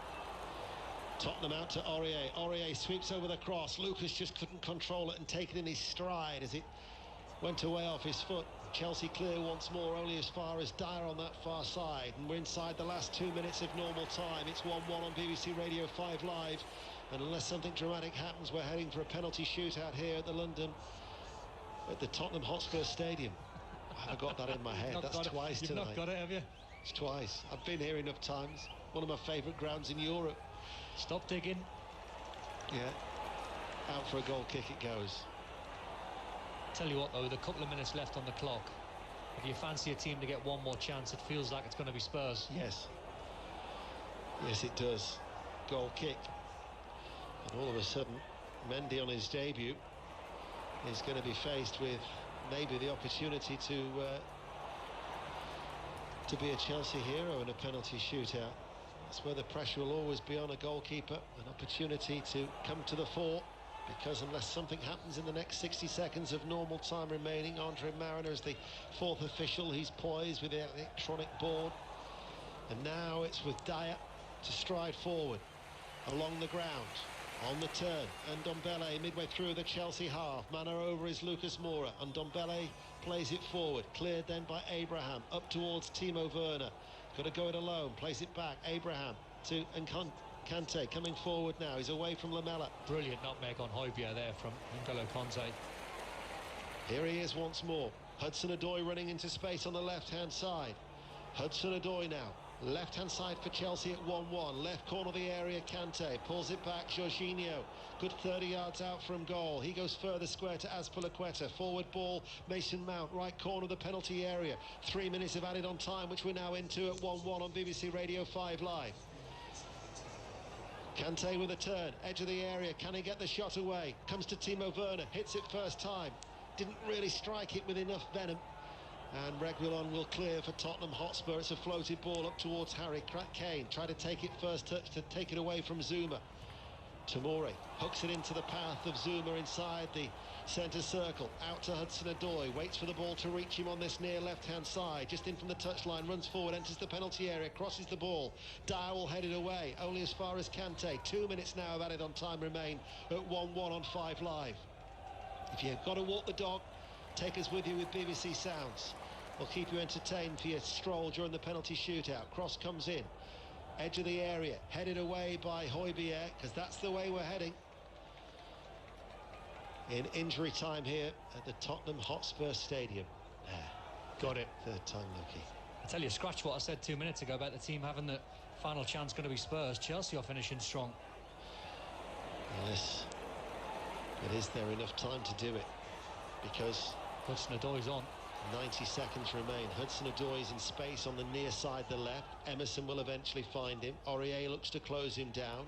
Tottenham out to Aurier. Aurier sweeps over the cross. Lucas just couldn't control it and take it in his stride as it went away off his foot. Chelsea clear once more, only as far as Dyer on that far side, and we're inside the last 2 minutes of normal time. It's 1-1 on BBC Radio 5 Live, and unless something dramatic happens, we're heading for a penalty shootout here at the Tottenham Hotspur Stadium. I haven't got that in my head. That's twice tonight. You've not got it, have you? It's twice. I've been here enough times. One of my favourite grounds in Europe. Stop digging. Yeah. Out for a goal kick it goes. Tell you what though, with a couple of minutes left on the clock, if you fancy a team to get one more chance, it feels like it's going to be Spurs. Yes. Yes, it does. Goal kick. And all of a sudden, Mendy on his debut is going to be faced with maybe the opportunity to be a Chelsea hero in a penalty shootout. That's where the pressure will always be on a goalkeeper. An opportunity to come to the fore. Because unless something happens in the next 60 seconds of normal time remaining, Andre Mariner is the 4th official. He's poised with the electronic board. And now it's with Dyer to stride forward along the ground, on the turn. And Ndombele midway through the Chelsea half. Manor over is Lucas Moura. And Ndombele plays it forward. Cleared then by Abraham. Up towards Timo Werner. Got to go it alone. Plays it back. Abraham to Kante coming forward now. He's away from Lamela. Brilliant nutmeg on Højbjerg there from N'Golo Kante. Here he is once more. Hudson-Odoi running into space on the left-hand side. Hudson-Odoi now. Left-hand side for Chelsea at 1-1. Left corner of the area, Kante. Pulls it back, Jorginho. Good 30 yards out from goal. He goes further square to Azpilicueta. Forward ball, Mason Mount. Right corner of the penalty area. 3 minutes of added on time, which we're now into at 1-1 on BBC Radio 5 Live. Kante with a turn, edge of the area, can he get the shot away? Comes to Timo Werner, hits it first time. Didn't really strike it with enough venom. And Reguilon will clear for Tottenham Hotspur. It's a floated ball up towards Harry Kane. Try to take it first touch to take it away from Zuma. Tomori hooks it into the path of Zuma inside the centre circle. Out to Hudson-Odoi. Waits for the ball to reach him on this near left-hand side. Just in from the touchline. Runs forward. Enters the penalty area. Crosses the ball. Dyer will head it away. Only as far as Kante. 2 minutes now of added on time remain at 1-1 on 5 Live. If you've got to walk the dog, take us with you with BBC Sounds. We'll keep you entertained for your stroll during the penalty shootout. Cross comes in. Edge of the area, headed away by Højbjerg, because that's the way we're heading. In injury time here at the Tottenham Hotspur Stadium. Got it. Third time lucky. I tell you, scratch what I said 2 minutes ago about the team having the final chance going to be Spurs. Chelsea are finishing strong. Yes. But is there enough time to do it? Because Hudson-Odoi's on. 90 seconds remain. Hudson-Odoi is in space on the near side, the left. Emerson will eventually find him. Aurier looks to close him down.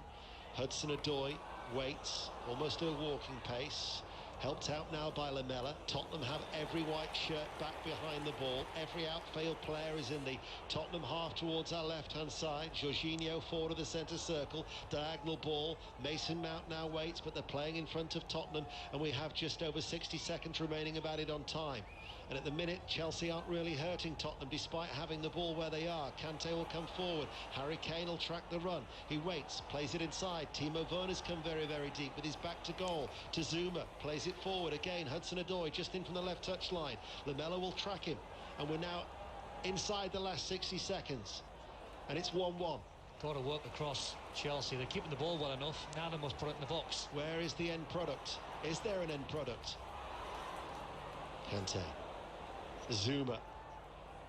Hudson-Odoi waits, almost at a walking pace. Helped out now by Lamela. Tottenham have every white shirt back behind the ball. Every outfield player is in the Tottenham half towards our left-hand side. Jorginho forward of the centre circle. Diagonal ball. Mason Mount now waits, but they're playing in front of Tottenham, and we have just over 60 seconds remaining of added on time. And at the minute, Chelsea aren't really hurting Tottenham despite having the ball where they are. Kante will come forward. Harry Kane will track the run. He waits, plays it inside. Timo Werner's come very, very deep with his back to goal. To Zuma, plays it forward. Again, Hudson-Odoi just in from the left touch line. Lamela will track him. And we're now inside the last 60 seconds. and it's 1-1. Got to work across Chelsea. They're keeping the ball well enough. Now they must put it in the box. Where is the end product? Is there an end product? Kante. Zuma.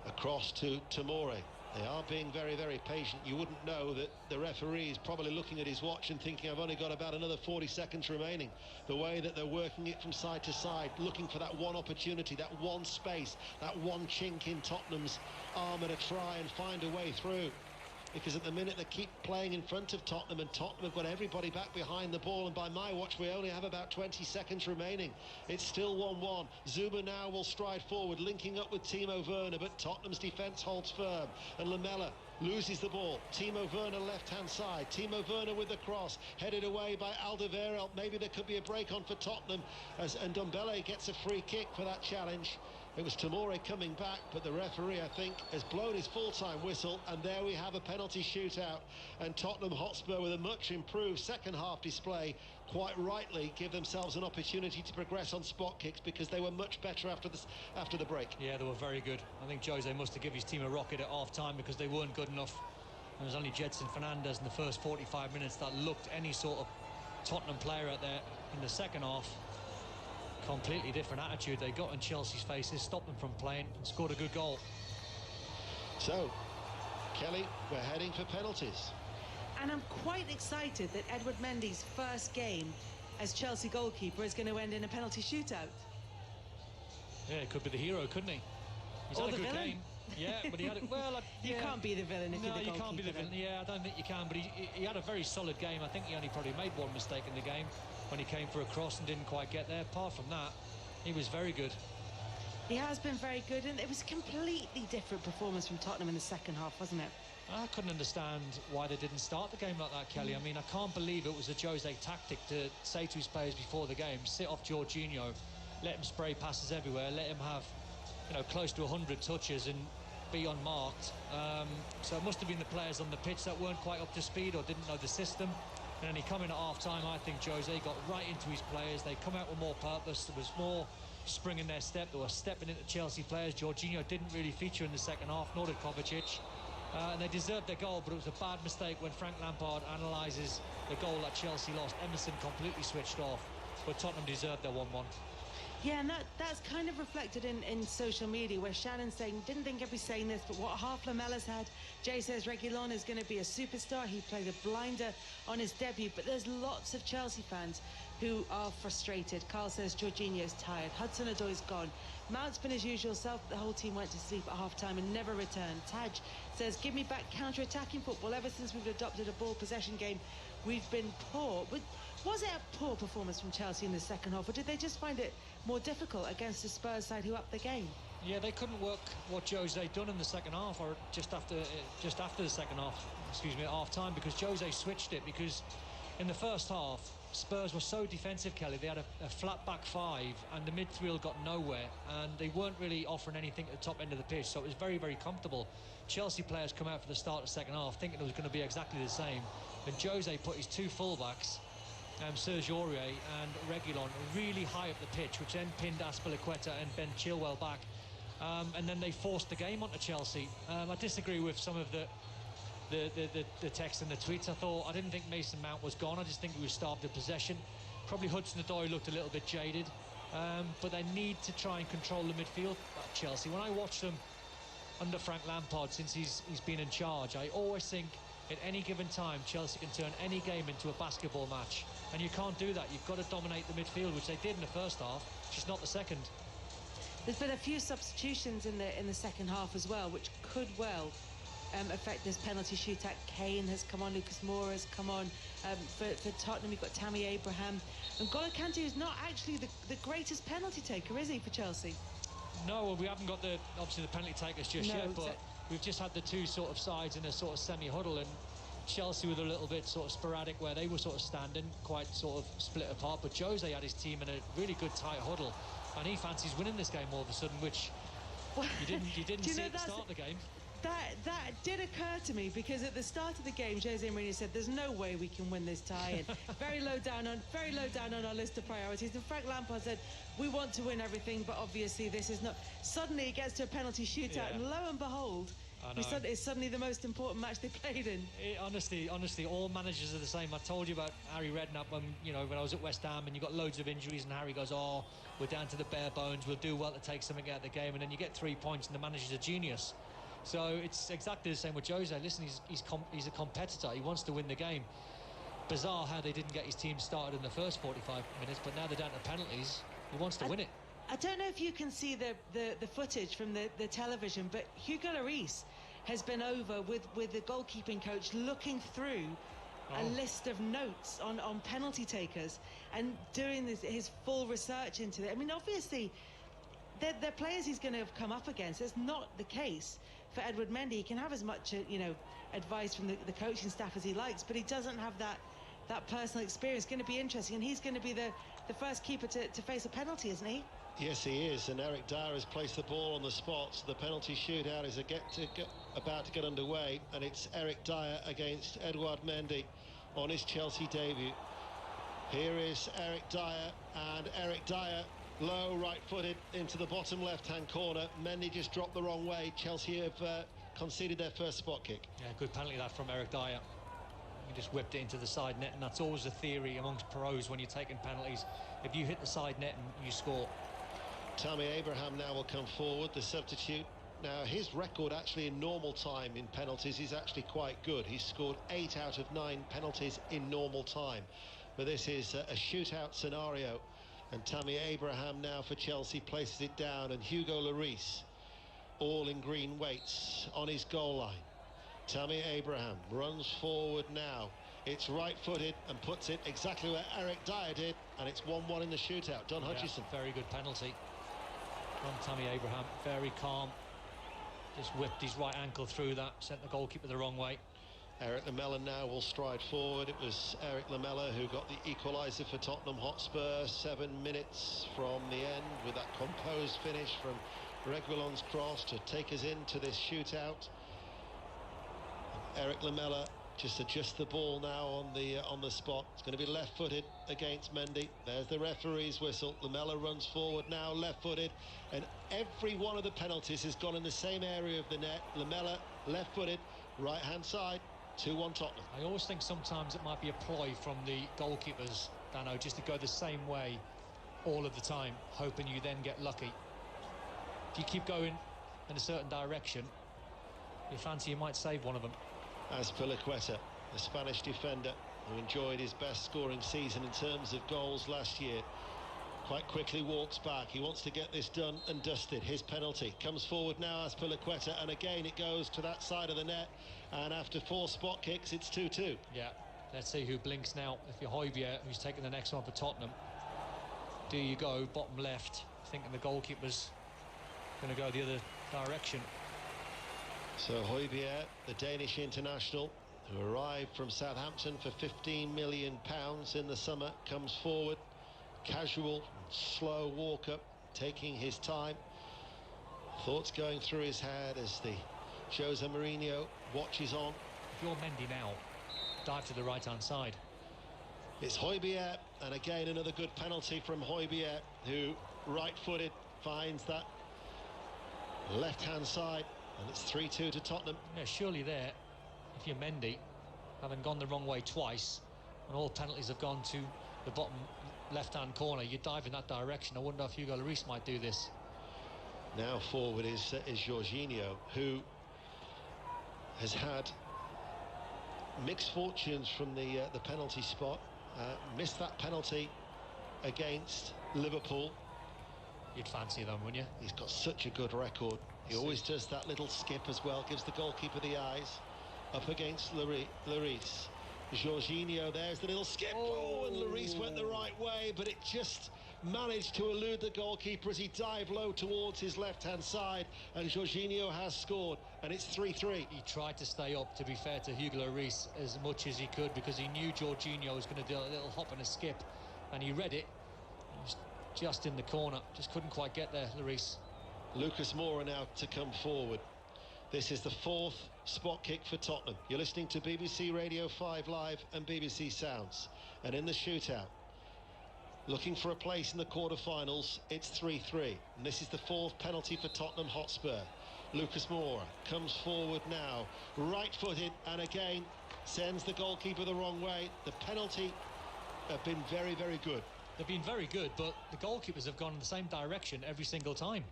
Across to Tomori. They are being very, very patient. You wouldn't know that the referee is probably looking at his watch and thinking, I've only got about another 40 seconds remaining. The way that they're working it from side to side, looking for that one opportunity, that one space, that one chink in Tottenham's armour to try and find a way through. Because at the minute they keep playing in front of Tottenham, and Tottenham have got everybody back behind the ball, and by my watch we only have about 20 seconds remaining. It's still 1-1. Zuma now will stride forward, linking up with Timo Werner, but Tottenham's defence holds firm, and Lamela loses the ball. Timo Werner left-hand side. Timo Werner with the cross, headed away by Alderweireld. Maybe there could be a break on for Tottenham, and Ndombele gets a free kick for that challenge. It was Tomori coming back, but the referee, I think, has blown his full-time whistle, and there we have a penalty shootout. And Tottenham Hotspur, with a much improved second-half display, quite rightly give themselves an opportunity to progress on spot kicks, because they were much better after the break. Yeah, they were very good. I think Jose must have given his team a rocket at half-time because they weren't good enough. There was only Jedson Fernandez in the first 45 minutes that looked any sort of Tottenham player out there. In the second half, completely different attitude they got in Chelsea's faces, stopped them from playing, and scored a good goal. So, Kelly, we're heading for penalties. And I'm quite excited that Edward Mendy's first game as Chelsea goalkeeper is going to end in a penalty shootout. Yeah, he could be the hero, couldn't he? He's had a good game. Yeah, but he had it well. You can't be the villain if you're the goalkeeper. No, you can't be the villain. Yeah, I don't think you can. But he had a very solid game. I think he only probably made one mistake in the game when he came for a cross and didn't quite get there. Apart from that, he was very good. He has been very good, and it was a completely different performance from Tottenham in the second half, wasn't it? I couldn't understand why they didn't start the game like that, Kelly. I mean, I can't believe it was a Jose tactic to say to his players before the game, sit off Jorginho, let him spray passes everywhere, let him have, close to 100 touches and be unmarked. So it must have been the players on the pitch that weren't quite up to speed or didn't know the system. And then he come in at half-time. I think Jose got right into his players. They come out with more purpose. There was more spring in their step. They were stepping into Chelsea players. Jorginho didn't really feature in the second half, nor did Kovacic. And they deserved their goal, but it was a bad mistake when Frank Lampard analyses the goal that Chelsea lost. Emerson completely switched off, but Tottenham deserved their 1-1. Yeah, and that's kind of reflected in social media, where Shannon's saying, didn't think I'd be saying this, but what half Lamela's had. Jay says Reguilon is going to be a superstar. He played a blinder on his debut, but there's lots of Chelsea fans who are frustrated. Carl says Jorginho's tired. Hudson-Odoi's gone. Mount's been his usual self. The whole team went to sleep at half-time and never returned. Taj says, give me back counter-attacking football. Ever since we've adopted a ball possession game, we've been poor. But was it a poor performance from Chelsea in the second half, or did they just find it more difficult against the Spurs side who upped the game? Yeah, they couldn't work what Jose done in the second half, or just after the second half, at half-time, because Jose switched it. Because in the first half, Spurs were so defensive, Kelly. They had a flat back five, and the midfield got nowhere, and they weren't really offering anything at the top end of the pitch, so it was very, very comfortable. Chelsea players come out for the start of the second half thinking it was going to be exactly the same. Then Jose put his two fullbacks, Serge Aurier and Reguilon, really high up the pitch, which then pinned Azpilicueta and Ben Chilwell back. And then they forced the game onto Chelsea. I disagree with some of the text and the tweets. I didn't think Mason Mount was gone. I just think he was starved of possession. Probably Hudson-Odoi looked a little bit jaded. But they need to try and control the midfield at Chelsea. When I watch them under Frank Lampard since he's been in charge, I always think at any given time Chelsea can turn any game into a basketball match. And you can't do that. You've got to dominate the midfield, which they did in the first half, just not the second. There's been a few substitutions in the second half as well, which could well affect this penalty shootout. Kane has come on, Lucas Moura has come on. For Tottenham, you've got Tammy Abraham. And N'Golo Kante is not actually the greatest penalty taker, is he, for Chelsea? No, well, we haven't got obviously the penalty takers just yet, but we've just had the two sort of sides in a sort of semi-huddle, and Chelsea were a little bit sort of sporadic where they were sort of standing, quite sort of split apart. But Jose had his team in a really good tight huddle, and he fancies winning this game all of a sudden, which you didn't see at the start of the game. That did occur to me, because at the start of the game, Jose Mourinho said, "There's no way we can win this tie." And very low down on our list of priorities. And Frank Lampard said, "We want to win everything, but obviously this is not." Suddenly it gets to a penalty shootout, and lo and behold, I know. It's suddenly the most important match they played in. Honestly, all managers are the same. I told you about Harry Redknapp when I was at West Ham, and you got loads of injuries, and Harry goes, "Oh, we're down to the bare bones. We'll do well to take something out of the game," and then you get 3 points, and the manager's a genius. So it's exactly the same with Jose. Listen, he's a competitor. He wants to win the game. Bizarre how they didn't get his team started in the first 45 minutes, but now they're down to penalties. He wants to win it. I don't know if you can see the footage from the television, but Hugo Lloris has been over with the goalkeeping coach looking through a list of notes on penalty takers and doing his full research into it. I mean, obviously, they're players he's going to have come up against. That's not the case for Edward Mendy. He can have as much, advice from the coaching staff as he likes, but he doesn't have that personal experience. It's going to be interesting, and he's going to be the first keeper to face a penalty, isn't he? Yes, he is, and Eric Dyer has placed the ball on the spot. So the penalty shootout is about to get underway, and it's Eric Dyer against Edouard Mendy on his Chelsea debut. Here is Eric Dyer, and Eric Dyer, low, right-footed into the bottom left-hand corner. Mendy just dropped the wrong way. Chelsea have conceded their first spot kick. Yeah, good penalty that from Eric Dyer. He just whipped it into the side net, and that's always a theory amongst pros when you're taking penalties. If you hit the side net and you score. Tammy Abraham now will come forward, the substitute. Now, his record actually in normal time in penalties is actually quite good. He's scored 8 out of 9 penalties in normal time. But this is a shootout scenario. And Tammy Abraham now for Chelsea places it down. And Hugo Lloris, all in green, waits on his goal line. Tammy Abraham runs forward now. It's right-footed and puts it exactly where Eric Dyer did. And it's 1-1 in the shootout. Don Hutchison. Very good penalty from Tammy Abraham, very calm, just whipped his right ankle through that, sent the goalkeeper the wrong way. Eric Lamela now will stride forward. It was Eric Lamela who got the equaliser for Tottenham Hotspur 7 minutes from the end, with that composed finish from Reguilon's cross to take us into this shootout. Eric Lamela just adjusts the ball now on the spot. It's going to be left-footed against Mendy. There's the referee's whistle. Lamela runs forward now, left-footed, and every one of the penalties has gone in the same area of the net. Lamela, left-footed, right-hand side, 2-1 Tottenham. I always think sometimes it might be a ploy from the goalkeepers, Dano, just to go the same way all of the time, hoping you then get lucky. If you keep going in a certain direction, you fancy you might save one of them. Azpilicueta, the Spanish defender who enjoyed his best scoring season in terms of goals last year, quite quickly walks back. He wants to get this done and dusted. His penalty comes forward now, Azpilicueta, and again it goes to that side of the net, and after 4 spot kicks it's 2-2. Yeah, let's see who blinks now. If you're Højbjerg, who's taking the next one for Tottenham, do you go bottom left thinking the goalkeeper's going to go the other direction? So Højbjerg, the Danish international who arrived from Southampton for £15 million in the summer, comes forward, casual, slow walk up, taking his time. Thoughts going through his head as the Jose Mourinho watches on. If you're Mendy now, dive to the right hand side. It's Højbjerg, and again another good penalty from Højbjerg, who right-footed finds that left hand side. And it's 3-2 to Tottenham. Yeah, surely there, if you're Mendy, having gone the wrong way twice, and all penalties have gone to the bottom left-hand corner, you dive in that direction. I wonder if Hugo Lloris might do this. Now forward is Jorginho, who has had mixed fortunes from the penalty spot. Missed that penalty against Liverpool. You'd fancy them, wouldn't you? He's got such a good record. He always does that little skip as well, gives the goalkeeper the eyes. Up against Lloris. Jorginho, there's the little skip. Oh, and Lloris went the right way, but it just managed to elude the goalkeeper as he dived low towards his left-hand side, and Jorginho has scored, and it's 3-3. He tried to stay up, to be fair to Hugo Lloris, as much as he could, because he knew Jorginho was going to do a little hop and a skip, and he read it. He was just in the corner, just couldn't quite get there, Lloris. Lucas Moura now to come forward. This is the 4th spot kick for Tottenham. You're listening to BBC Radio 5 Live and BBC Sounds. And in the shootout, looking for a place in the quarter-finals, it's 3-3. And this is the 4th penalty for Tottenham Hotspur. Lucas Moura comes forward now, right-footed, and again sends the goalkeeper the wrong way. The penalty have been very, very good. They've been very good, but the goalkeepers have gone in the same direction every single time.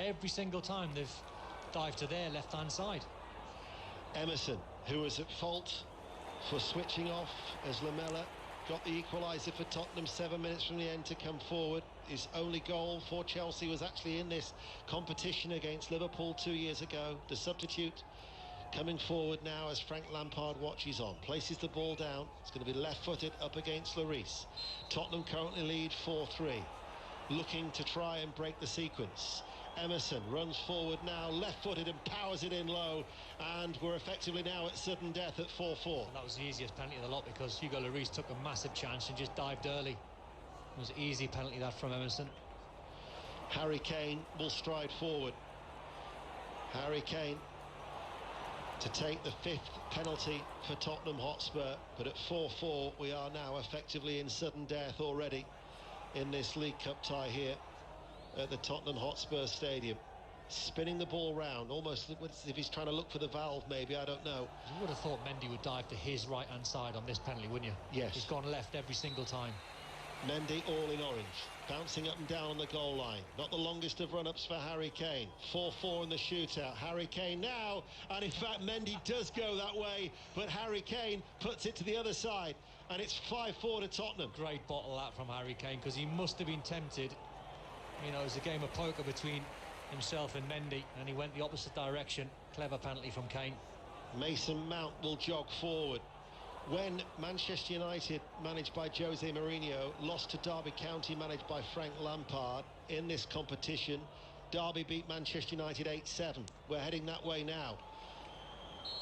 Every single time they've dived to their left-hand side. Emerson, who was at fault for switching off as Lamela got the equaliser for Tottenham 7 minutes from the end to come forward. His only goal for Chelsea was actually in this competition against Liverpool 2 years ago. The substitute coming forward now as Frank Lampard watches on. Places the ball down. It's going to be left-footed up against Lloris. Tottenham currently lead 4-3. Looking to try and break the sequence. Emerson runs forward now, left-footed, and powers it in low, and we're effectively now at sudden death at 4-4. And that was the easiest penalty of the lot because Hugo Lloris took a massive chance and just dived early. It was an easy penalty that from Emerson. Harry Kane will stride forward. Harry Kane to take the 5th penalty for Tottenham Hotspur, but at 4-4 we are now effectively in sudden death already in this League Cup tie here at the Tottenham Hotspur Stadium. Spinning the ball round, almost as if he's trying to look for the valve, maybe, I don't know. You would have thought Mendy would dive to his right-hand side on this penalty, wouldn't you? Yes. He's gone left every single time. Mendy all in orange, bouncing up and down on the goal line. Not the longest of run-ups for Harry Kane. 4-4 in the shootout. Harry Kane now, and in fact Mendy does go that way, but Harry Kane puts it to the other side, and it's 5-4 to Tottenham. Great bottle that from Harry Kane, because he must have been tempted. You know, it was a game of poker between himself and Mendy, and he went the opposite direction. Clever penalty from Kane. Mason Mount will jog forward. When Manchester United, managed by Jose Mourinho, lost to Derby County, managed by Frank Lampard, in this competition, Derby beat Manchester United 8-7. We're heading that way now.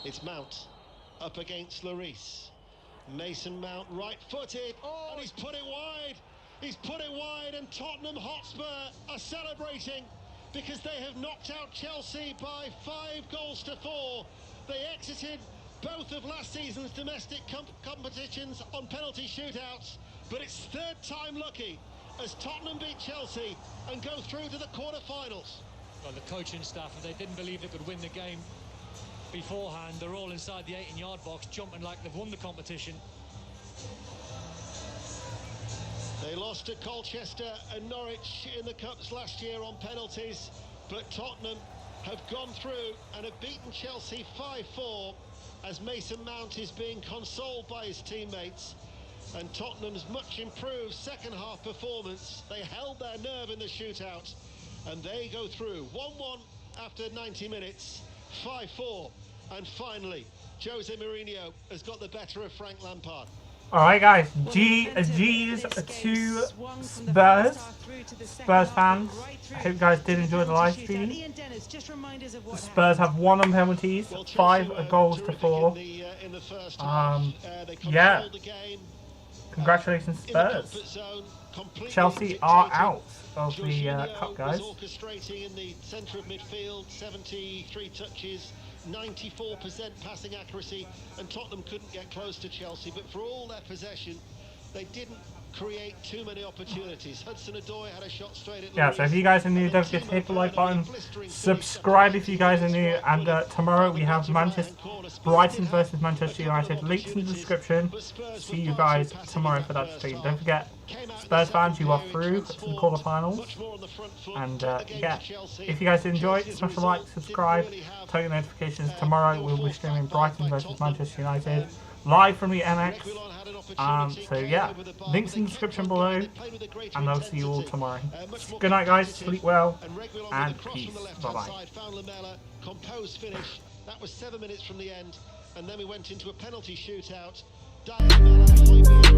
It's Mount up against Lloris. Mason Mount right-footed, and he's put it wide. He's put it wide, and Tottenham Hotspur are celebrating because they have knocked out Chelsea by 5-4. They exited both of last season's domestic competitions on penalty shootouts, but it's third time lucky as Tottenham beat Chelsea and go through to the quarter-finals. Well, the coaching staff, if they didn't believe they could win the game beforehand, they're all inside the 18-yard box jumping like they've won the competition. They lost to Colchester and Norwich in the Cups last year on penalties, but Tottenham have gone through and have beaten Chelsea 5-4 as Mason Mount is being consoled by his teammates. And Tottenham's much improved second half performance, they held their nerve in the shootout and they go through 1-1 after 90 minutes, 5-4, and finally Jose Mourinho has got the better of Frank Lampard. Alright guys, GG's to Spurs fans. I hope you guys did enjoy the live stream. Spurs have won on penalties, 5-4. Yeah. Congratulations Spurs. Chelsea are out of the cup, guys. Orchestrating in the centre of midfield, 73 touches. 94% passing accuracy, and Tottenham couldn't get close to Chelsea, but for all their possession they didn't create too many opportunities. Hudson-Odoi had a shot straight at Yeah, so if you guys are new, don't forget to hit the like button, subscribe if you guys are new, and tomorrow we have Brighton versus Manchester United. Links in the description. See you guys tomorrow for that stream. Don't forget, Spurs fans, you are through to the quarterfinals. And yeah, if you guys did enjoy, smash a like, subscribe, turn your notifications. Tomorrow we'll be streaming Brighton versus Manchester United live from the MX. So yeah, links in the description below, and I'll see you all tomorrow. Good night guys, sleep well, and peace. Bye bye. Composed finish. That was 7 minutes from the end, and then we went into a penalty shootout.